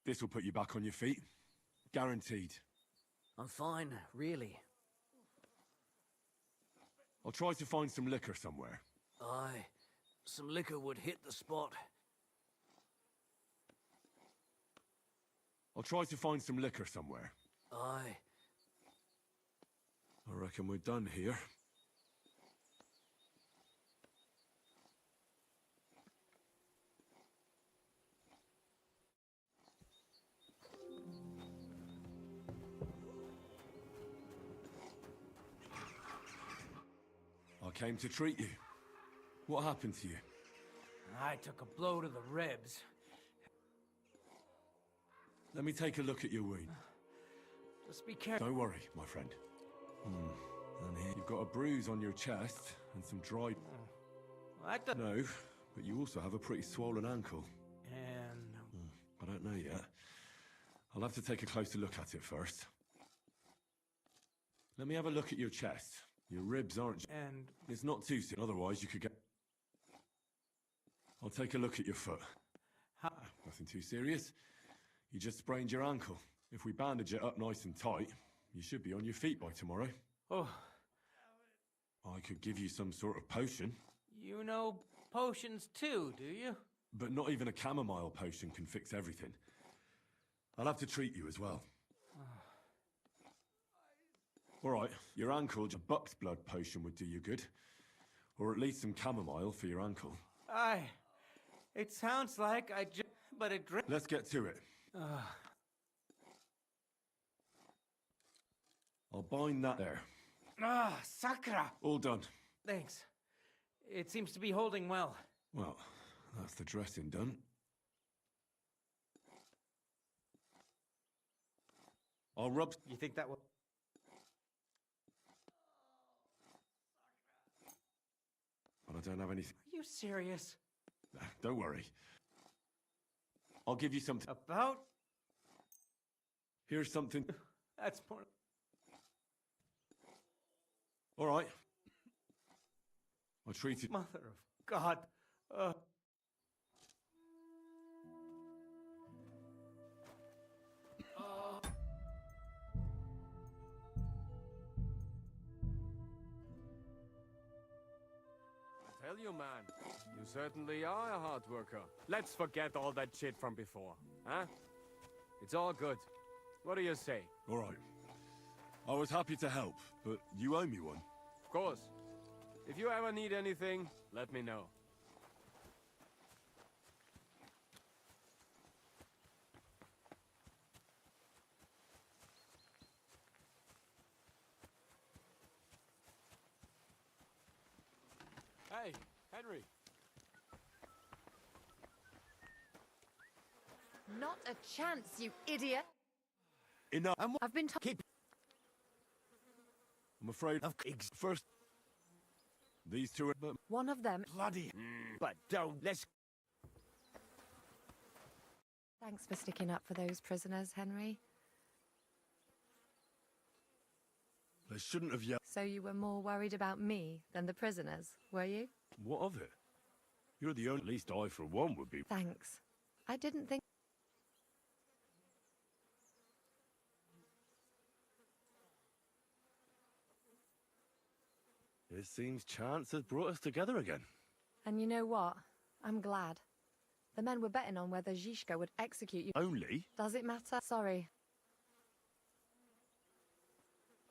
This will put you back on your feet. Guaranteed. I'm fine, really. I'll try to find some liquor somewhere. Aye. Some liquor would hit the spot. I'll try to find some liquor somewhere. Aye. I reckon we're done here. I came to treat you. What happened to you? I took a blow to the ribs. Let me take a look at your wound. Just be careful. Don't worry, my friend. And here you've got a bruise on your chest and some dried... No, but you also have a pretty swollen ankle. And... I don't know yet. I'll have to take a closer look at it first. Let me have a look at your chest. Your ribs aren't... And... It's not too soon, otherwise you could get... I'll take a look at your foot. Nothing too serious. You just sprained your ankle. If we bandage it up nice and tight, you should be on your feet by tomorrow. Oh. I could give you some sort of potion. You know potions too, do you? But not even a chamomile potion can fix everything. I'll have to treat you as well. All right, your ankle, a buck's blood potion would do you good. Or at least some chamomile for your ankle. Aye. It sounds like I just... But it drink... Let's get to it. I'll bind that there. Sakra! All done. Thanks. It seems to be holding well. Well, that's the dressing done. I'll rub... You think that will... But I don't have anything... Are you serious? Don't worry. I'll give you something... About? Here's something... That's more... All right. I'll treat it... Mother of God. I tell you, man, you certainly are a hard worker. Let's forget all that shit from before, huh? It's all good. What do you say? All right. I was happy to help, but you owe me one. Of course. If you ever need anything, let me know. Hey, Henry. Not a chance, you idiot! Enough. I've been told. I'm afraid of first. These two are... One of them. Bloody... But don't... Let's... Thanks for sticking up for those prisoners, Henry. They shouldn't have yelled. So you were more worried about me than the prisoners, were you? What of it? You're the only... At least I, for one, would be... Thanks. I didn't think... It seems chance has brought us together again. And you know what? I'm glad. The men were betting on whether Zizka would execute you. Only? Does it matter? Sorry.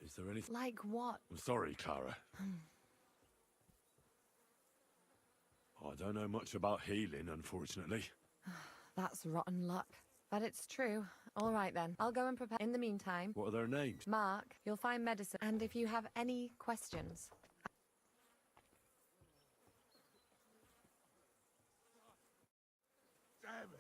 Is there anything... Like what? I'm sorry, Clara. I don't know much about healing, unfortunately. That's rotten luck. But it's true. All right then. I'll go and prepare. In the meantime... What are their names? Mark, you'll find medicine. And if you have any questions... Damn it.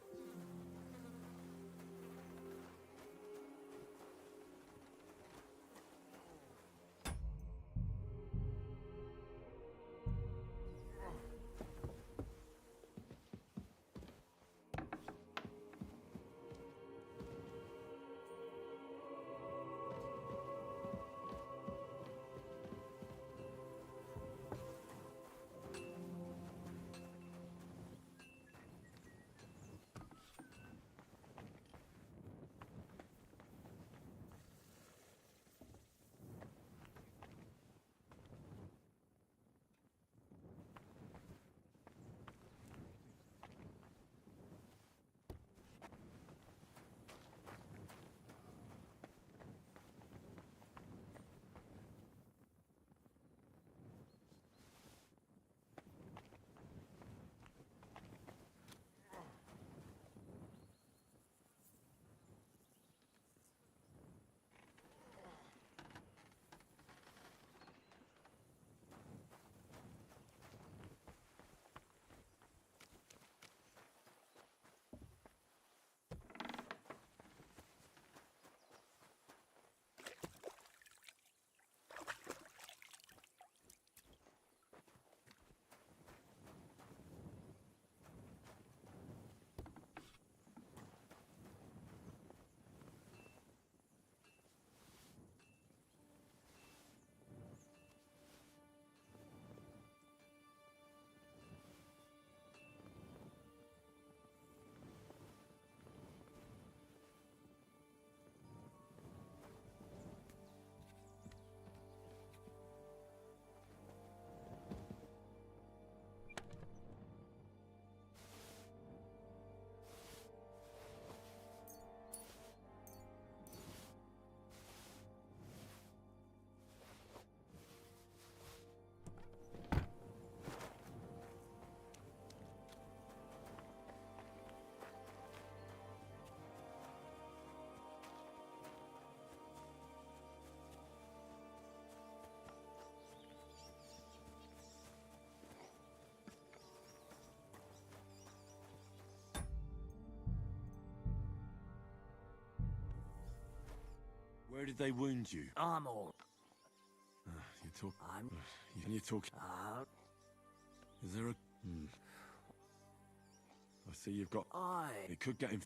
Where did they wound you? I'm all. You talk. I'm. You talk. Is there a? I see you've got. It could get him.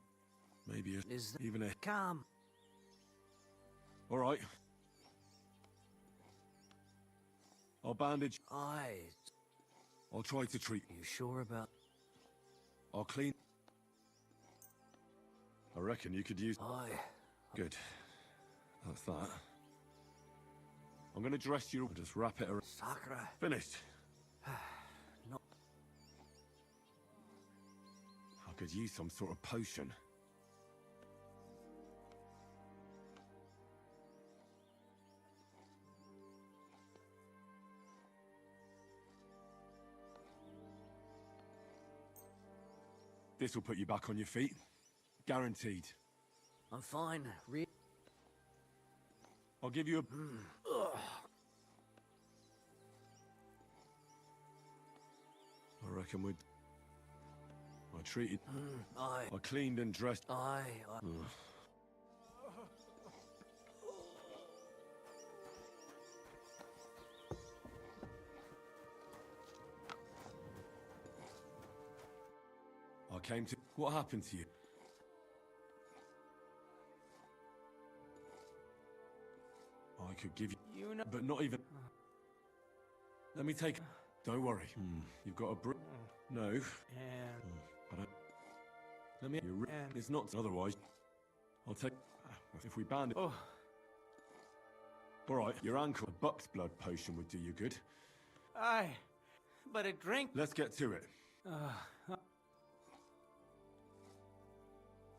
Maybe even a. Come. All right. I'll bandage. I'll try to treat. You sure about? I'll clean. I reckon you could use. Good. That's that. I'm gonna dress you. Just wrap it around. Sakura. Finished. No. I could use some sort of potion. This will put you back on your feet. Guaranteed. I'm fine. I'll give you a... I reckon we'd... I treated... I cleaned and dressed... I came to... What happened to you? I could give you... But not even... Let me take... Don't worry. You've got a No. I don't... Let me... It's not... Otherwise... I'll take... If we band it... All right, your ankle. A buck's blood potion would do you good. Aye. But a drink... Let's get to it.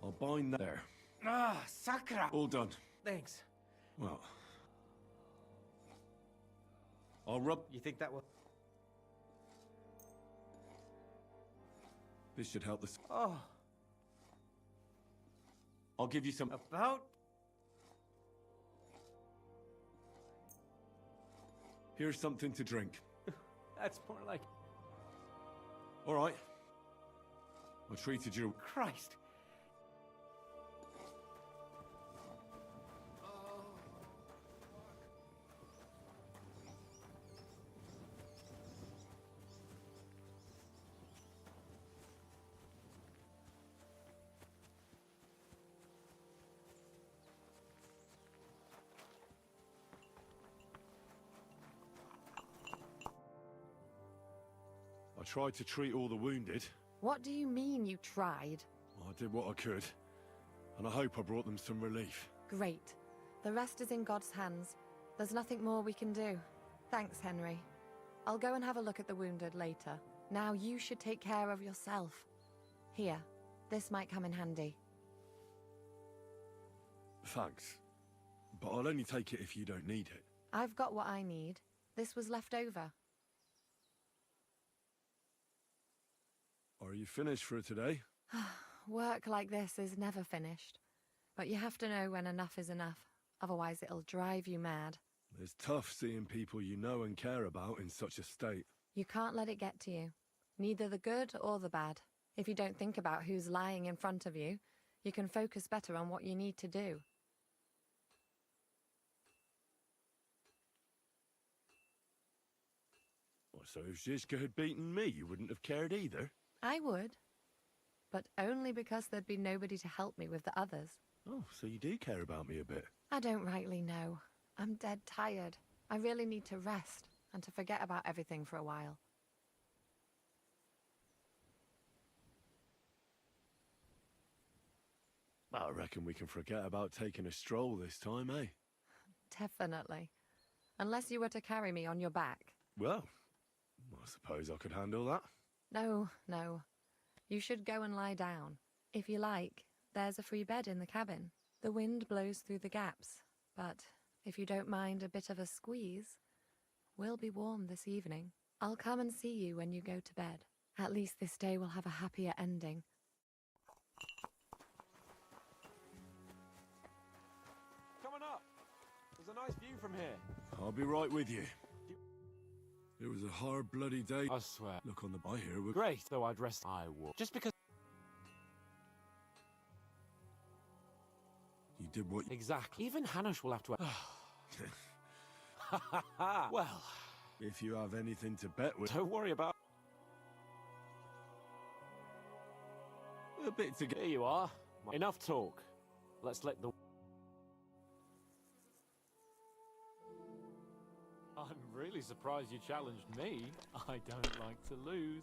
I'll bind that there. Sakura! All done. Thanks. Well... I'll rub... You think that will... This should help this. Oh. I'll give you some... About? Here's something to drink. That's more like... All right. I treated you... Christ. I tried to treat all the wounded. What do you mean you tried? I did what I could, and I hope I brought them some relief. Great. The rest is in God's hands. There's nothing more we can do. Thanks, Henry. I'll go and have a look at the wounded later. Now you should take care of yourself. Here, this might come in handy. Thanks. But I'll only take it if you don't need it. I've got what I need. This was left over. Are you finished for today? Work like this is never finished. But you have to know when enough is enough. Otherwise it'll drive you mad. It's tough seeing people you know and care about in such a state. You can't let it get to you. Neither the good or the bad. If you don't think about who's lying in front of you, you can focus better on what you need to do. So if Zizka had beaten me, you wouldn't have cared either? I would. But only because there'd be nobody to help me with the others. Oh, so you do care about me a bit? I don't rightly know. I'm dead tired. I really need to rest and to forget about everything for a while. I reckon we can forget about taking a stroll this time, eh? Definitely. Unless you were to carry me on your back. Well, I suppose I could handle that. No, no. You should go and lie down. If you like, there's a free bed in the cabin. The wind blows through the gaps, but if you don't mind a bit of a squeeze, we'll be warm this evening. I'll come and see you when you go to bed. At least this day will have a happier ending. Coming up. There's a nice view from here. I'll be right with you. It was a hard, bloody day. I swear. Look on the by here. We're... Great, though I'd rest. I would. Just because... You did what... Exactly. Even Hanush will have to... Well... If you have anything to bet with... Don't worry about... A bit to go. Here you are. Enough talk. Let's let the... I'm really surprised you challenged me. I don't like to lose.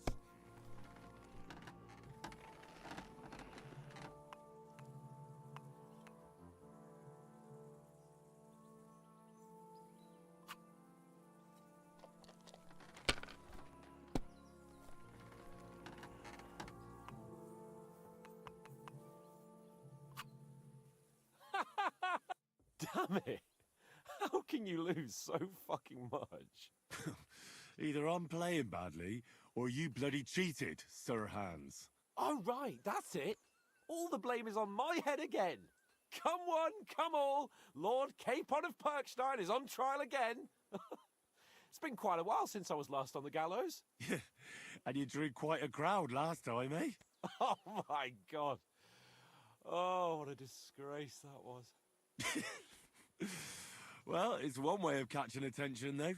Damn it! How can you lose so fucking much? Either I'm playing badly, or you bloody cheated, Sir Hans. Oh, right, that's it. All the blame is on my head again. Come one, come all. Lord Capon of Perkstein is on trial again. It's been quite a while since I was last on the gallows. And you drew quite a crowd last time, eh? Oh, my God. Oh, what a disgrace that was. Well, it's one way of catching attention, though.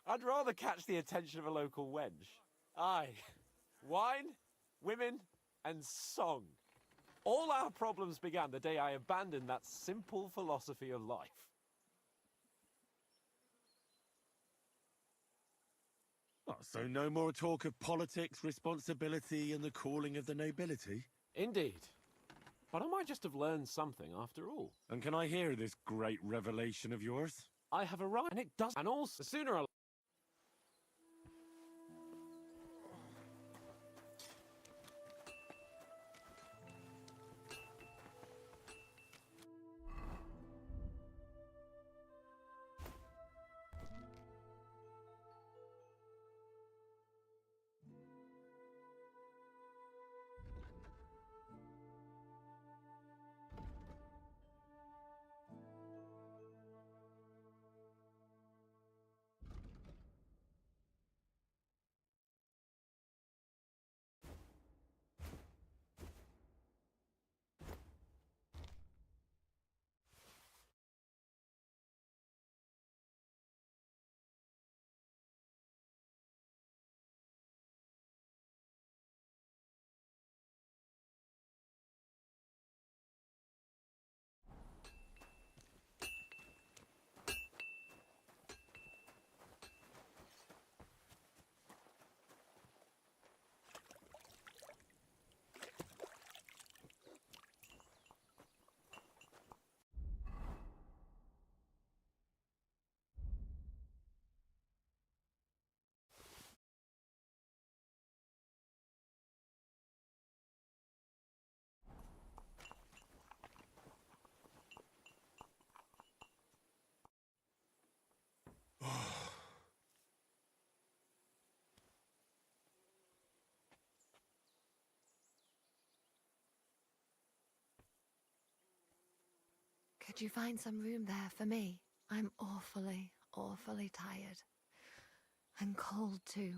I'd rather catch the attention of a local wench. Aye. Wine, women, and song. All our problems began the day I abandoned that simple philosophy of life. Oh, so no more talk of politics, responsibility, and the calling of the nobility? Indeed. But I might just have learned something after all. And can I hear this great revelation of yours? I have arrived, and it does. And also, the sooner I... Could you find some room there for me? I'm awfully, awfully tired. And cold, too.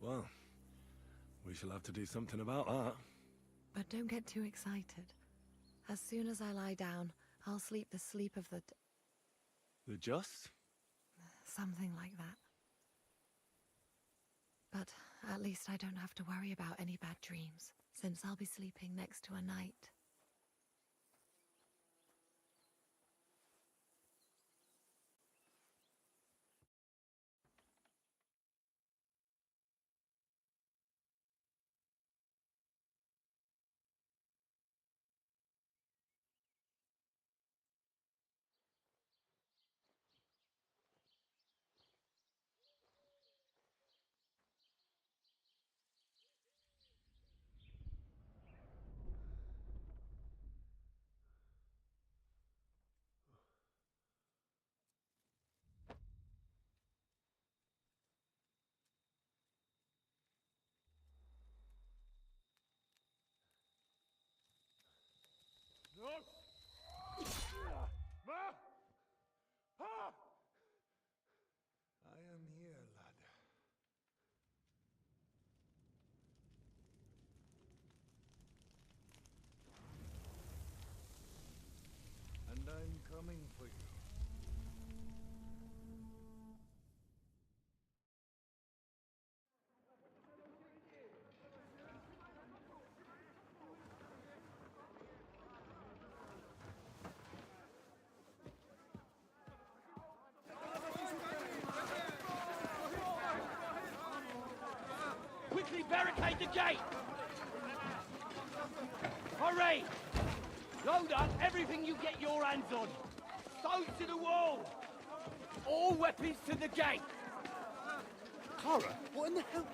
Well, we shall have to do something about that. But don't get too excited. As soon as I lie down, I'll sleep the sleep of the... The just? Something like that. But at least I don't have to worry about any bad dreams, since I'll be sleeping next to a knight. No! Ma! Pa! I am here, lad. the gate! Hurry! Load up everything you get your hands on. Stones to the wall! All weapons to the gate! Clara, what in the hell?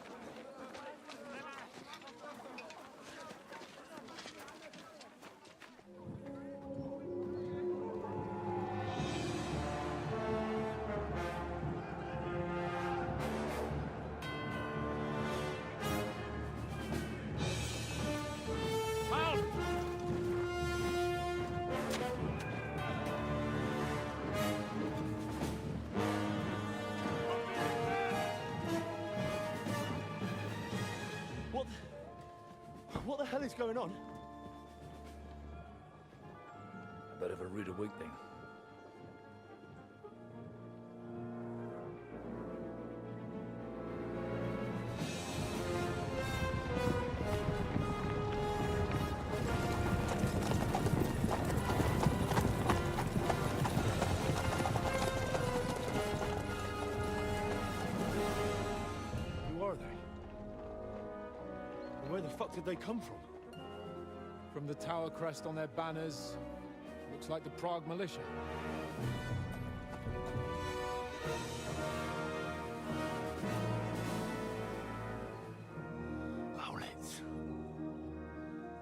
What the hell is going on? A bit of a rude awakening. Who are they? And where the fuck did they come from? From the tower crest on their banners, looks like the Prague militia. Owlets.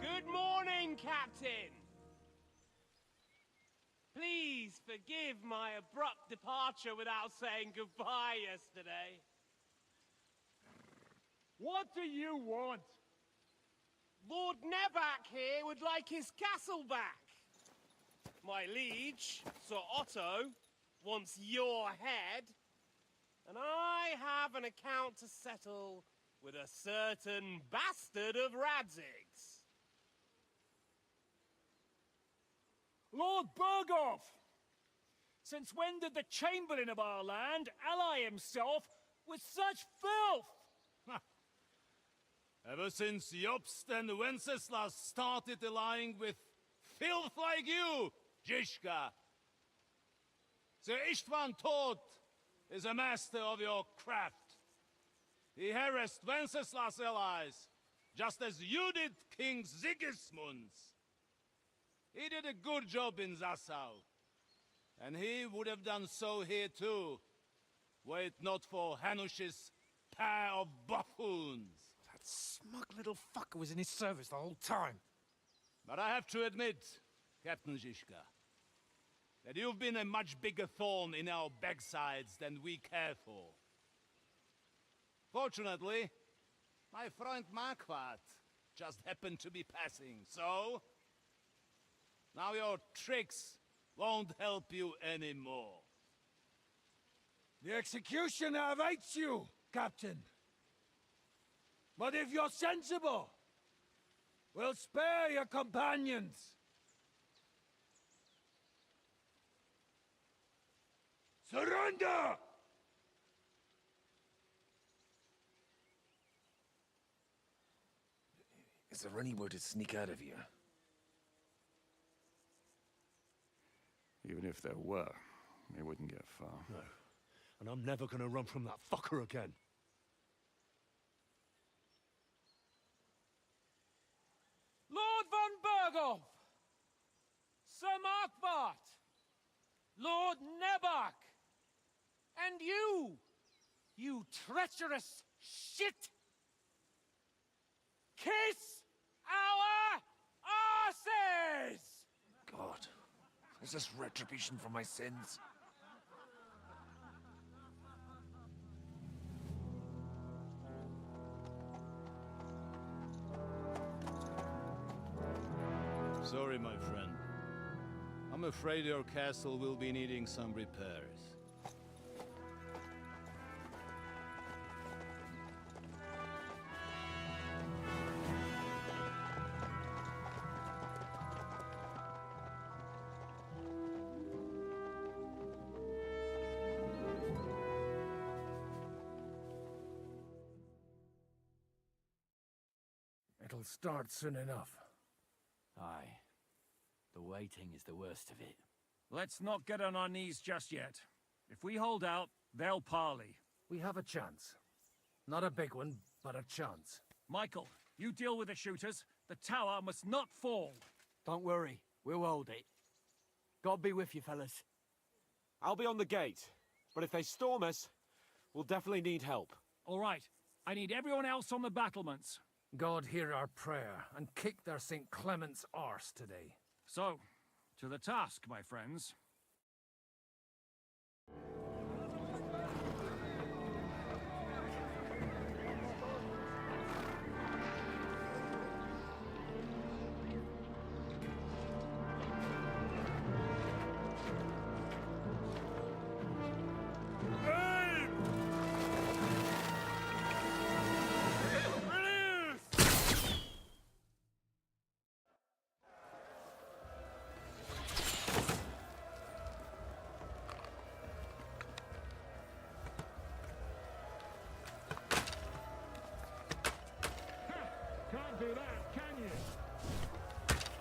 Good morning, Captain! Please forgive my abrupt departure without saying goodbye yesterday. What do you want? Lord Nebak here would like his castle back. My liege, Sir Otto, wants your head. And I have an account to settle with a certain bastard of Radzig's. Lord Berghoff! Since when did the Chamberlain of our land ally himself with such filth? Ever since Jobst and Wenceslas started allying with filth like you, Zizka. Sir Istvan Todt is a master of your craft. He harassed Wenceslas' allies, just as you did King Sigismund's. He did a good job in Zassau, and he would have done so here too, were it not for Hanush's pair of buffoons. Smug little fucker was in his service the whole time. But I have to admit, Captain Zizka, that you've been a much bigger thorn in our backsides than we care for. Fortunately, my friend Marquardt just happened to be passing, so... now your tricks won't help you anymore. The executioner awaits you, Captain. But if you're sensible, we'll spare your companions. Surrender! Is there any way to sneak out of here? Even if there were, they wouldn't get far. No. And I'm never gonna run from that fucker again. Lord von Berghoff! Sir Marquardt! Lord Nebak! And you treacherous shit! Kiss our asses! God, is this retribution for my sins? Sorry, my friend. I'm afraid your castle will be needing some repairs. It'll start soon enough. Aye. The waiting is the worst of it. Let's not get on our knees just yet. If we hold out, they'll parley. We have a chance. Not a big one, but a chance. Michael, you deal with the shooters. The tower must not fall. Don't worry, we'll hold it. God be with you, fellas. I'll be on the gate, but if they storm us, we'll definitely need help. All right, I need everyone else on the battlements. God hear our prayer, and kick their St. Clement's arse today. So, to the task, my friends. Can't do that, can you?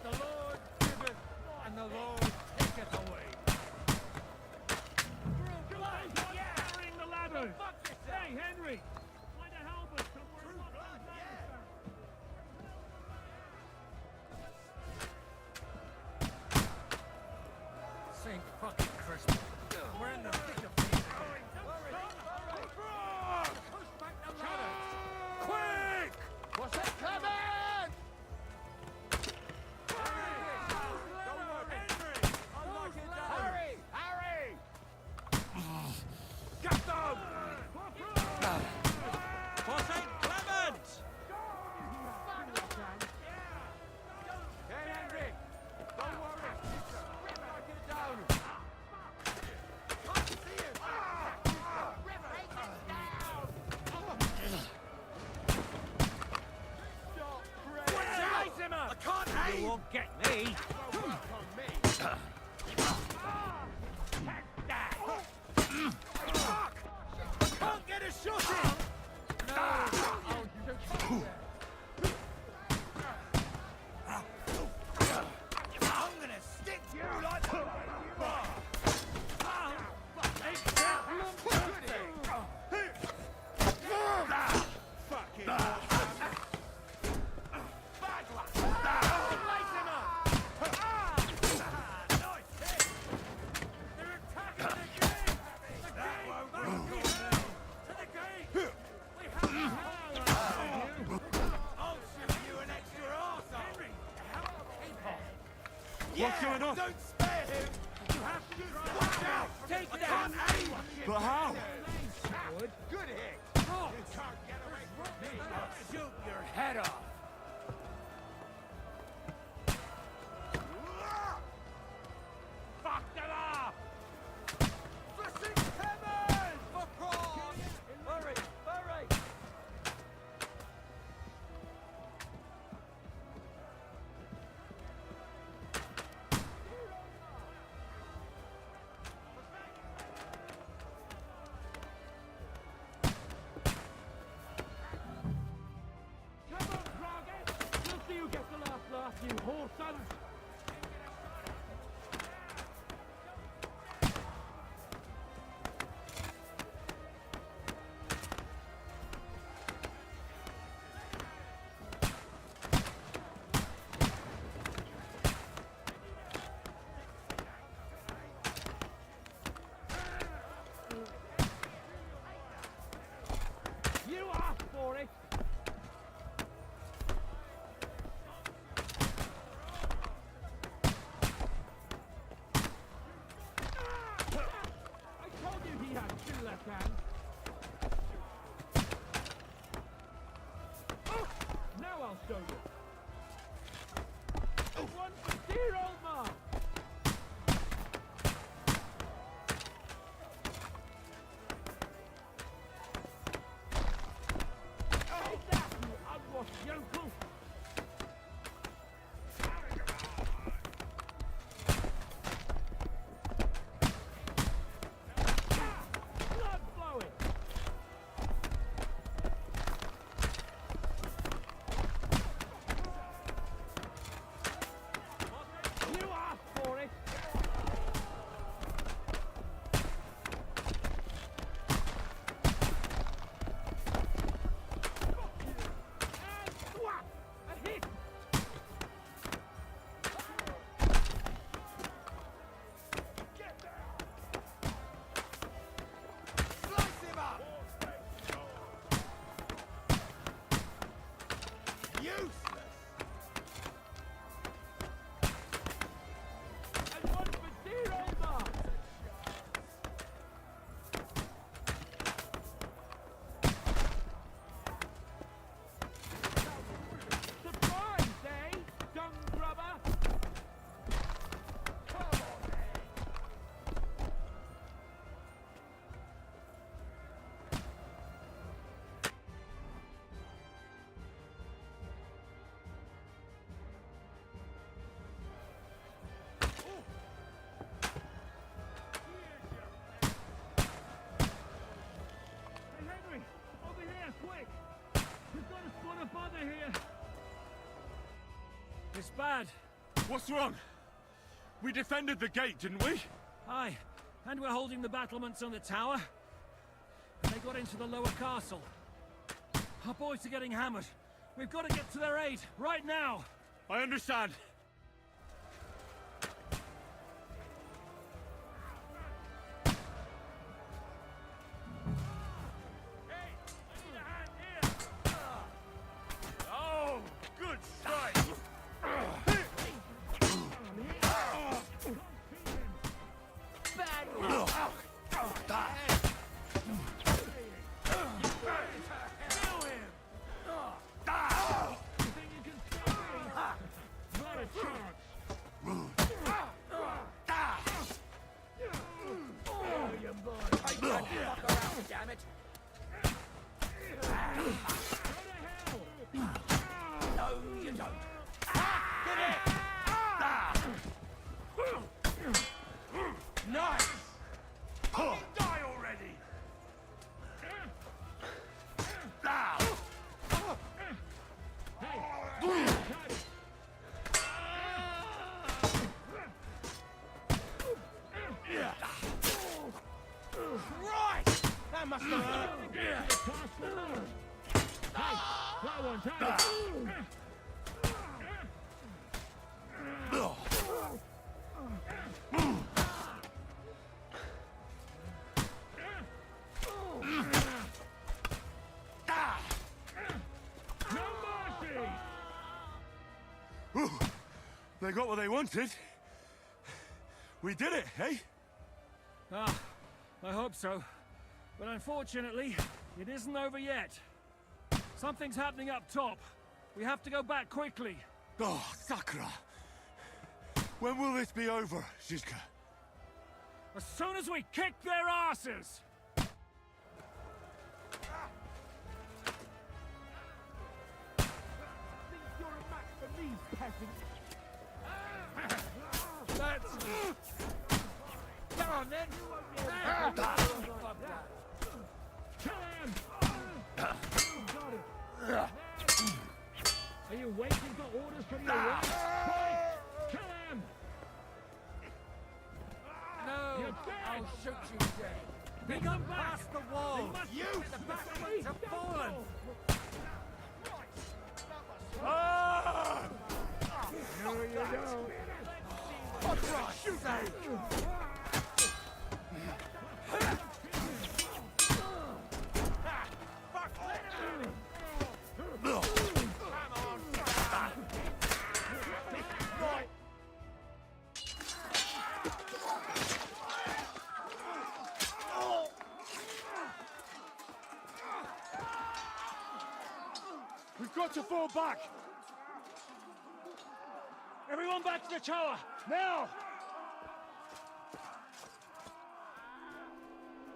The Lord giveth, and the Lord taketh away. Come on, carrying the ladders! Hey, Henry! Find a halberd somewhere and lock those ladders down. St. fucking Christmas. We're in the thick of things. Push back the ladders! Quick! What's that coming? Hurry! Hurry! Get them! For St. Clement! Hey, Henry! Don't worry! Knock it down! Can't see it! Raise him up! I can't aim! You won't get me! Can't get a shot in! No! I'll shoot you there. I'm gonna stick you like the way you are! Fucking bad luck! Lace him up! Nice hit! They're attacking the gate! The gate! To the gate! We have to help! I'll shoot you an extra arse! Henry! Keep off! What's going on? Don't spare him! You have to try. Watch out! Take it out! But how? Good hit! You can't get away from me! I'll shoot your head off! Fuck them up! For St. Clement! For cross! Hurry! Hurry! Come on, Dragon! We'll see you get the last laugh, you whoresons! You asked for it! here, quick! We've got a spot of bother here! It's bad. What's wrong? We defended the gate, didn't we? Aye, and we're holding the battlements on the tower. And they got into the lower castle. Our boys are getting hammered. We've got to get to their aid, right now! I understand. Oh, good strike! Damn it! No, you don't. Get it! Nice! Die already! Right! That must have hurt! Ooh, they got what they wanted. We did it, eh? Ah, I hope so. But unfortunately, it isn't over yet. Something's happening up top. We have to go back quickly. Oh, Sakura! When will this be over, Zizka? As soon as we kick their asses! That's... Come on, then! Are you waiting for orders from your wife? Kill him! No! You're dead! I'll shoot you dead! They come past the wall! You! The battlements have fallen! Ah! No, you don't! For Christ's sake! We've got to fall back! Everyone back to the tower! Now!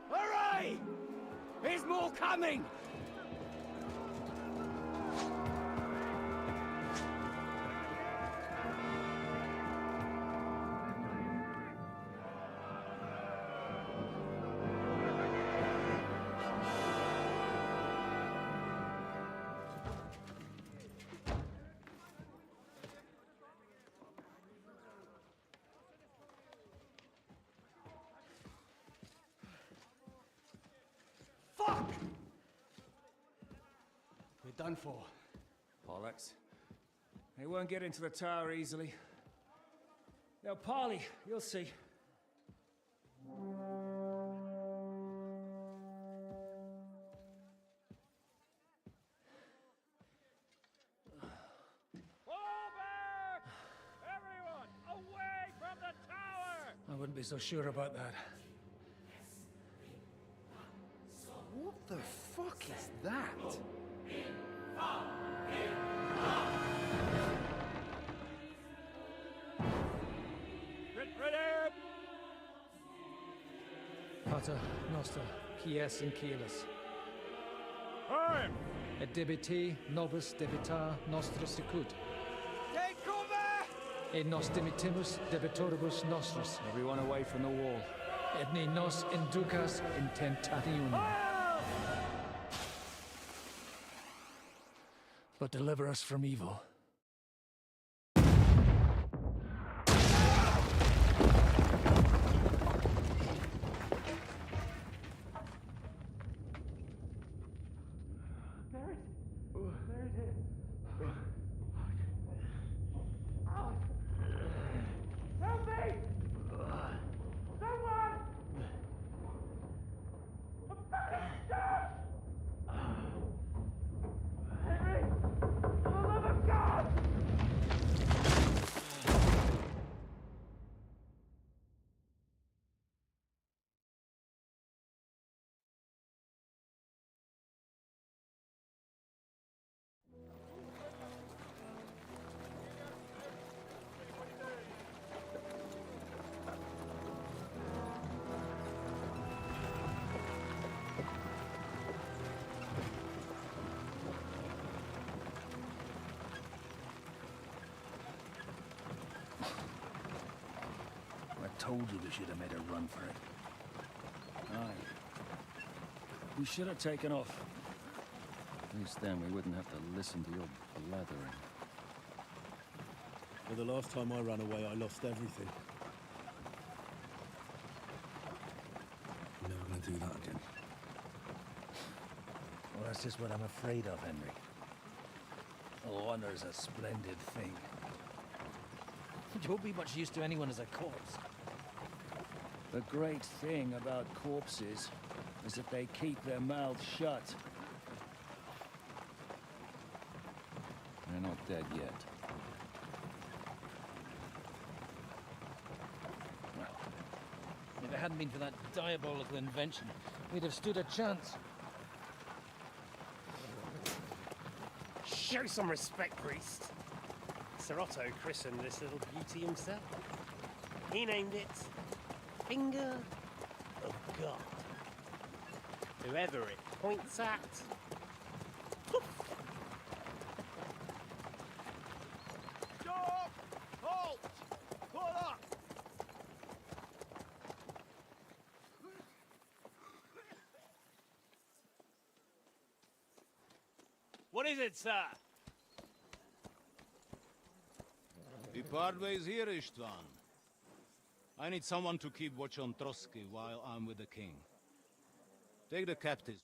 Hooray! There's more coming! Fuck! We're done for. Pollux? They won't get into the tower easily. Now, Parley, you'll see. I wouldn't be so sure about that. What the fuck is that? Ready! Pater Noster, Quies in Cielis. Time! Et debiti nobis debitar nostris sicut. Take cover! Et nos dimitimus debitoribus nostris. Everyone away from the wall. Et ne nos inducas in tentationem. but deliver us from evil. Help me! Someone! I'm burning stuck! Henry! For the love of God! I told you we should have made a run for it. Aye. We should have taken off. At least then we wouldn't have to listen to your blathering. Well, the last time I ran away, I lost everything. I'm never gonna do that again. Well, that's just what I'm afraid of, Henry. Honor's a splendid thing. You won't be much use to anyone as a corpse. The great thing about corpses is that they keep their mouths shut. They're not dead yet. If it hadn't been for that diabolical invention, we'd have stood a chance. Show some respect, priest. Sir Otto christened this little beauty himself. He named it Finger of God. Whoever it points at, poof. Stop! Halt! Pull up! What is it, sir? We part ways here, Istvan. I need someone to keep watch on Trotsky while I'm with the king. Take the captives.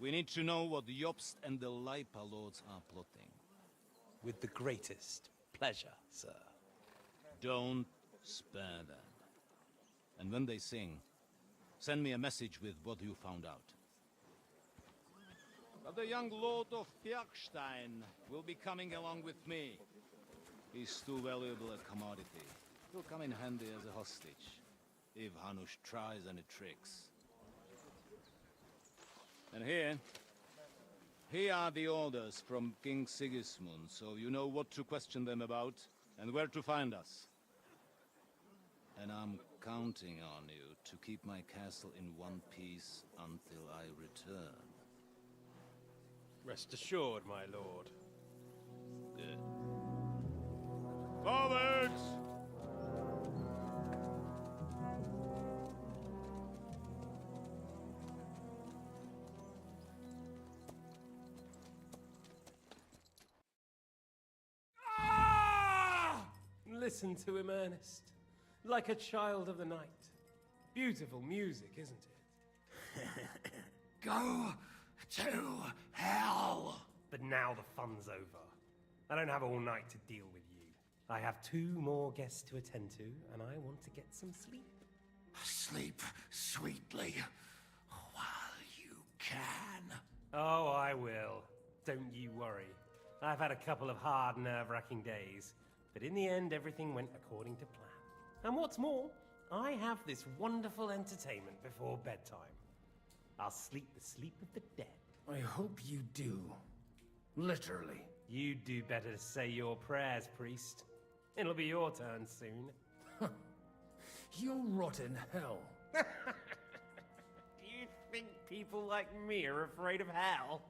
We need to know what the Jobst and the Leipa lords are plotting. With the greatest pleasure, sir. Don't spare them. And when they sing, send me a message with what you found out. But the young lord of Fjarkstein will be coming along with me. He's too valuable a commodity. He'll come in handy as a hostage, if Hanush tries any tricks. And here are the orders from King Sigismund, so you know what to question them about and where to find us. And I'm counting on you to keep my castle in one piece until I return. Rest assured, my lord. Good. Forwards! Listen to him, Ernest. Like a child of the night. Beautiful music, isn't it? Go to hell! But now the fun's over. I don't have all night to deal with you. I have 2 more guests to attend to, and I want to get some sleep. Sleep sweetly while you can. Oh, I will. Don't you worry. I've had a couple of hard, nerve-wracking days, but in the end, everything went according to plan. And what's more, I have this wonderful entertainment before bedtime. I'll sleep the sleep of the dead. I hope you do. Literally. You'd do better to say your prayers, priest. It'll be your turn soon. You'll rot in hell. Do you think people like me are afraid of hell?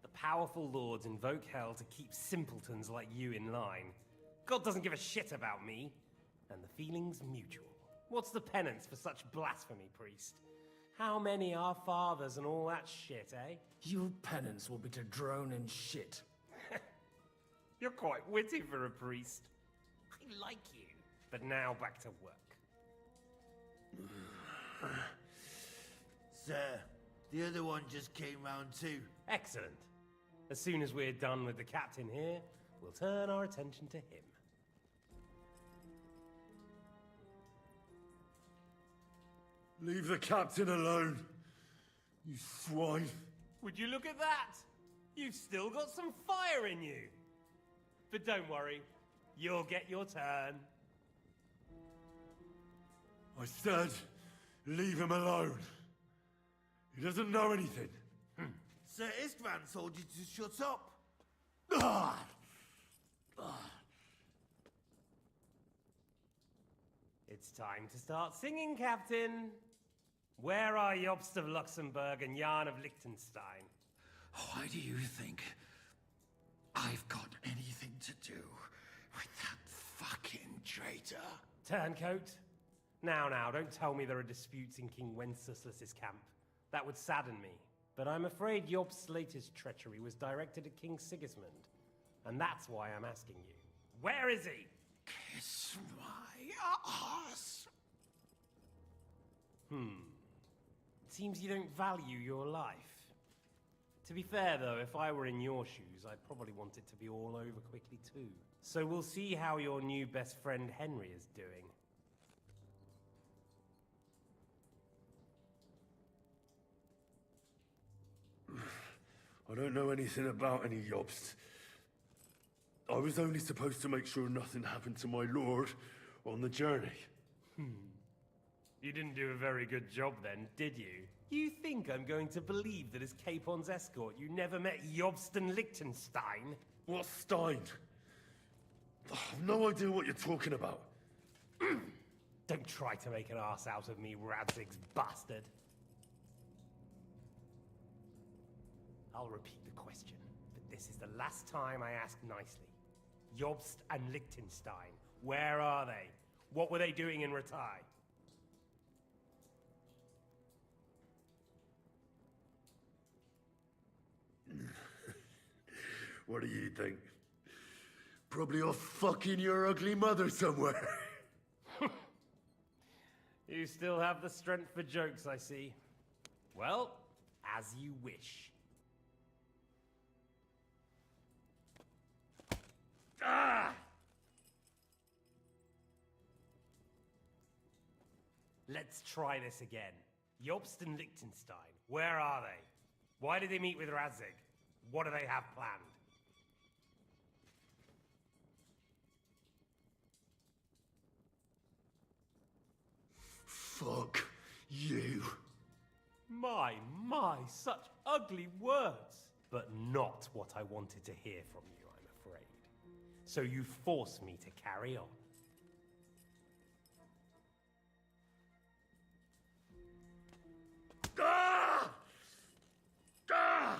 The powerful lords invoke hell to keep simpletons like you in line. God doesn't give a shit about me, and the feeling's mutual. What's the penance for such blasphemy, priest? How many are fathers and all that shit, eh? Your penance will be to drown in shit. You're quite witty for a priest. I like you. But now back to work. Sir, the other one just came round too. Excellent. As soon as we're done with the captain here, we'll turn our attention to him. Leave the captain alone, you swine. Would you look at that? You've still got some fire in you. But don't worry, you'll get your turn. I said, leave him alone. He doesn't know anything. Sir Istvan told you to shut up. It's time to start singing, Captain. Where are Jobst of Luxembourg and Jan of Liechtenstein? Why do you think I've got anything to do with that fucking traitor? Turncoat. Now, don't tell me there are disputes in King Wenceslas's camp. That would sadden me. But I'm afraid Jobst's latest treachery was directed at King Sigismund. And that's why I'm asking you. Where is he? Kiss my ass. It seems you don't value your life. To be fair, though, if I were in your shoes, I'd probably want it to be all over quickly, too. So we'll see how your new best friend Henry is doing. I don't know anything about any Jobst. I was only supposed to make sure nothing happened to my lord on the journey. You didn't do a very good job then, did you? You think I'm going to believe that as Capon's escort you never met Jobst and Liechtenstein? What Stein? I've no idea what you're talking about. Don't try to make an ass out of me, Radzig's bastard. I'll repeat the question, but this is the last time I ask nicely. Jobst and Liechtenstein, where are they? What were they doing in Ratai? What do you think? Probably off fucking your ugly mother somewhere. You still have the strength for jokes, I see. Well, as you wish. Ah! Let's try this again. Jobst and Liechtenstein, where are they? Why did they meet with Radzig? What do they have planned? Fuck you. My, such ugly words. But not what I wanted to hear from you, I'm afraid. So you force me to carry on. Ah! Ah!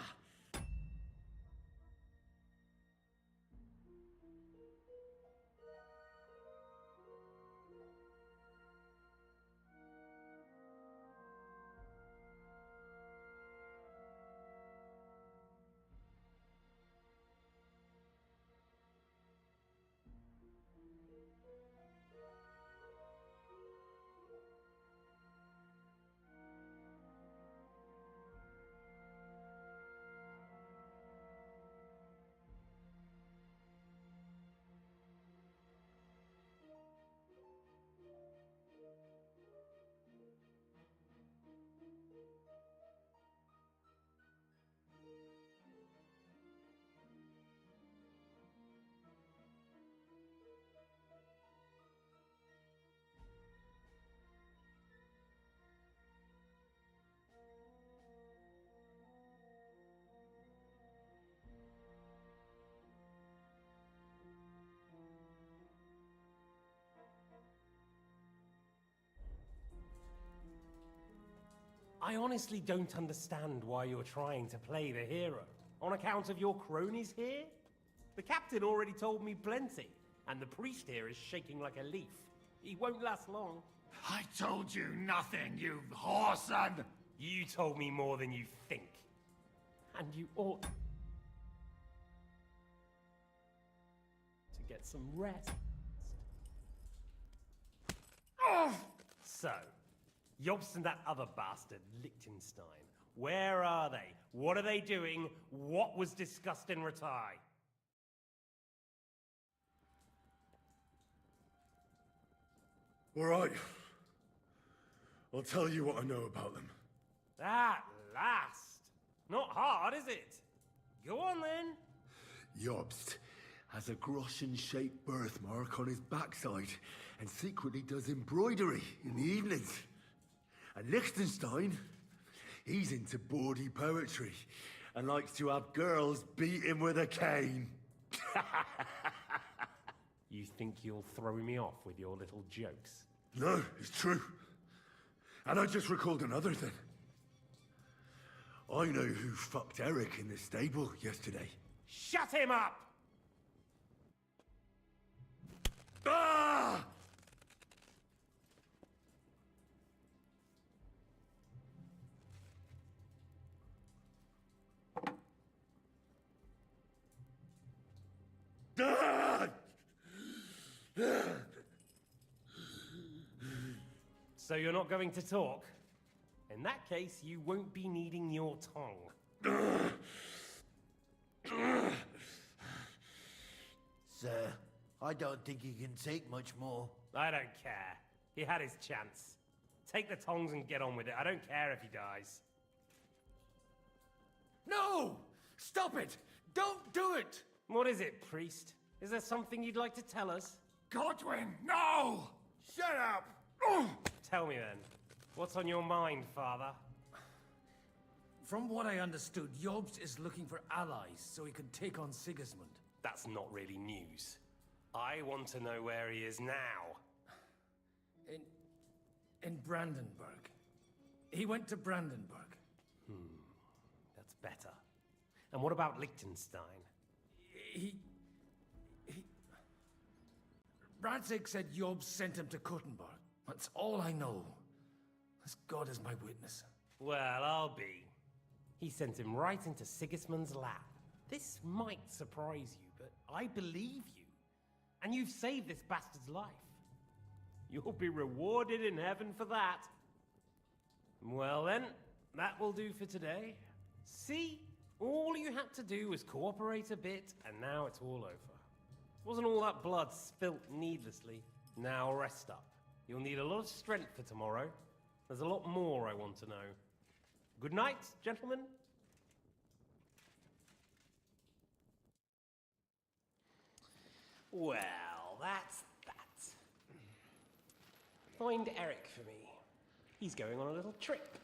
I honestly don't understand why you're trying to play the hero. On account of your cronies here? The captain already told me plenty, and the priest here is shaking like a leaf. He won't last long. I told you nothing, you whoreson! You told me more than you think. And you ought to get some rest. So, Jobst and that other bastard, Liechtenstein, where are they? What are they doing? What was discussed in Ratai? All right. I'll tell you what I know about them. At last! Not hard, is it? Go on then. Jobst has a Groschen-shaped birthmark on his backside and secretly does embroidery in the evenings. And Liechtenstein, he's into bawdy poetry and likes to have girls beat him with a cane. You think you'll throw me off with your little jokes? No, it's true. And I just recalled another thing. I know who fucked Eric in the stable yesterday. Shut him up! Ah! So you're not going to talk? In that case, you won't be needing your tongue. Sir, I don't think he can take much more. I don't care. He had his chance. Take the tongs and get on with it. I don't care if he dies. No! Stop it! Don't do it! What is it, priest? Is there something you'd like to tell us? Godwin, no! Shut up! Tell me then. What's on your mind, father? From what I understood, Jobst is looking for allies so he can take on Sigismund. That's not really news. I want to know where he is now. In Brandenburg. He went to Brandenburg. That's better. And what about Liechtenstein? Radzig said Jobst sent him to Kuttenberg. That's all I know. As God is my witness. Well, I'll be. He sent him right into Sigismund's lap. This might surprise you, but I believe you. And you've saved this bastard's life. You'll be rewarded in heaven for that. Well then, that will do for today. See? All you had to do was cooperate a bit, and now it's all over. Wasn't all that blood spilt needlessly. Now rest up. You'll need a lot of strength for tomorrow. There's a lot more I want to know. Good night, gentlemen. Well, that's that. Find Eric for me. He's going on a little trip.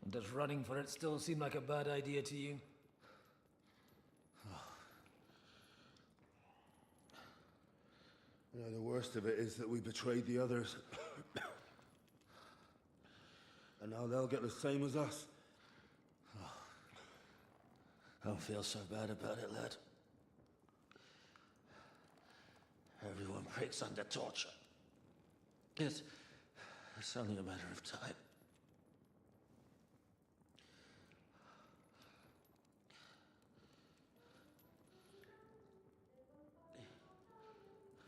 Does running for it still seem like a bad idea to you? You know, the worst of it is that we betrayed the others. And now they'll get the same as us. Don't feel so bad about it, lad. Everyone breaks under torture. It's only a matter of time.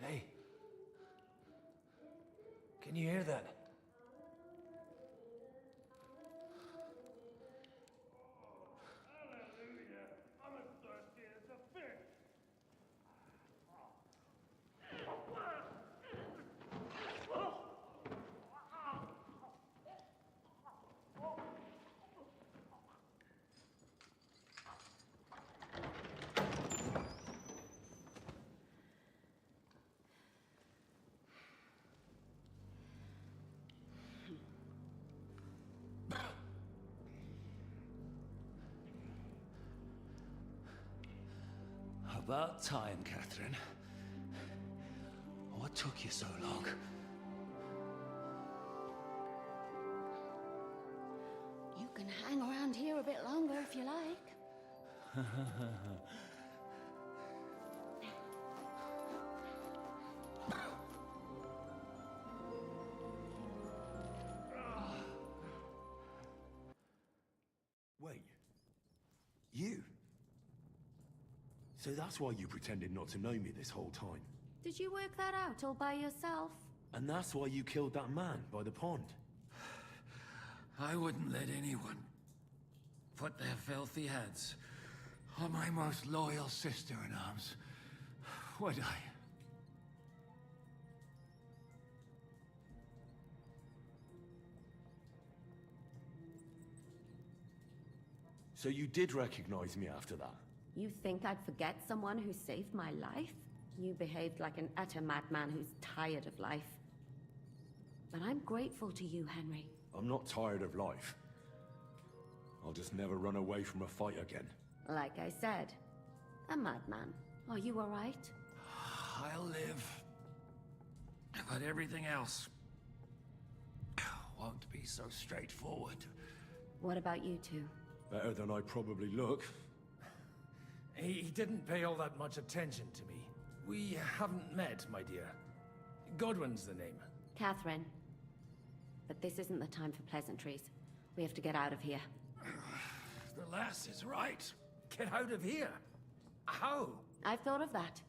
Hey. Can you hear that? About time, Catherine. took you so long? You can hang around here a bit longer if you like. Wait. You? So that's why you pretended not to know me this whole time. Did you work that out all by yourself? And that's why you killed that man by the pond. I wouldn't let anyone put their filthy hands on my most loyal sister-in-arms, would I? So you did recognize me after that? You think I'd forget someone who saved my life? You behaved like an utter madman who's tired of life. But I'm grateful to you, Henry. I'm not tired of life. I'll just never run away from a fight again. Like I said, a madman. Are you alright? I'll live. But everything else won't be so straightforward. What about you two? Better than I probably look. He didn't pay all that much attention to me. We haven't met, my dear. Godwin's the name. Catherine. But this isn't the time for pleasantries. We have to get out of here. The lass is right. Get out of here? How? I've thought of that.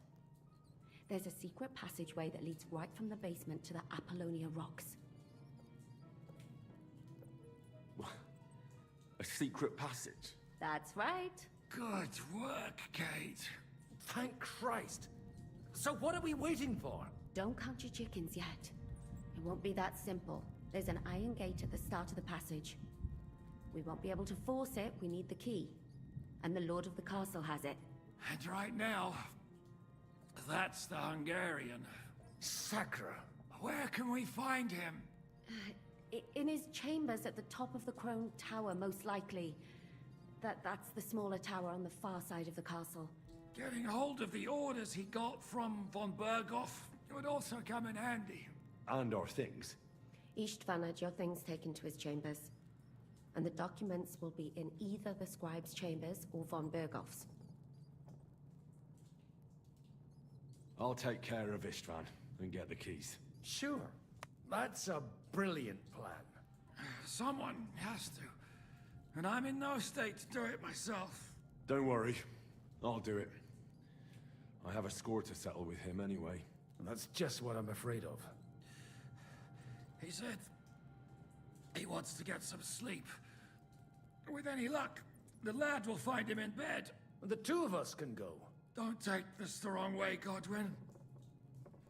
There's a secret passageway that leads right from the basement to the Apollonia Rocks. A secret passage? That's right. Good work, Kate. Thank Christ. So what are we waiting for? Don't count your chickens yet. It won't be that simple. There's an iron gate at the start of the passage. We won't be able to force it, we need the key. And the Lord of the Castle has it. And right now, that's the Hungarian. Sacra. Where can we find him? In his chambers at the top of the Crone Tower, most likely. That's the smaller tower on the far side of the castle. Getting hold of the orders he got from von Berghoff would also come in handy. And our things. Istvan had your things taken to his chambers. And the documents will be in either the scribe's chambers or von Berghoff's. I'll take care of Istvan and get the keys. Sure. That's a brilliant plan. Someone has to. And I'm in no state to do it myself. Don't worry. I'll do it. I have a score to settle with him anyway. And that's just what I'm afraid of. He said he wants to get some sleep. With any luck, the lad will find him in bed. The two of us can go. Don't take this the wrong way, Godwin.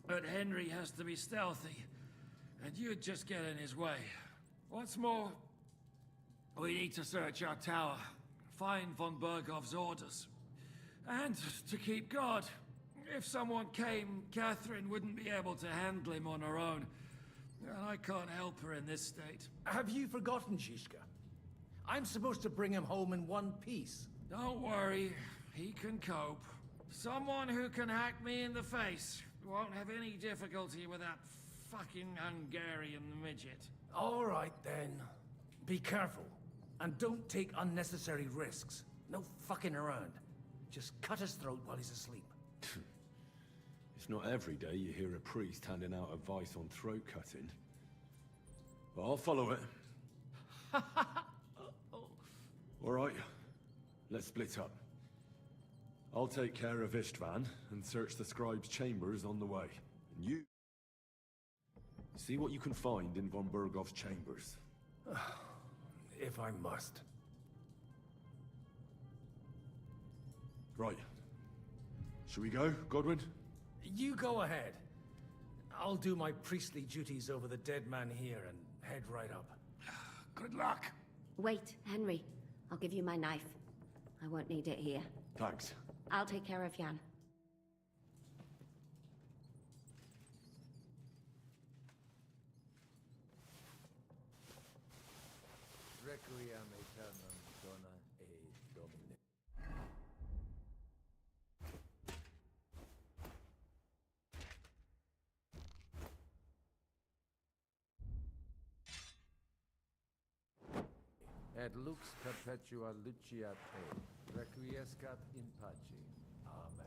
But Henry has to be stealthy, and you'd just get in his way. What's more, we need to search our tower, find von Berghoff's orders. And to keep guard. If someone came, Catherine wouldn't be able to handle him on her own. And I can't help her in this state. Have you forgotten, Zizka? I'm supposed to bring him home in one piece. Don't worry, he can cope. Someone who can hack me in the face won't have any difficulty with that fucking Hungarian midget. All right, then. Be careful. And don't take unnecessary risks. No fucking around. Just cut his throat while he's asleep. It's not every day you hear a priest handing out advice on throat cutting. But I'll follow it. All right, let's split up. I'll take care of Istvan and search the scribe's chambers on the way. And you... see what you can find in von Berghoff's chambers. If I must. Right. Shall we go, Godwin? You go ahead. I'll do my priestly duties over the dead man here and head right up. Good luck. Wait, Henry. I'll give you my knife. I won't need it here. Thanks. I'll take care of Jan. Requiem aeternam dona e Domine. Et lux perpetua luciat te, requiescat in pace. Amen.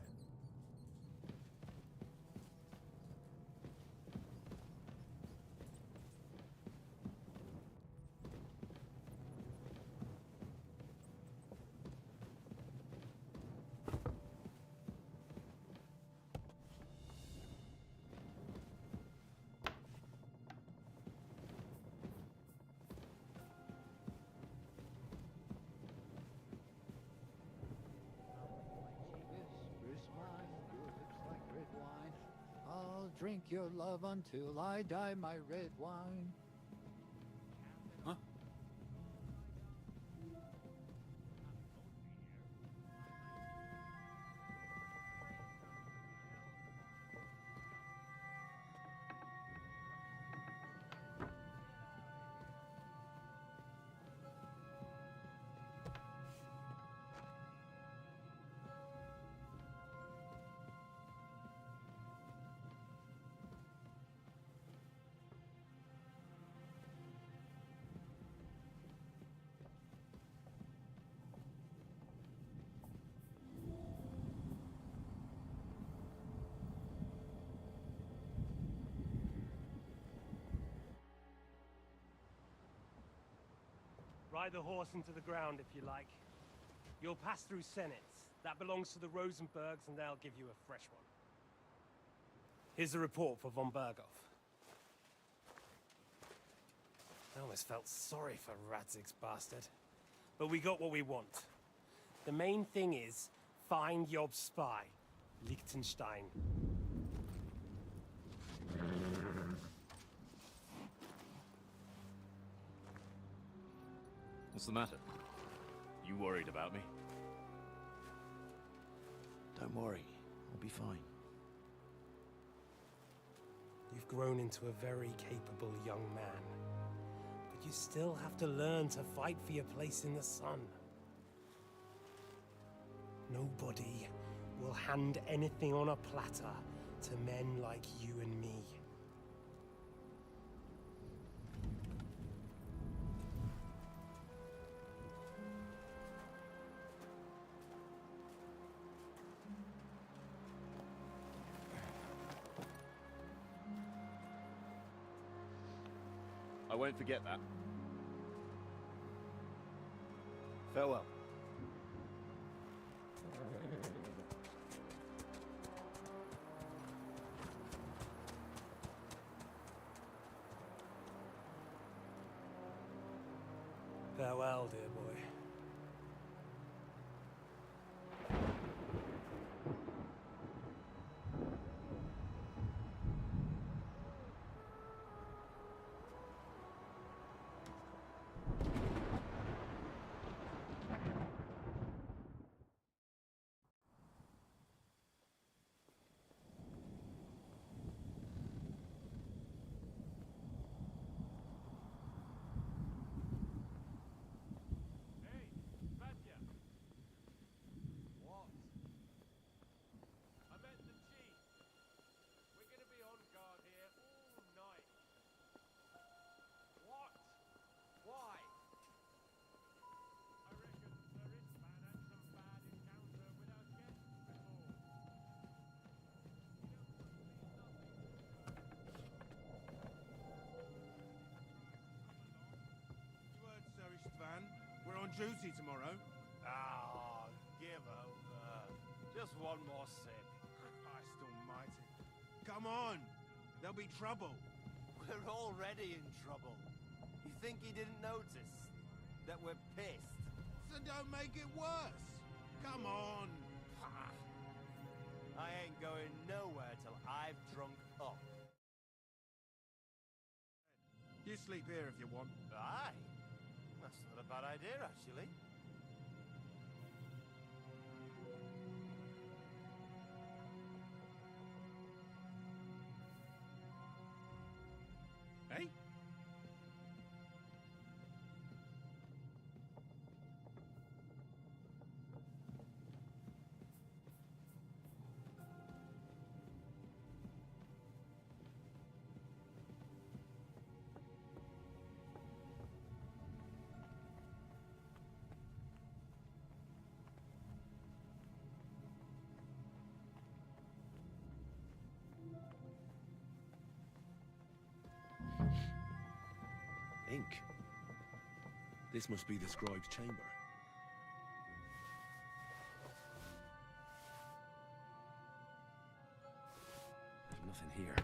I'll drink your love until I die, my red wine. Huh? Ride the horse into the ground if you like. You'll pass through Senates. That belongs to the Rosenbergs, and they'll give you a fresh one. Here's the report for von Berghoff. I almost felt sorry for Radzig's bastard. But we got what we want. The main thing is, find Job's spy, Liechtenstein. What's the matter? You worried about me? Don't worry, I'll be fine. You've grown into a very capable young man. But you still have to learn to fight for your place in the sun. Nobody will hand anything on a platter to men like you and me. I won't forget that. Farewell. Farewell, dear boy. We're on duty tomorrow. Ah, give over. Just one more sip. Christ almighty. Come on. There'll be trouble. We're already in trouble. You think he didn't notice? That we're pissed? So don't make it worse. Come on. I ain't going nowhere till I've drunk up. You sleep here if you want. Aye. That's not a bad idea, actually. Hey? Ink. This must be the scribe's chamber. There's nothing here.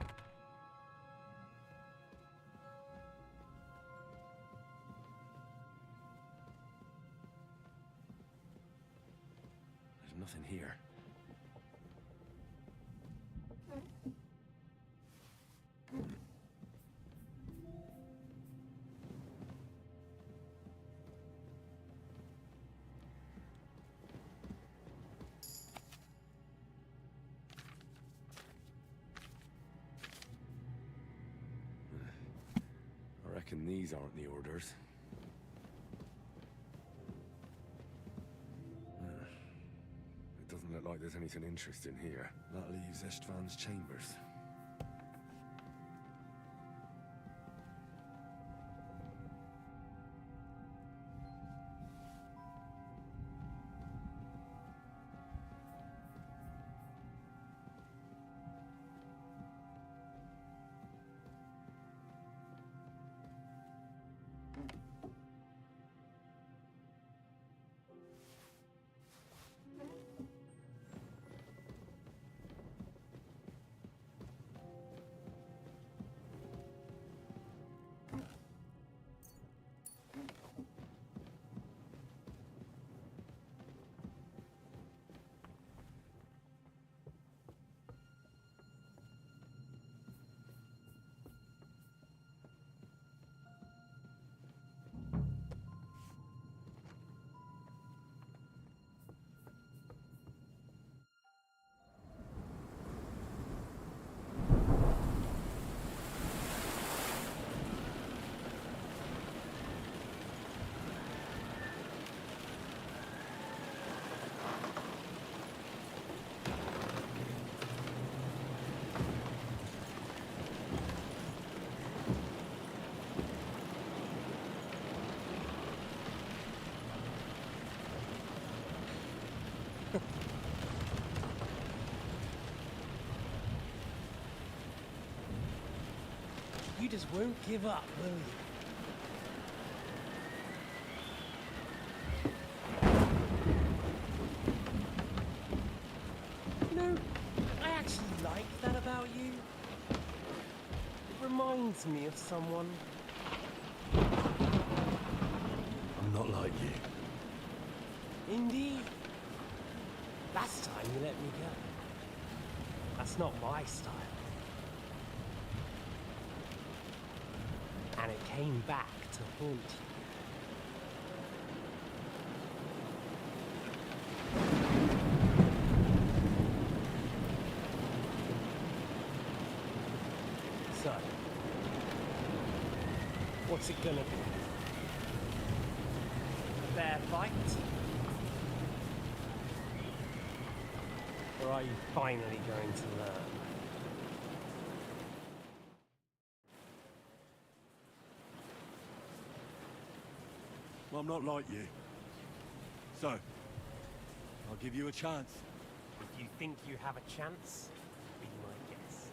There's nothing here. I reckon these aren't the orders. It doesn't look like there's anything interesting here. That leaves Istvan's chambers. You just won't give up, will you? You know, I actually like that about you. It reminds me of someone. I'm not like you. Indeed. Last time you let me go. That's not my style. And it came back to haunt you. So, what's it gonna be? A fair fight? Or are you finally going to learn? I'm not like you. So, I'll give you a chance. If you think you have a chance, be my guest.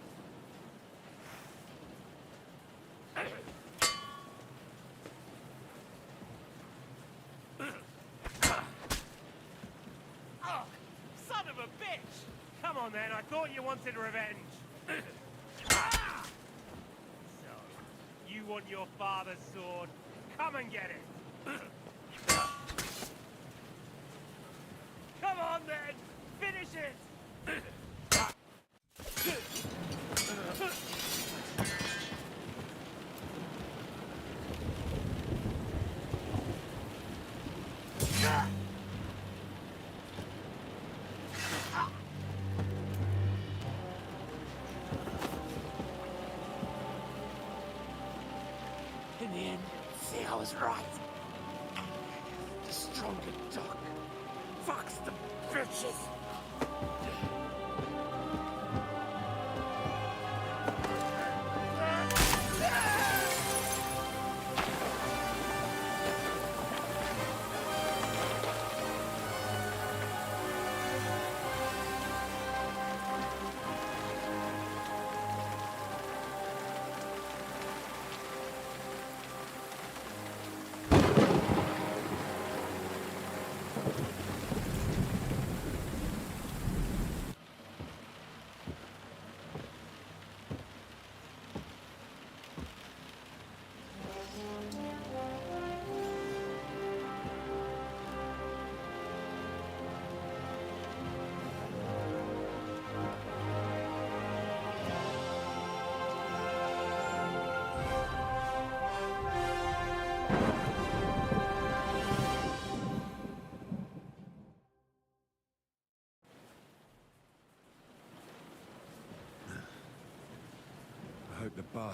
Oh, son of a bitch! Come on then, I thought you wanted revenge. So, you want your father's sword? Come and get it! Come on then! Finish it! In the end, see, I was right. The stronger dog. Fucks the bitches.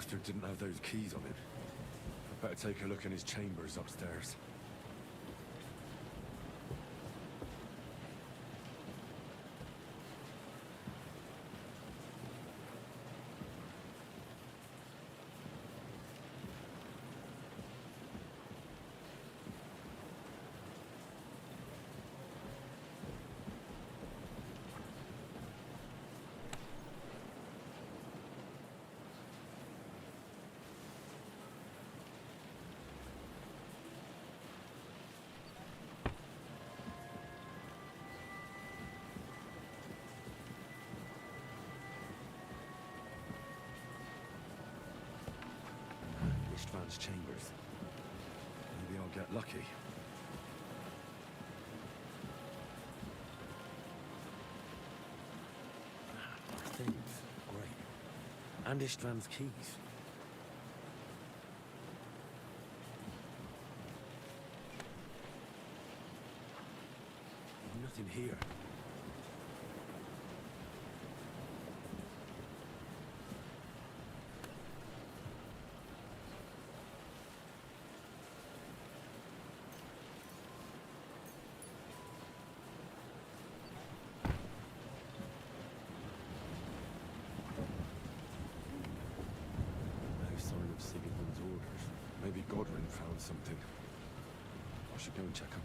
bastard didn't have those keys on him. I'd better take a look in his chambers upstairs. Ishtvan's chambers. Maybe I'll get lucky. Things. Great. And Ishtvan's keys. Nothing here. Sigismund's orders. Maybe Godwin found something. I should go and check him.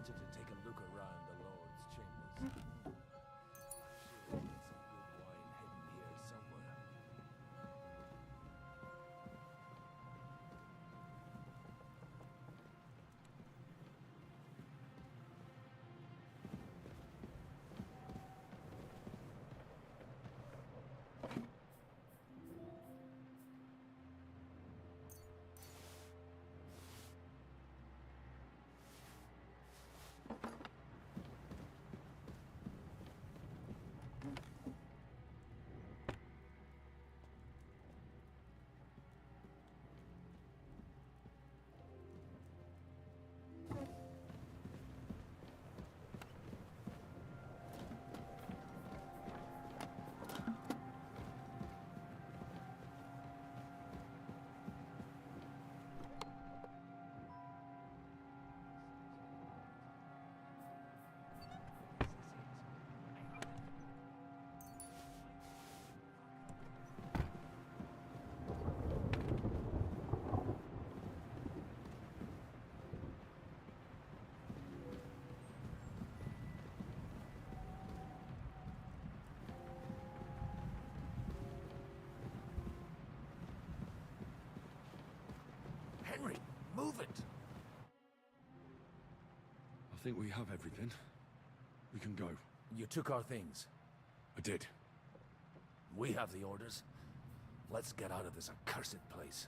wanted to take a look around the Lord's chambers. Sure, there's some good wine hidden here somewhere. Henry, move it! I think we have everything. We can go. You took our things. I did. We have the orders. Let's get out of this accursed place.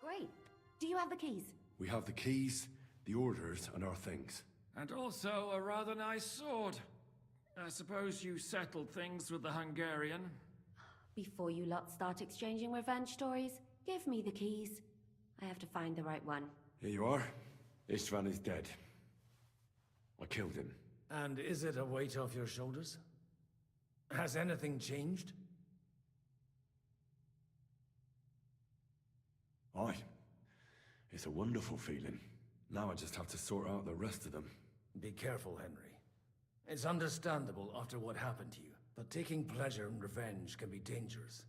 Great. Do you have the keys? We have the keys, the orders, and our things. And also a rather nice sword. I suppose you settled things with the Hungarian. Before you lot start exchanging revenge stories, give me the keys. I have to find the right one. Here you are. Istvan is dead. I killed him. And is it a weight off your shoulders? Has anything changed? Aye. It's a wonderful feeling. Now I just have to sort out the rest of them. Be careful, Henry. It's understandable after what happened to you, but taking pleasure in revenge can be dangerous.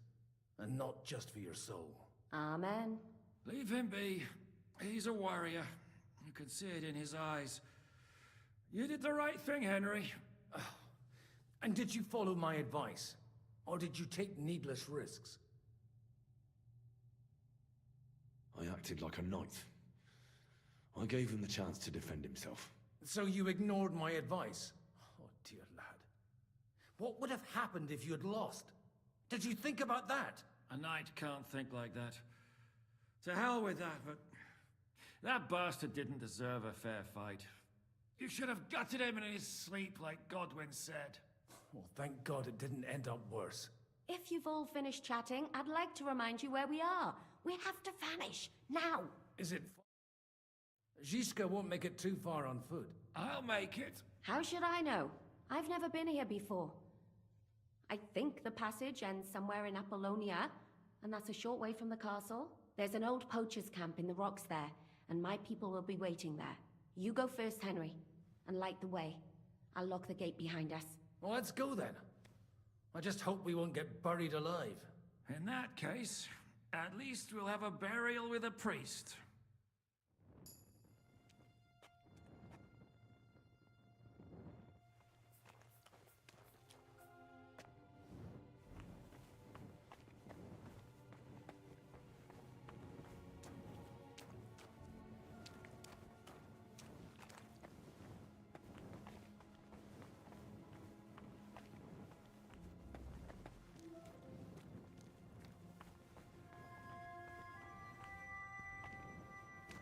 And not just for your soul. Amen. Leave him be. He's a warrior. You can see it in his eyes. You did the right thing, Henry. And did you follow my advice? Or did you take needless risks? I acted like a knight. I gave him the chance to defend himself. So you ignored my advice? Oh, dear lad. What would have happened if you had lost? Did you think about that? A knight can't think like that. To hell with that, but... that bastard didn't deserve a fair fight. You should have gutted him in his sleep, like Godwin said. Well, thank God it didn't end up worse. If you've all finished chatting, I'd like to remind you where we are. We have to vanish, now! Is it... Zizka won't make it too far on foot. I'll make it. How should I know? I've never been here before. I think the passage ends somewhere in Apollonia, and that's a short way from the castle. There's an old poacher's camp in the rocks there, and my people will be waiting there. You go first, Henry, and light the way. I'll lock the gate behind us. Well, let's go then. I just hope we won't get buried alive. In that case, at least we'll have a burial with a priest.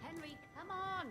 Henry, come on!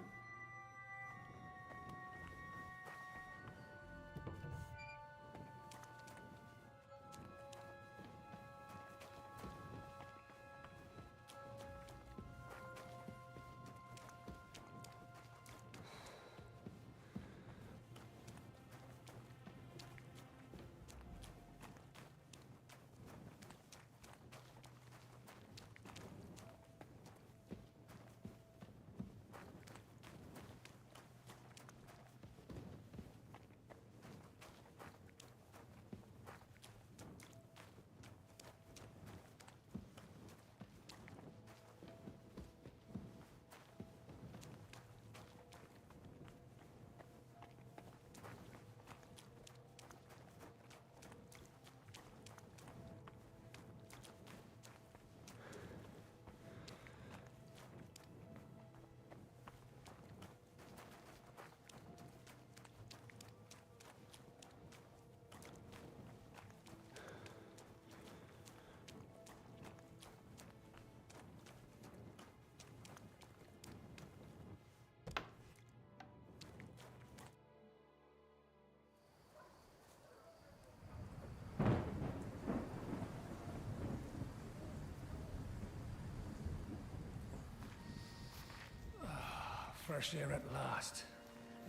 Fresh air at last.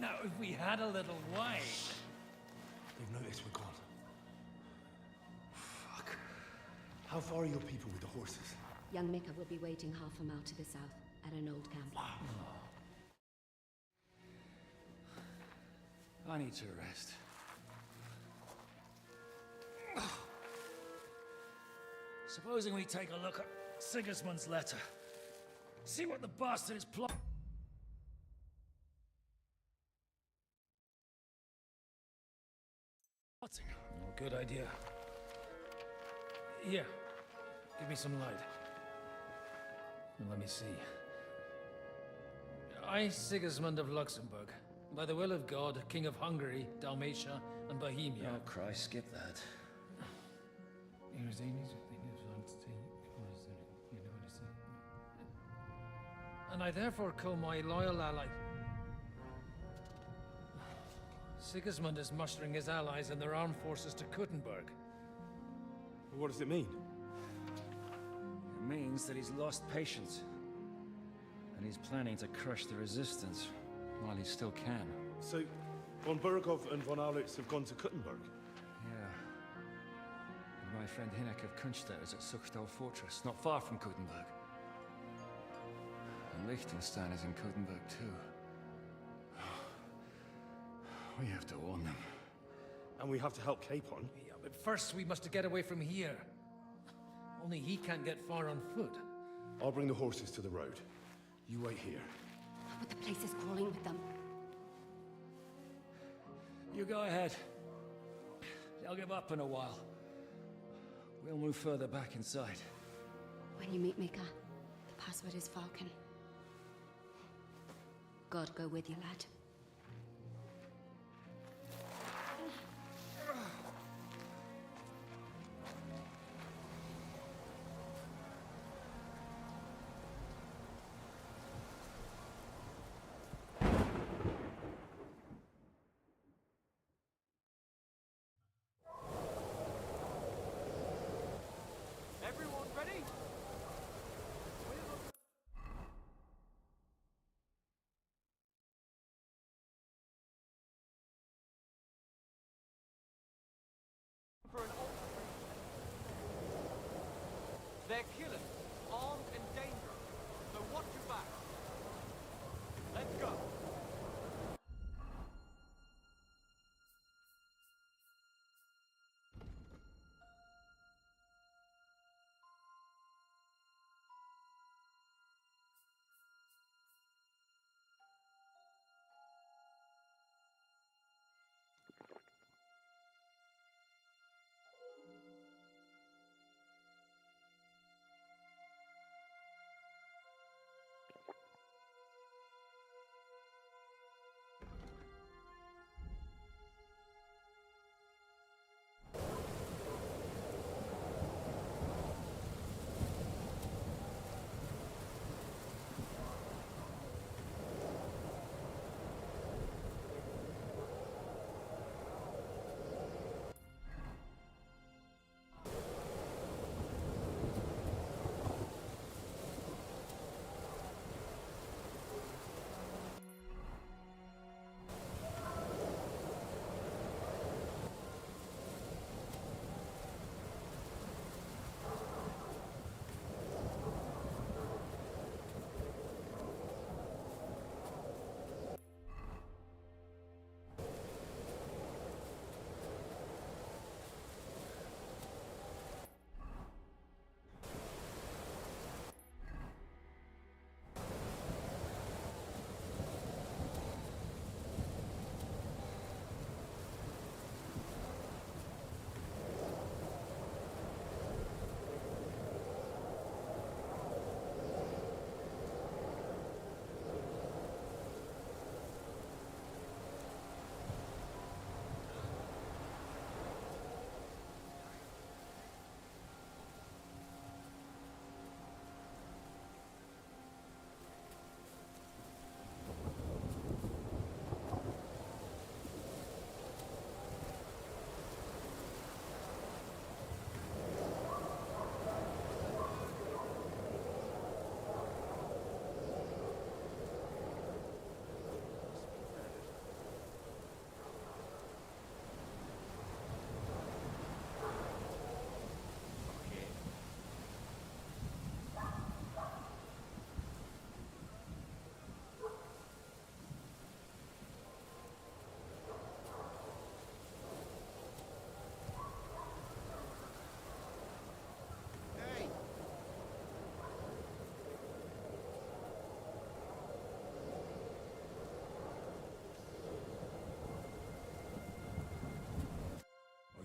Now, if we had a little wine... They've noticed we're gone. Fuck. How far are your people with the horses? Young Mika will be waiting half a mile to the south, at an old camp. I need to rest. Supposing we take a look at Sigismund's letter. See what the bastard is plotting. Good idea. Here, give me some light. Let me see. I, Sigismund of Luxembourg, by the will of God, King of Hungary, Dalmatia, and Bohemia. Oh, Christ, skip that. And I therefore call my loyal ally... Sigismund is mustering his allies and their armed forces to Kuttenberg. What does it mean? It means that he's lost patience. And he's planning to crush the resistance while he still can. So, von Burgov and von Aulitz have gone to Kuttenberg? Yeah. And my friend Hinnek of Kunstedt is at Suchstal Fortress, not far from Kuttenberg. And Liechtenstein is in Kuttenberg too. We have to warn them. And we have to help Capon. Yeah, but first we must get away from here. Only he can't get far on foot. I'll bring the horses to the road. You wait here. But the place is crawling with them. You go ahead. They'll give up in a while. We'll move further back inside. When you meet Mika, the password is Falcon. God go with you, lad. They're killers, armed and dangerous. So watch your back. Let's go.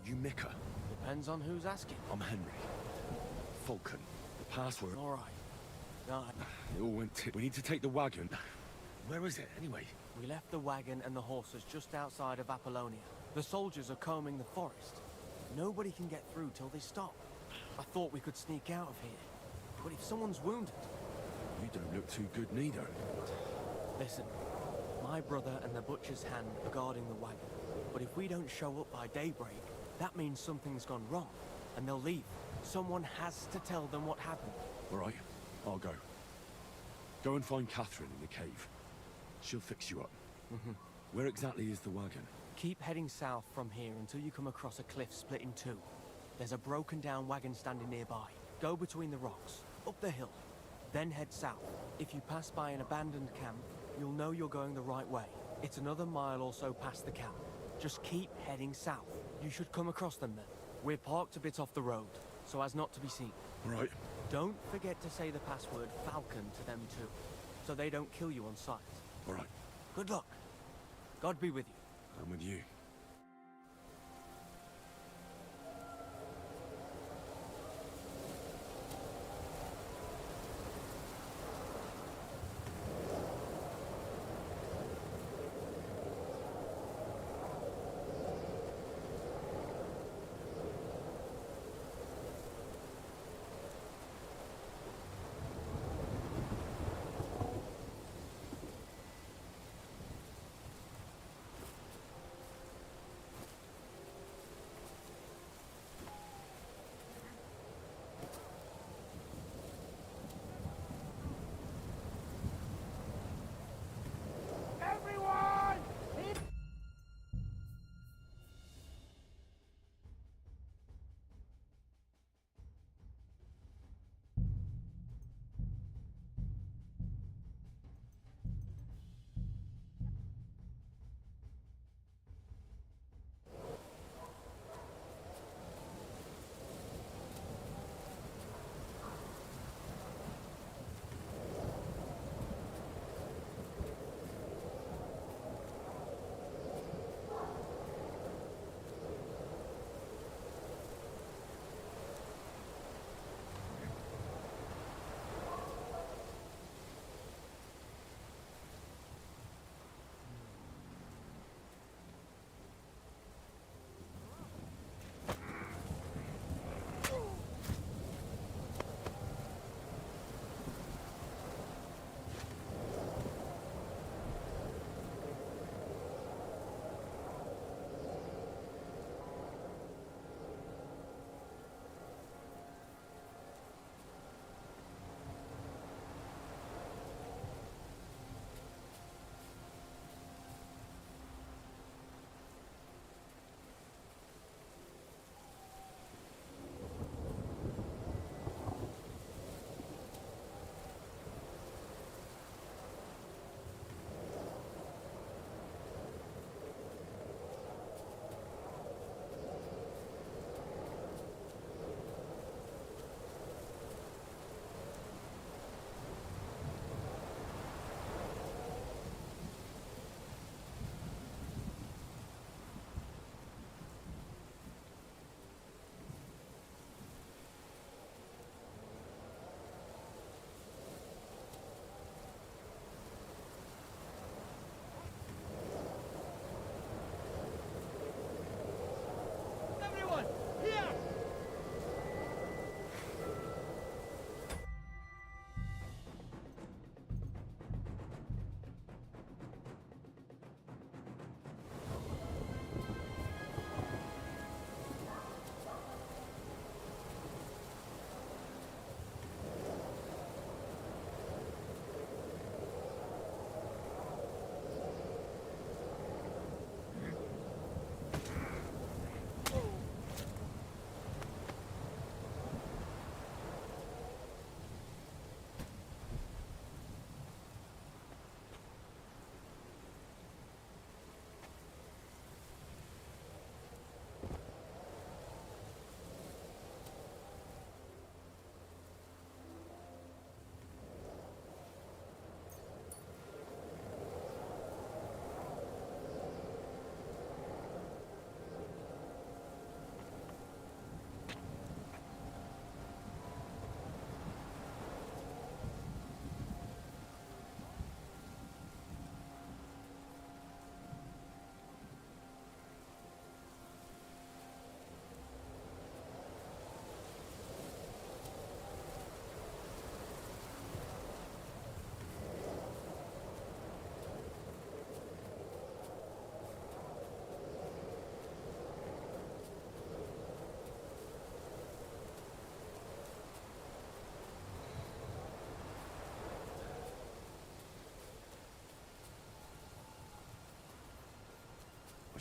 You Mika? Depends on who's asking. I'm Henry. Falcon. The password. All right. No, It all went tip. We need to take the wagon. Where is it, anyway? we left the wagon and the horses just outside of Apollonia. The soldiers are combing the forest. Nobody can get through till they stop. I thought we could sneak out of here. But if someone's wounded... You don't look too good neither. Listen, my brother and the butcher's hand are guarding the wagon. But if we don't show up by daybreak, that means something's gone wrong, and they'll leave. Someone has to tell them what happened. All right, I'll go. Go and find Catherine in the cave. She'll fix you up. Where exactly is the wagon? Keep heading south from here until you come across a cliff split in two. There's a broken down wagon standing nearby. Go between the rocks, up the hill, then head south. If you pass by an abandoned camp, you'll know you're going the right way. It's another mile or so past the camp. Just keep heading south. You should come across them then. We're parked a bit off the road, so as not to be seen. Right. Don't forget to say the password Falcon to them too, so they don't kill you on sight. All right. Good luck. God be with you. I'm with you.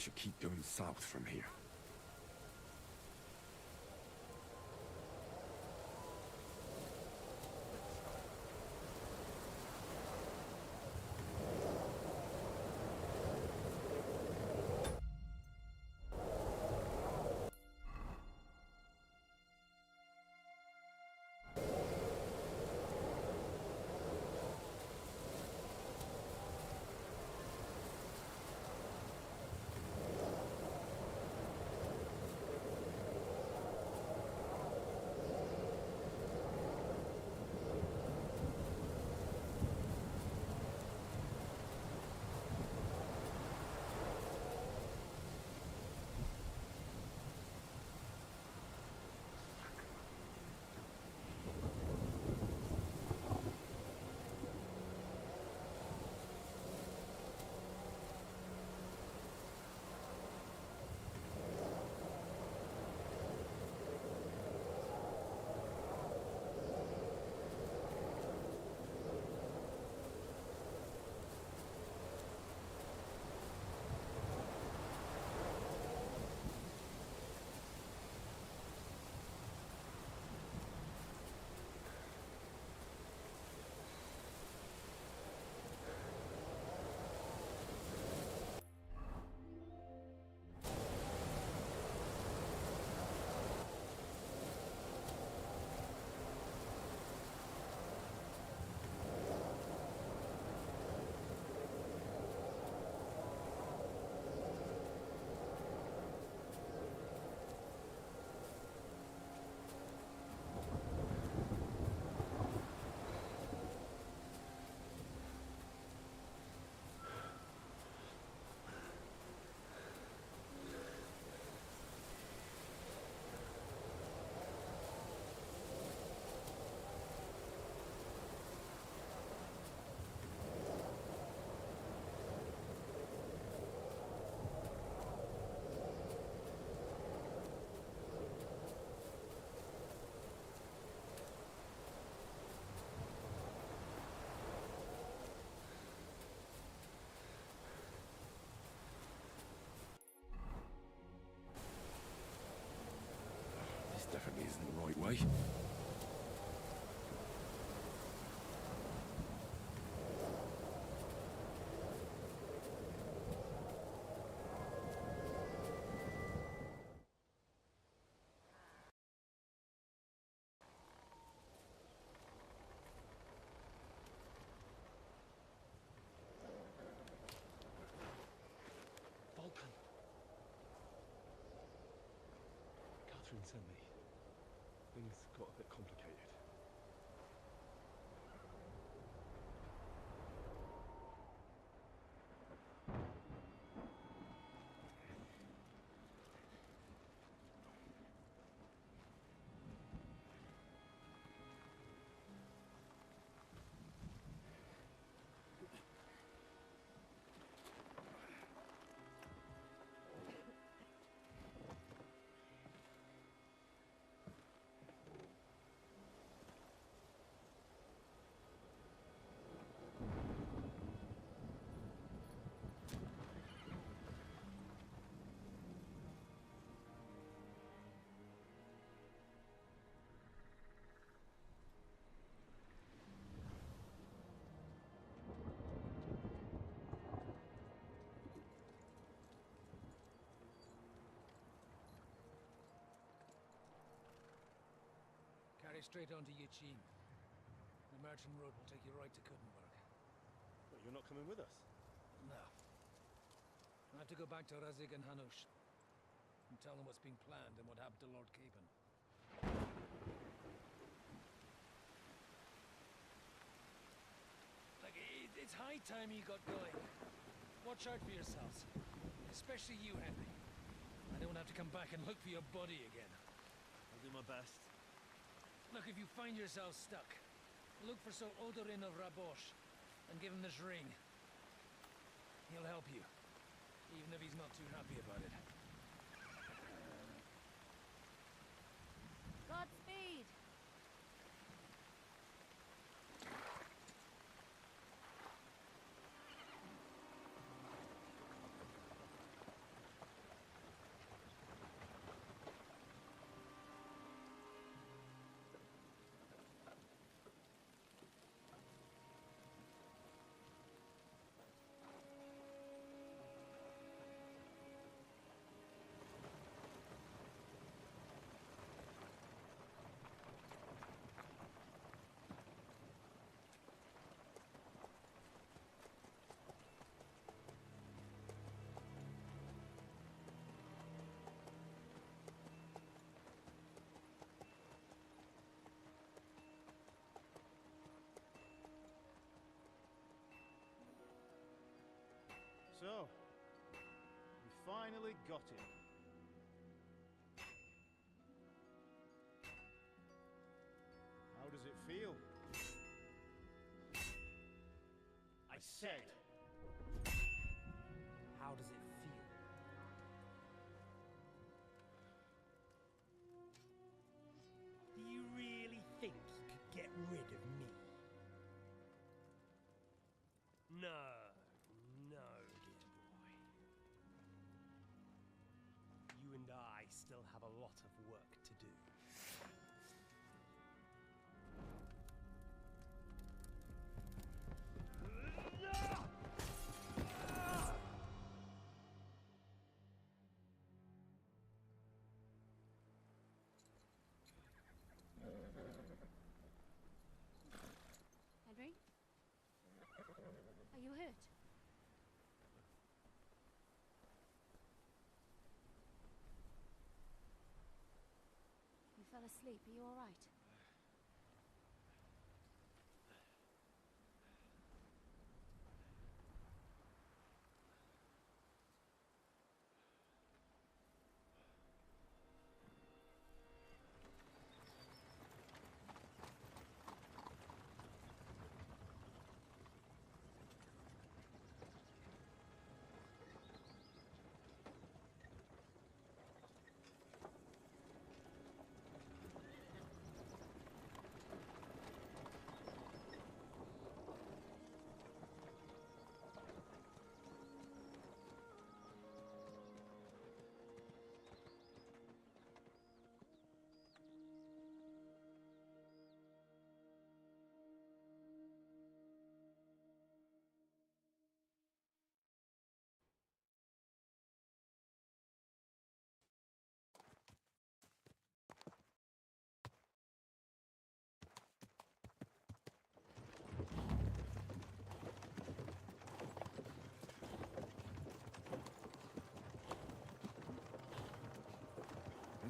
should keep going south from here. Definitely isn't the right way. Vulcan. Catherine sent me. Things got a bit complicated. Carry straight on to Yichin. The merchant road will take you right to Kuttenberg. But you're not coming with us? No. I have to go back to Razig and Hanush and tell them what's being planned and what happened to Lord Capen. Like, it's high time you got going. Watch out for yourselves. Especially you, Henry. I don't have to come back and look for your body again. I'll do my best. Look, if you find yourself stuck, look for Sir Odorin of Rabosh and give him this ring. He'll help you, even if he's not too happy about it. Godspeed! finally got it. How does it feel? I said. How does it feel? Do you really think you could get rid of me? No, no, dear boy. You and I still have a lot of work to do. Henry? Are you hurt? You fell asleep. Are you all right?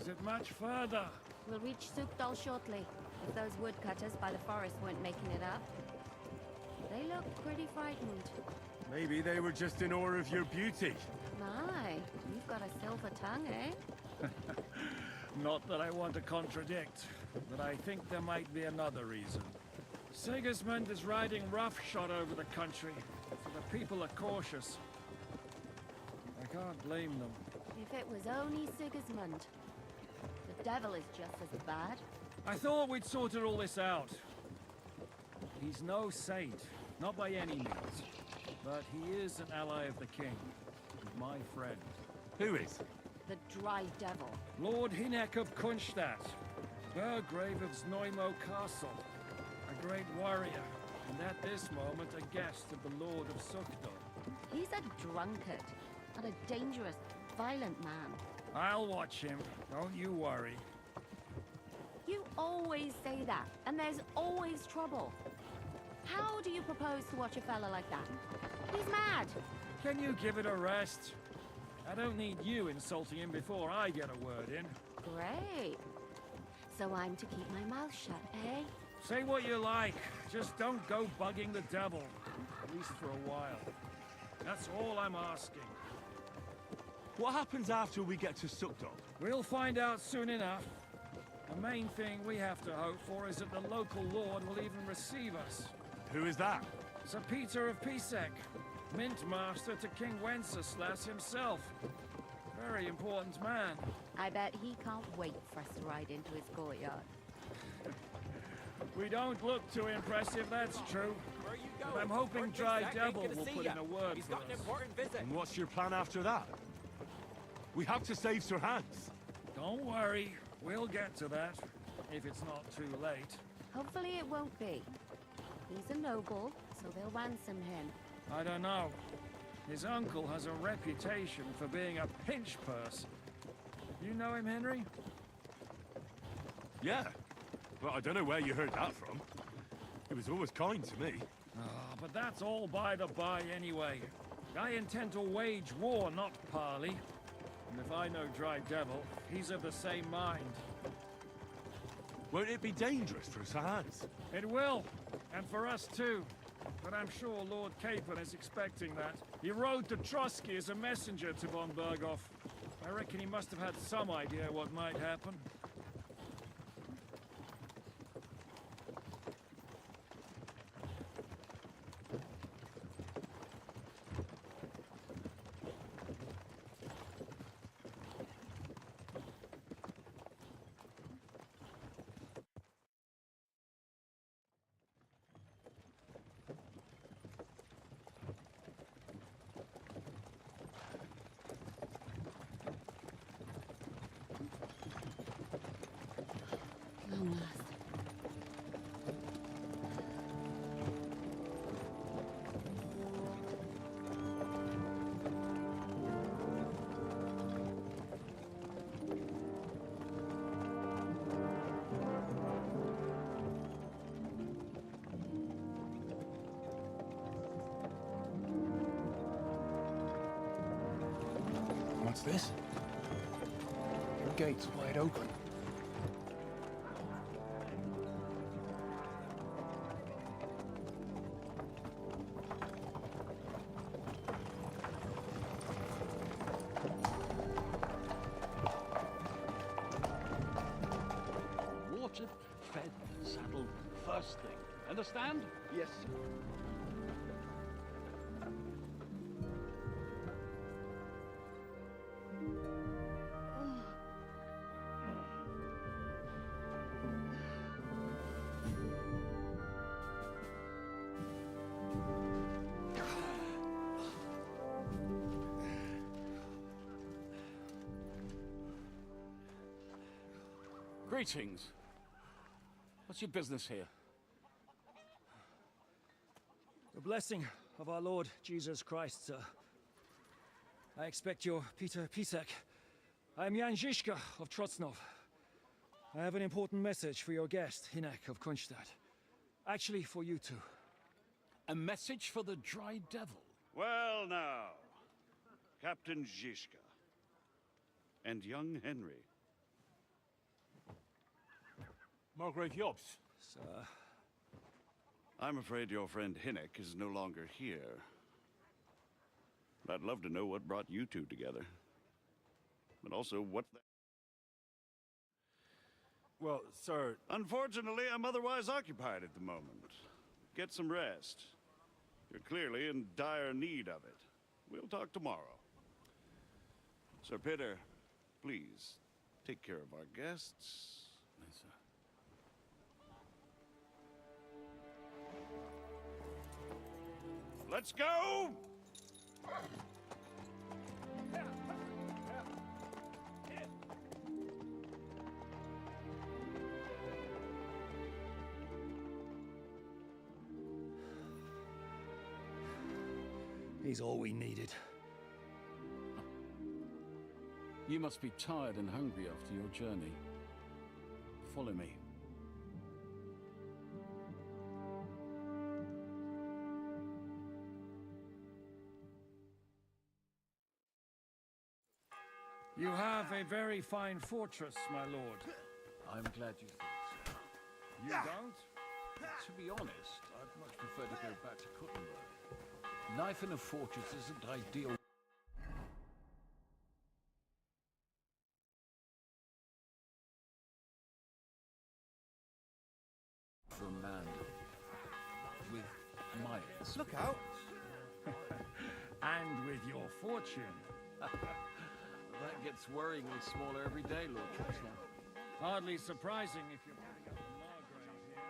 Is it much further? We'll reach Sukdal shortly, if those woodcutters by the forest weren't making it up. They look pretty frightened. Maybe they were just in awe of your beauty. My, you've got a silver tongue, eh? Not that I want to contradict, but I think there might be another reason. Sigismund is riding roughshod over the country, so the people are cautious. I can't blame them. If it was only Sigismund. The devil is just as bad. I thought we'd sorted all this out. He's no saint, not by any means. But he is an ally of the king, and my friend. Who is? The dry devil. Lord Hinek of Kunstadt, Burgrave of Znojmo Castle, a great warrior, and at this moment a guest of the Lord of Sukdal. He's a drunkard, and a dangerous, violent man. I'll watch him, don't you worry. You always say that, and there's always trouble. How do you propose to watch a fella like that? He's mad. Can you give it a rest? I don't need you insulting him before I get a word in. Great. So I'm to keep my mouth shut, eh? Say what you like, just don't go bugging the devil. At least for a while. That's all I'm asking. What happens after we get to Sukdal? We'll find out soon enough. The main thing we have to hope for is that the local lord will even receive us. Who is that? Sir Peter of Pisek, Mint Master to King Wenceslas himself. Very important man. I bet he can't wait for us to ride into his courtyard. We don't look too impressive, that's true. But I'm hoping Dry Devil will put in a word for us. And what's your plan after that? We have to save Sir Hans. Don't worry, we'll get to that, if it's not too late. Hopefully it won't be. He's a noble, so they'll ransom him. I don't know. His uncle has a reputation for being a pinch purse. You know him, Henry? Yeah. Well, I don't know where you heard that from. He was always kind to me. Ah, but that's all by the by anyway. I intend to wage war, not parley. And if I know Dry Devil, he's of the same mind. Won't it be dangerous for Sir Hans? It will. And for us too. But I'm sure Lord Capon is expecting that. He rode to Trotsky as a messenger to von Berghoff. I reckon he must have had some idea what might happen. What's this? The gate's wide open. Watered, fed, saddled, first thing. Understand? Yes, sir. Greetings. What's your business here? The blessing of our Lord Jesus Christ, sir. I expect you're Peter Pisek. I am Jan Žižka of Trocnov. I have an important message for your guest, Hinek of Kunstadt. Actually, for you two. A message for the Dry Devil? Well now, Captain Žižka and young Henry. Margrave Jobs. Sir. I'm afraid your friend Hinek is no longer here. But I'd love to know what brought you two together. But also, what the... Well, sir... Unfortunately, I'm otherwise occupied at the moment. Get some rest. You're clearly in dire need of it. We'll talk tomorrow. Sir Peter, please, take care of our guests. Yes, sir. Let's go! He's all we needed. You must be tired and hungry after your journey. Follow me. You have a very fine fortress, my lord. I'm glad you think so. You don't? To be honest, I'd much prefer to go back to Kuttenberg. Life in a fortress isn't ideal. For a man with miles. Look out! And with your fortune. That gets worryingly smaller every day, Lord Trostland. Hardly surprising if you're putting up a Margrave here.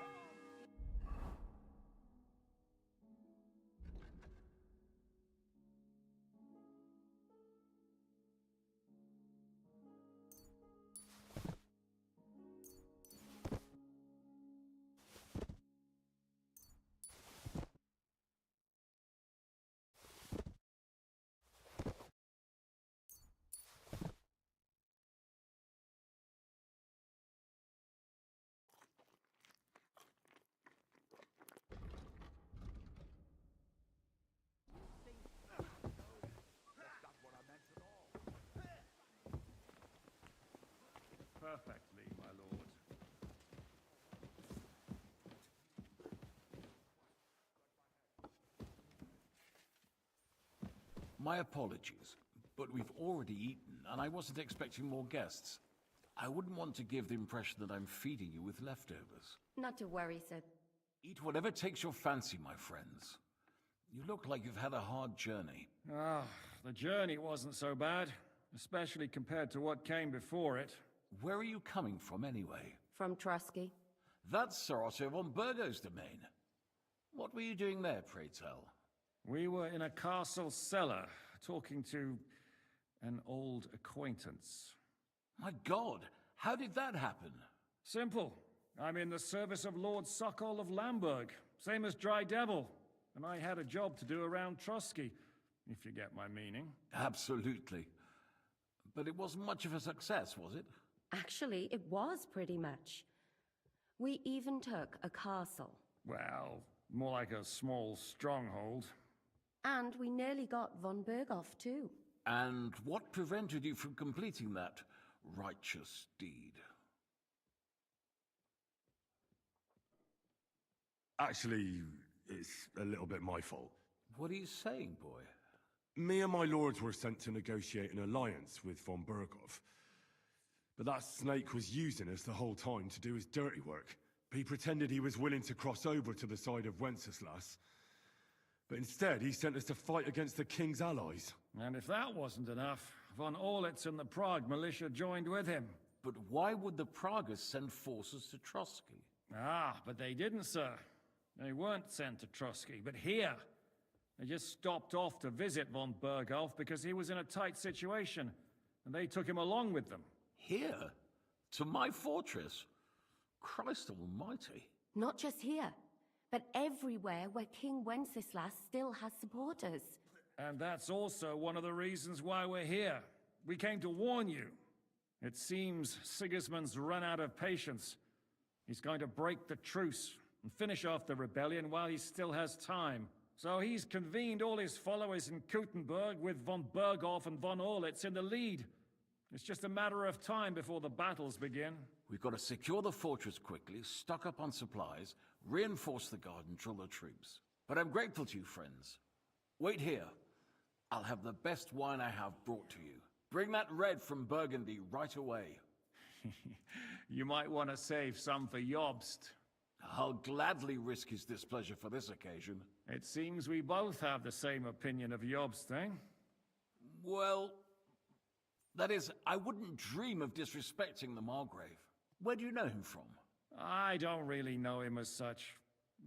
My apologies, but we've already eaten, and I wasn't expecting more guests. I wouldn't want to give the impression that I'm feeding you with leftovers. Not to worry, sir. Eat whatever takes your fancy, my friends. You look like you've had a hard journey. Ah, the journey wasn't so bad, especially compared to what came before it. Where are you coming from, anyway? From Trusky. That's Sir Otto von Burgo's domain. What were you doing there, pray tell? We were in a castle cellar, talking to an old acquaintance. My God, how did that happen? Simple. I'm in the service of Lord Sokol of Lamberg, same as Dry Devil, and I had a job to do around Trusky, if you get my meaning. Absolutely. But it wasn't much of a success, was it? Actually, it was pretty much. We even took a castle. Well, more like a small stronghold. And we nearly got von Berghoff, too. And what prevented you from completing that righteous deed? Actually, it's a little bit my fault. What are you saying, boy? Me and my lords were sent to negotiate an alliance with von Berghoff. But that snake was using us the whole time to do his dirty work. He pretended he was willing to cross over to the side of Wenceslas. But instead, he sent us to fight against the king's allies. And if that wasn't enough, von Orlitz and the Prague militia joined with him. But why would the Praguers send forces to Trusky? Ah, but they didn't, sir. They weren't sent to Trusky, but here. They just stopped off to visit von Berghoff because he was in a tight situation, and they took him along with them. Here? To my fortress? Christ almighty. Not just here, but everywhere where King Wenceslas still has supporters. And that's also one of the reasons why we're here. We came to warn you. It seems Sigismund's run out of patience. He's going to break the truce and finish off the rebellion while he still has time. So he's convened all his followers in Kuttenberg with von Berghoff and von Orlitz in the lead. It's just a matter of time before the battles begin. We've got to secure the fortress quickly, stock up on supplies, reinforce the guard and drill the troops. But I'm grateful to you, friends. Wait here. I'll have the best wine I have brought to you. Bring that red from Burgundy right away. You might want to save some for Jobst. I'll gladly risk his displeasure for this occasion. It seems we both have the same opinion of Jobst, eh? Well, that is, I wouldn't dream of disrespecting the Margrave. Where do you know him from? I don't really know him as such.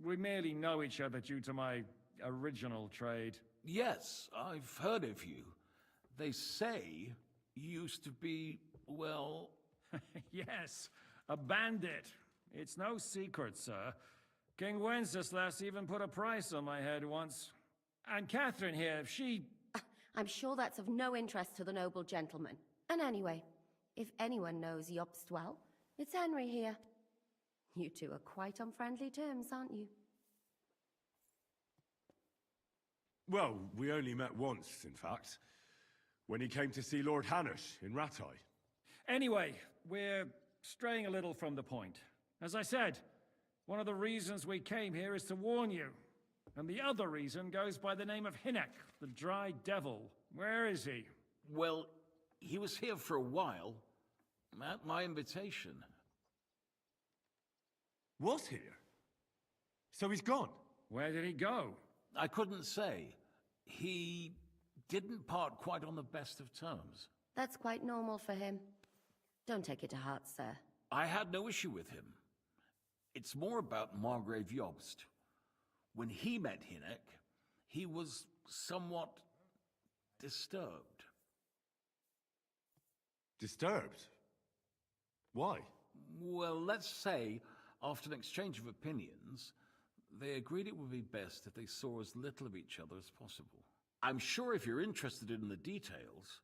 We merely know each other due to my original trade. Yes, I've heard of you. They say you used to be, well... Yes, a bandit. It's no secret, sir. King Wenceslas even put a price on my head once. And Catherine here, she... I'm sure that's of no interest to the noble gentleman. And anyway, if anyone knows Jobst well, it's Henry here. You two are quite on friendly terms, aren't you? Well, we only met once, in fact. When he came to see Lord Hanush in Rattay. Anyway, we're straying a little from the point. As I said, one of the reasons we came here is to warn you. And the other reason goes by the name of Hinnek, the Dry Devil. Where is he? Well, he was here for a while. At my invitation. Was here? So he's gone? Where did he go? I couldn't say. He didn't part quite on the best of terms. That's quite normal for him. Don't take it to heart, sir. I had no issue with him. It's more about Margrave Jobst. When he met Hinnek, he was somewhat disturbed. Disturbed? Why? Well, let's say, after an exchange of opinions, they agreed it would be best if they saw as little of each other as possible. I'm sure if you're interested in the details,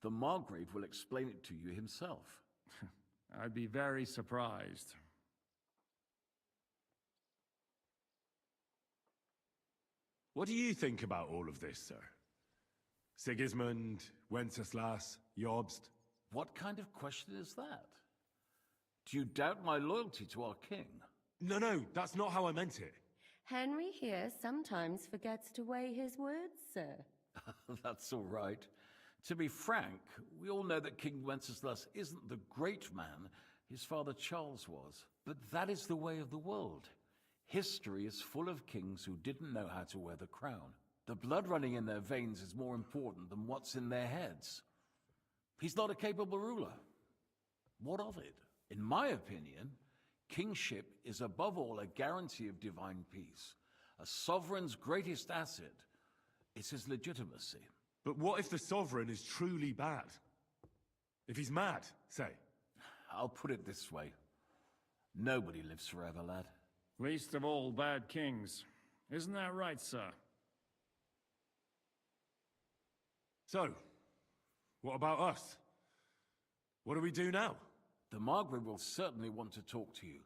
the Margrave will explain it to you himself. I'd be very surprised. What do you think about all of this, sir? Sigismund, Wenceslas, Jobst? What kind of question is that? Do you doubt my loyalty to our king? No, that's not how I meant it. Henry here sometimes forgets to weigh his words, sir. That's all right. To be frank, we all know that King Wenceslas isn't the great man his father Charles was. But that is the way of the world. History is full of kings who didn't know how to wear the crown. The blood running in their veins is more important than what's in their heads. He's not a capable ruler. What of it? In my opinion, kingship is above all a guarantee of divine peace. A sovereign's greatest asset is his legitimacy. But what if the sovereign is truly bad? If he's mad, say? I'll put it this way. Nobody lives forever, lad. Least of all bad kings. Isn't that right, sir? So, what about us? What do we do now? The Margrave will certainly want to talk to you,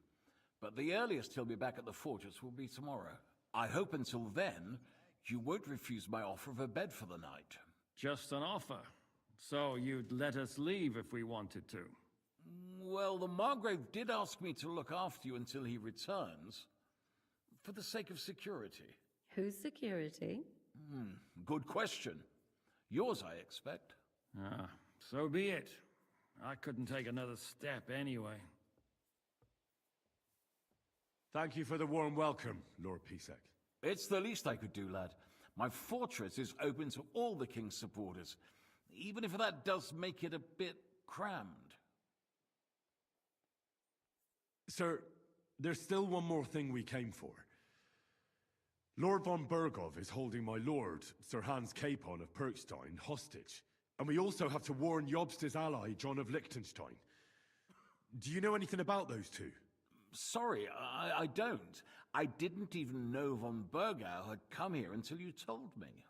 but the earliest he'll be back at the fortress will be tomorrow. I hope until then, you won't refuse my offer of a bed for the night. Just an offer. So you'd let us leave if we wanted to? Well, the Margrave did ask me to look after you until he returns, for the sake of security. Whose security? Good question. Yours, I expect. Ah, so be it. I couldn't take another step anyway. Thank you for the warm welcome, Lord Pisek. It's the least I could do, lad. My fortress is open to all the king's supporters, even if that does make it a bit crammed. Sir, there's still one more thing we came for. Lord von Bergov is holding my lord, Sir Hans Capon of Perkstein, hostage. And we also have to warn Jobst's ally, John of Liechtenstein. Do you know anything about those two? Sorry, I don't. I didn't even know von Bergau had come here until you told me.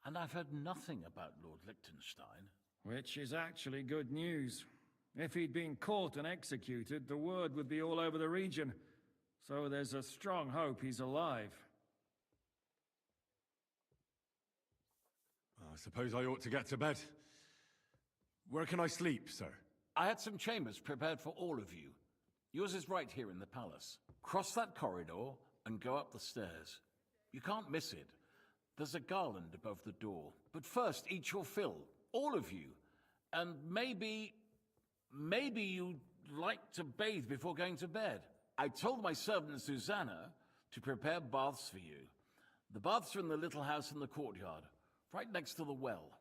And I've heard nothing about Lord Liechtenstein. Which is actually good news. If he'd been caught and executed, the word would be all over the region. So there's a strong hope he's alive. I suppose I ought to get to bed. Where can I sleep, sir? I had some chambers prepared for all of you. Yours is right here in the palace. Cross that corridor and go up the stairs. You can't miss it. There's a garland above the door. But first, eat your fill. All of you. And maybe you'd like to bathe before going to bed. I told my servant Susanna to prepare baths for you. The baths are in the little house in the courtyard, right next to the well.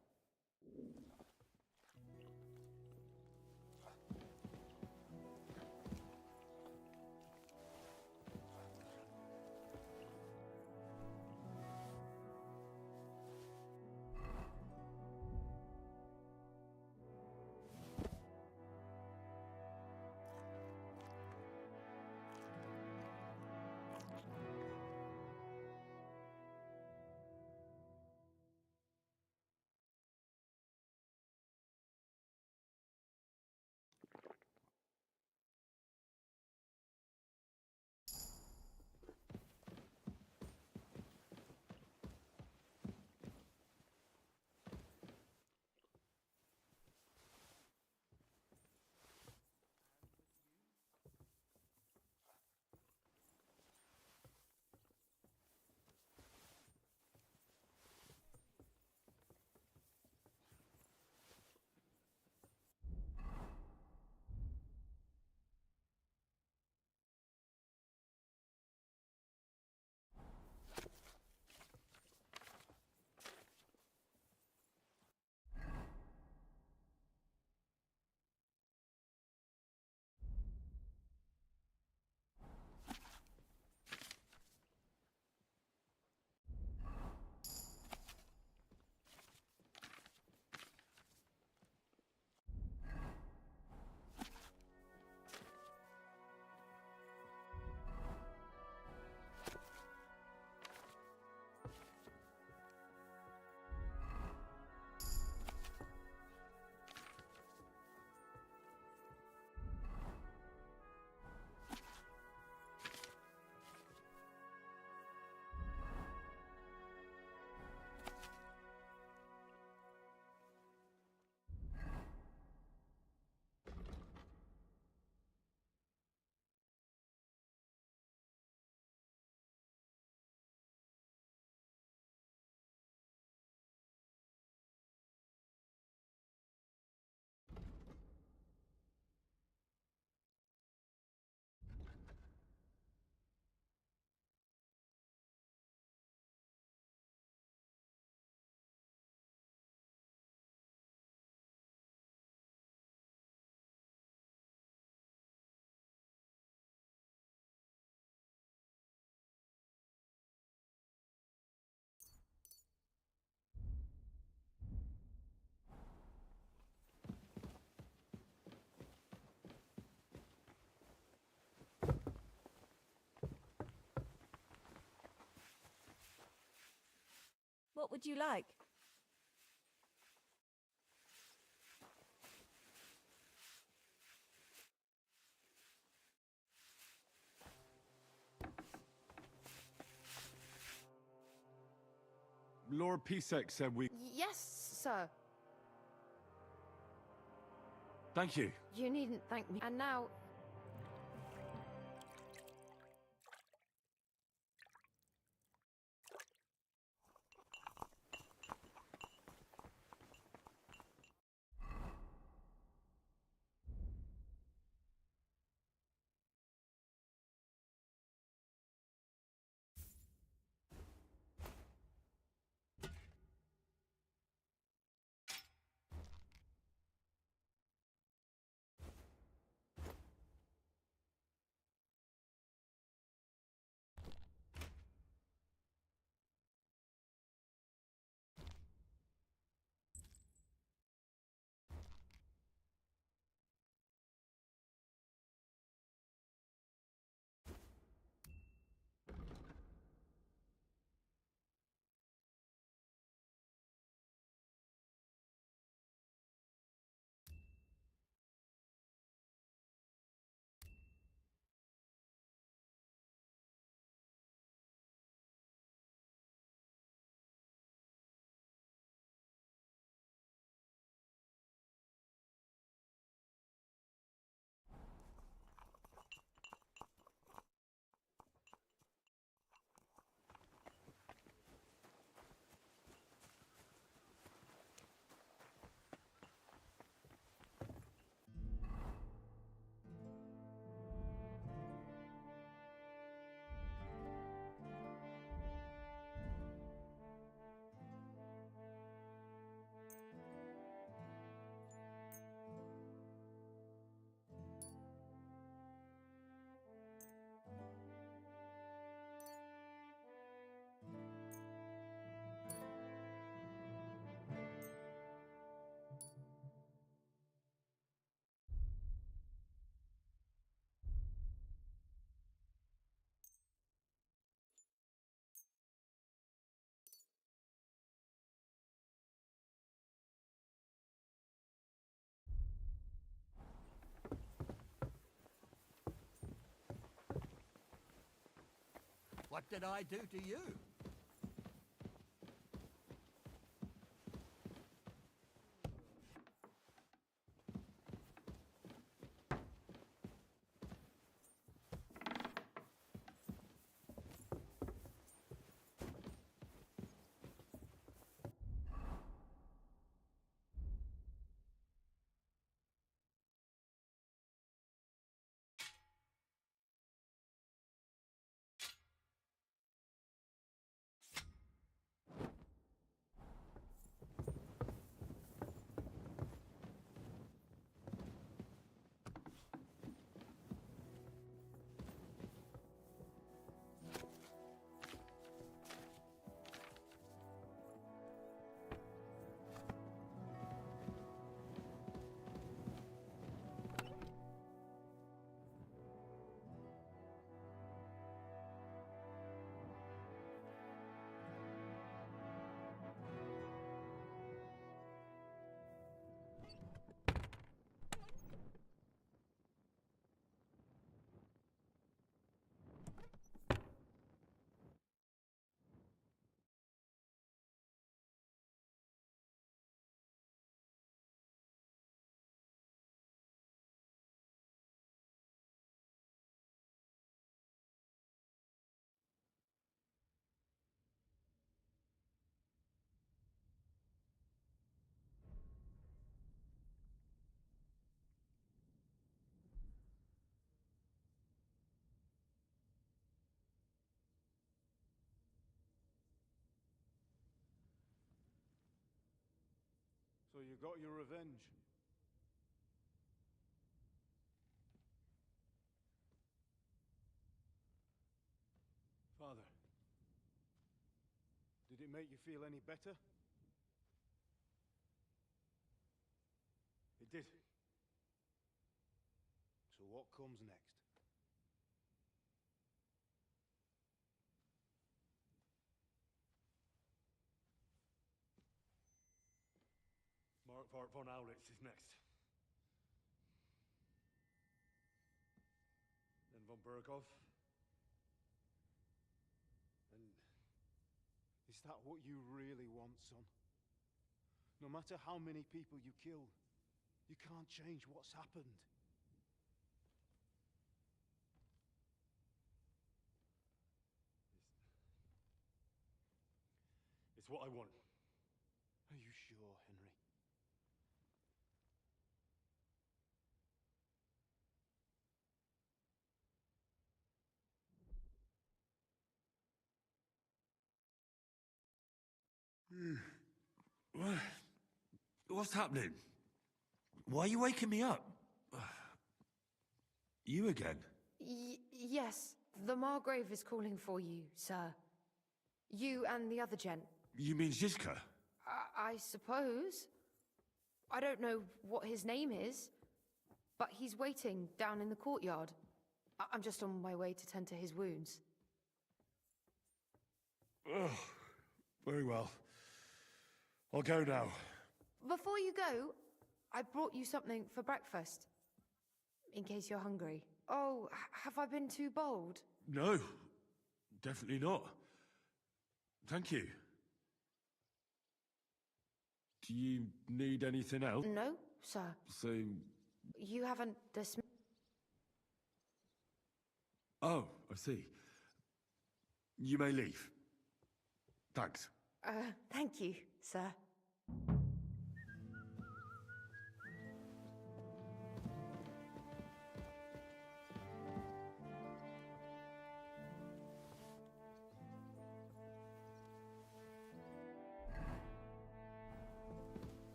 What would you like? Lord Pisek said we... Yes, sir. Thank you. You needn't thank me. And now... What did I do to you? So you got your revenge? Father, did it make you feel any better? It did. So what comes next? Von Aulitz is next. Then von Berghoff. And is that what you really want, son? No matter how many people you kill, you can't change what's happened. It's what I want. Are you sure, Henry? What's happening? Why are you waking me up? You again? Yes, the Margrave is calling for you, sir. You and the other gent. You mean Zizka? I suppose. I don't know what his name is, but he's waiting down in the courtyard. I'm just on my way to tend to his wounds. Oh, very well. I'll go now. Before you go, I brought you something for breakfast. In case you're hungry. Oh, have I been too bold? No, definitely not. Thank you. Do you need anything else? No, sir. So... You haven't dismissed... Oh, I see. You may leave. Thanks. Thank you, sir.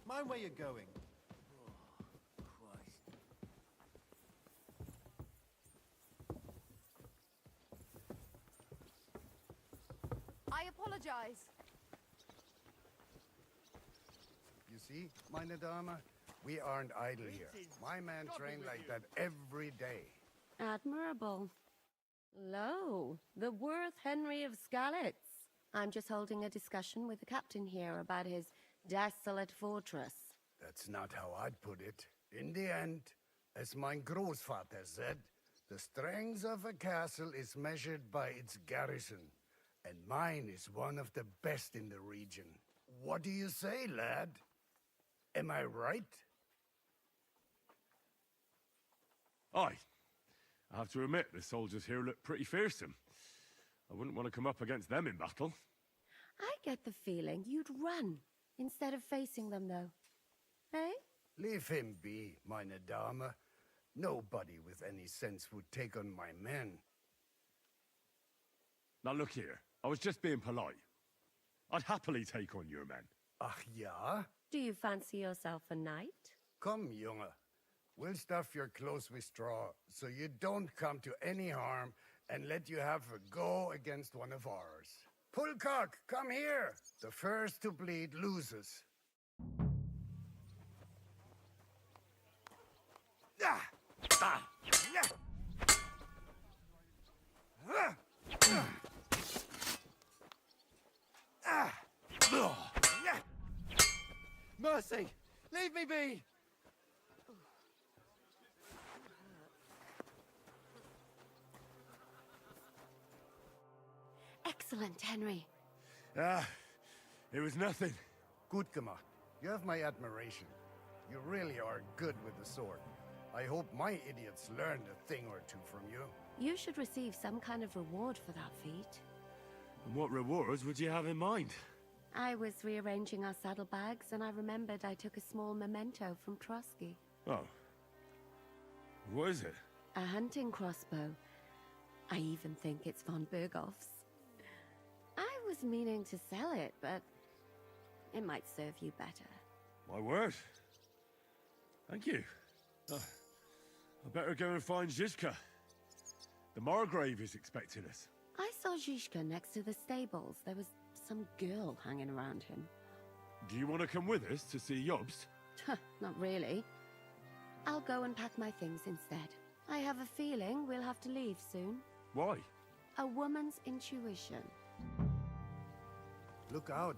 Mind where you're going. I apologize. You see, meine Dame, we aren't idle here. My man trained like that every day. Admirable. Lo, the worth Henry of Skalitz. I'm just holding a discussion with the captain here about his desolate fortress. That's not how I'd put it. In the end, as mein Großvater said, the strength of a castle is measured by its garrison. And mine is one of the best in the region. What do you say, lad? Am I right? Aye. I have to admit, the soldiers here look pretty fearsome. I wouldn't want to come up against them in battle. I get the feeling you'd run instead of facing them, though. Eh? Leave him be, meine Dame. Nobody with any sense would take on my men. Now look here, I was just being polite. I'd happily take on your men. Ach ja? Do you fancy yourself a knight? Come, Junge. We'll stuff your clothes with straw, so you don't come to any harm, and let you have a go against one of ours. Pullcock, come here! The first to bleed loses. Mercy! Leave me be! Excellent, Henry. It was nothing. Gut gemacht. You have my admiration. You really are good with the sword. I hope my idiots learned a thing or two from you. You should receive some kind of reward for that feat. And what rewards would you have in mind? I was rearranging our saddlebags, and I remembered I took a small memento from Trotsky. Oh. What is it? A hunting crossbow. I even think it's von Berghoff's. I was meaning to sell it, but It might serve you better. My word. Thank you. I better go and find Zizka. The Margrave is expecting us. I saw Zhishka next to the stables. There was some girl hanging around him. Do you want to come with us to see Jobst? Not really. I'll go and pack my things instead. I have a feeling we'll have to leave soon. Why? A woman's intuition. Look out.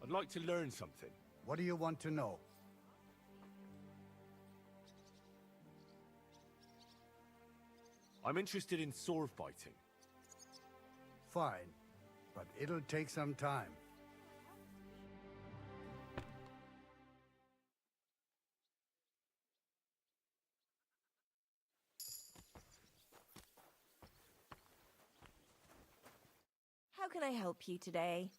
I'd like to learn something. What do you want to know? I'm interested in sword fighting. Fine, but it'll take some time. How can I help you today?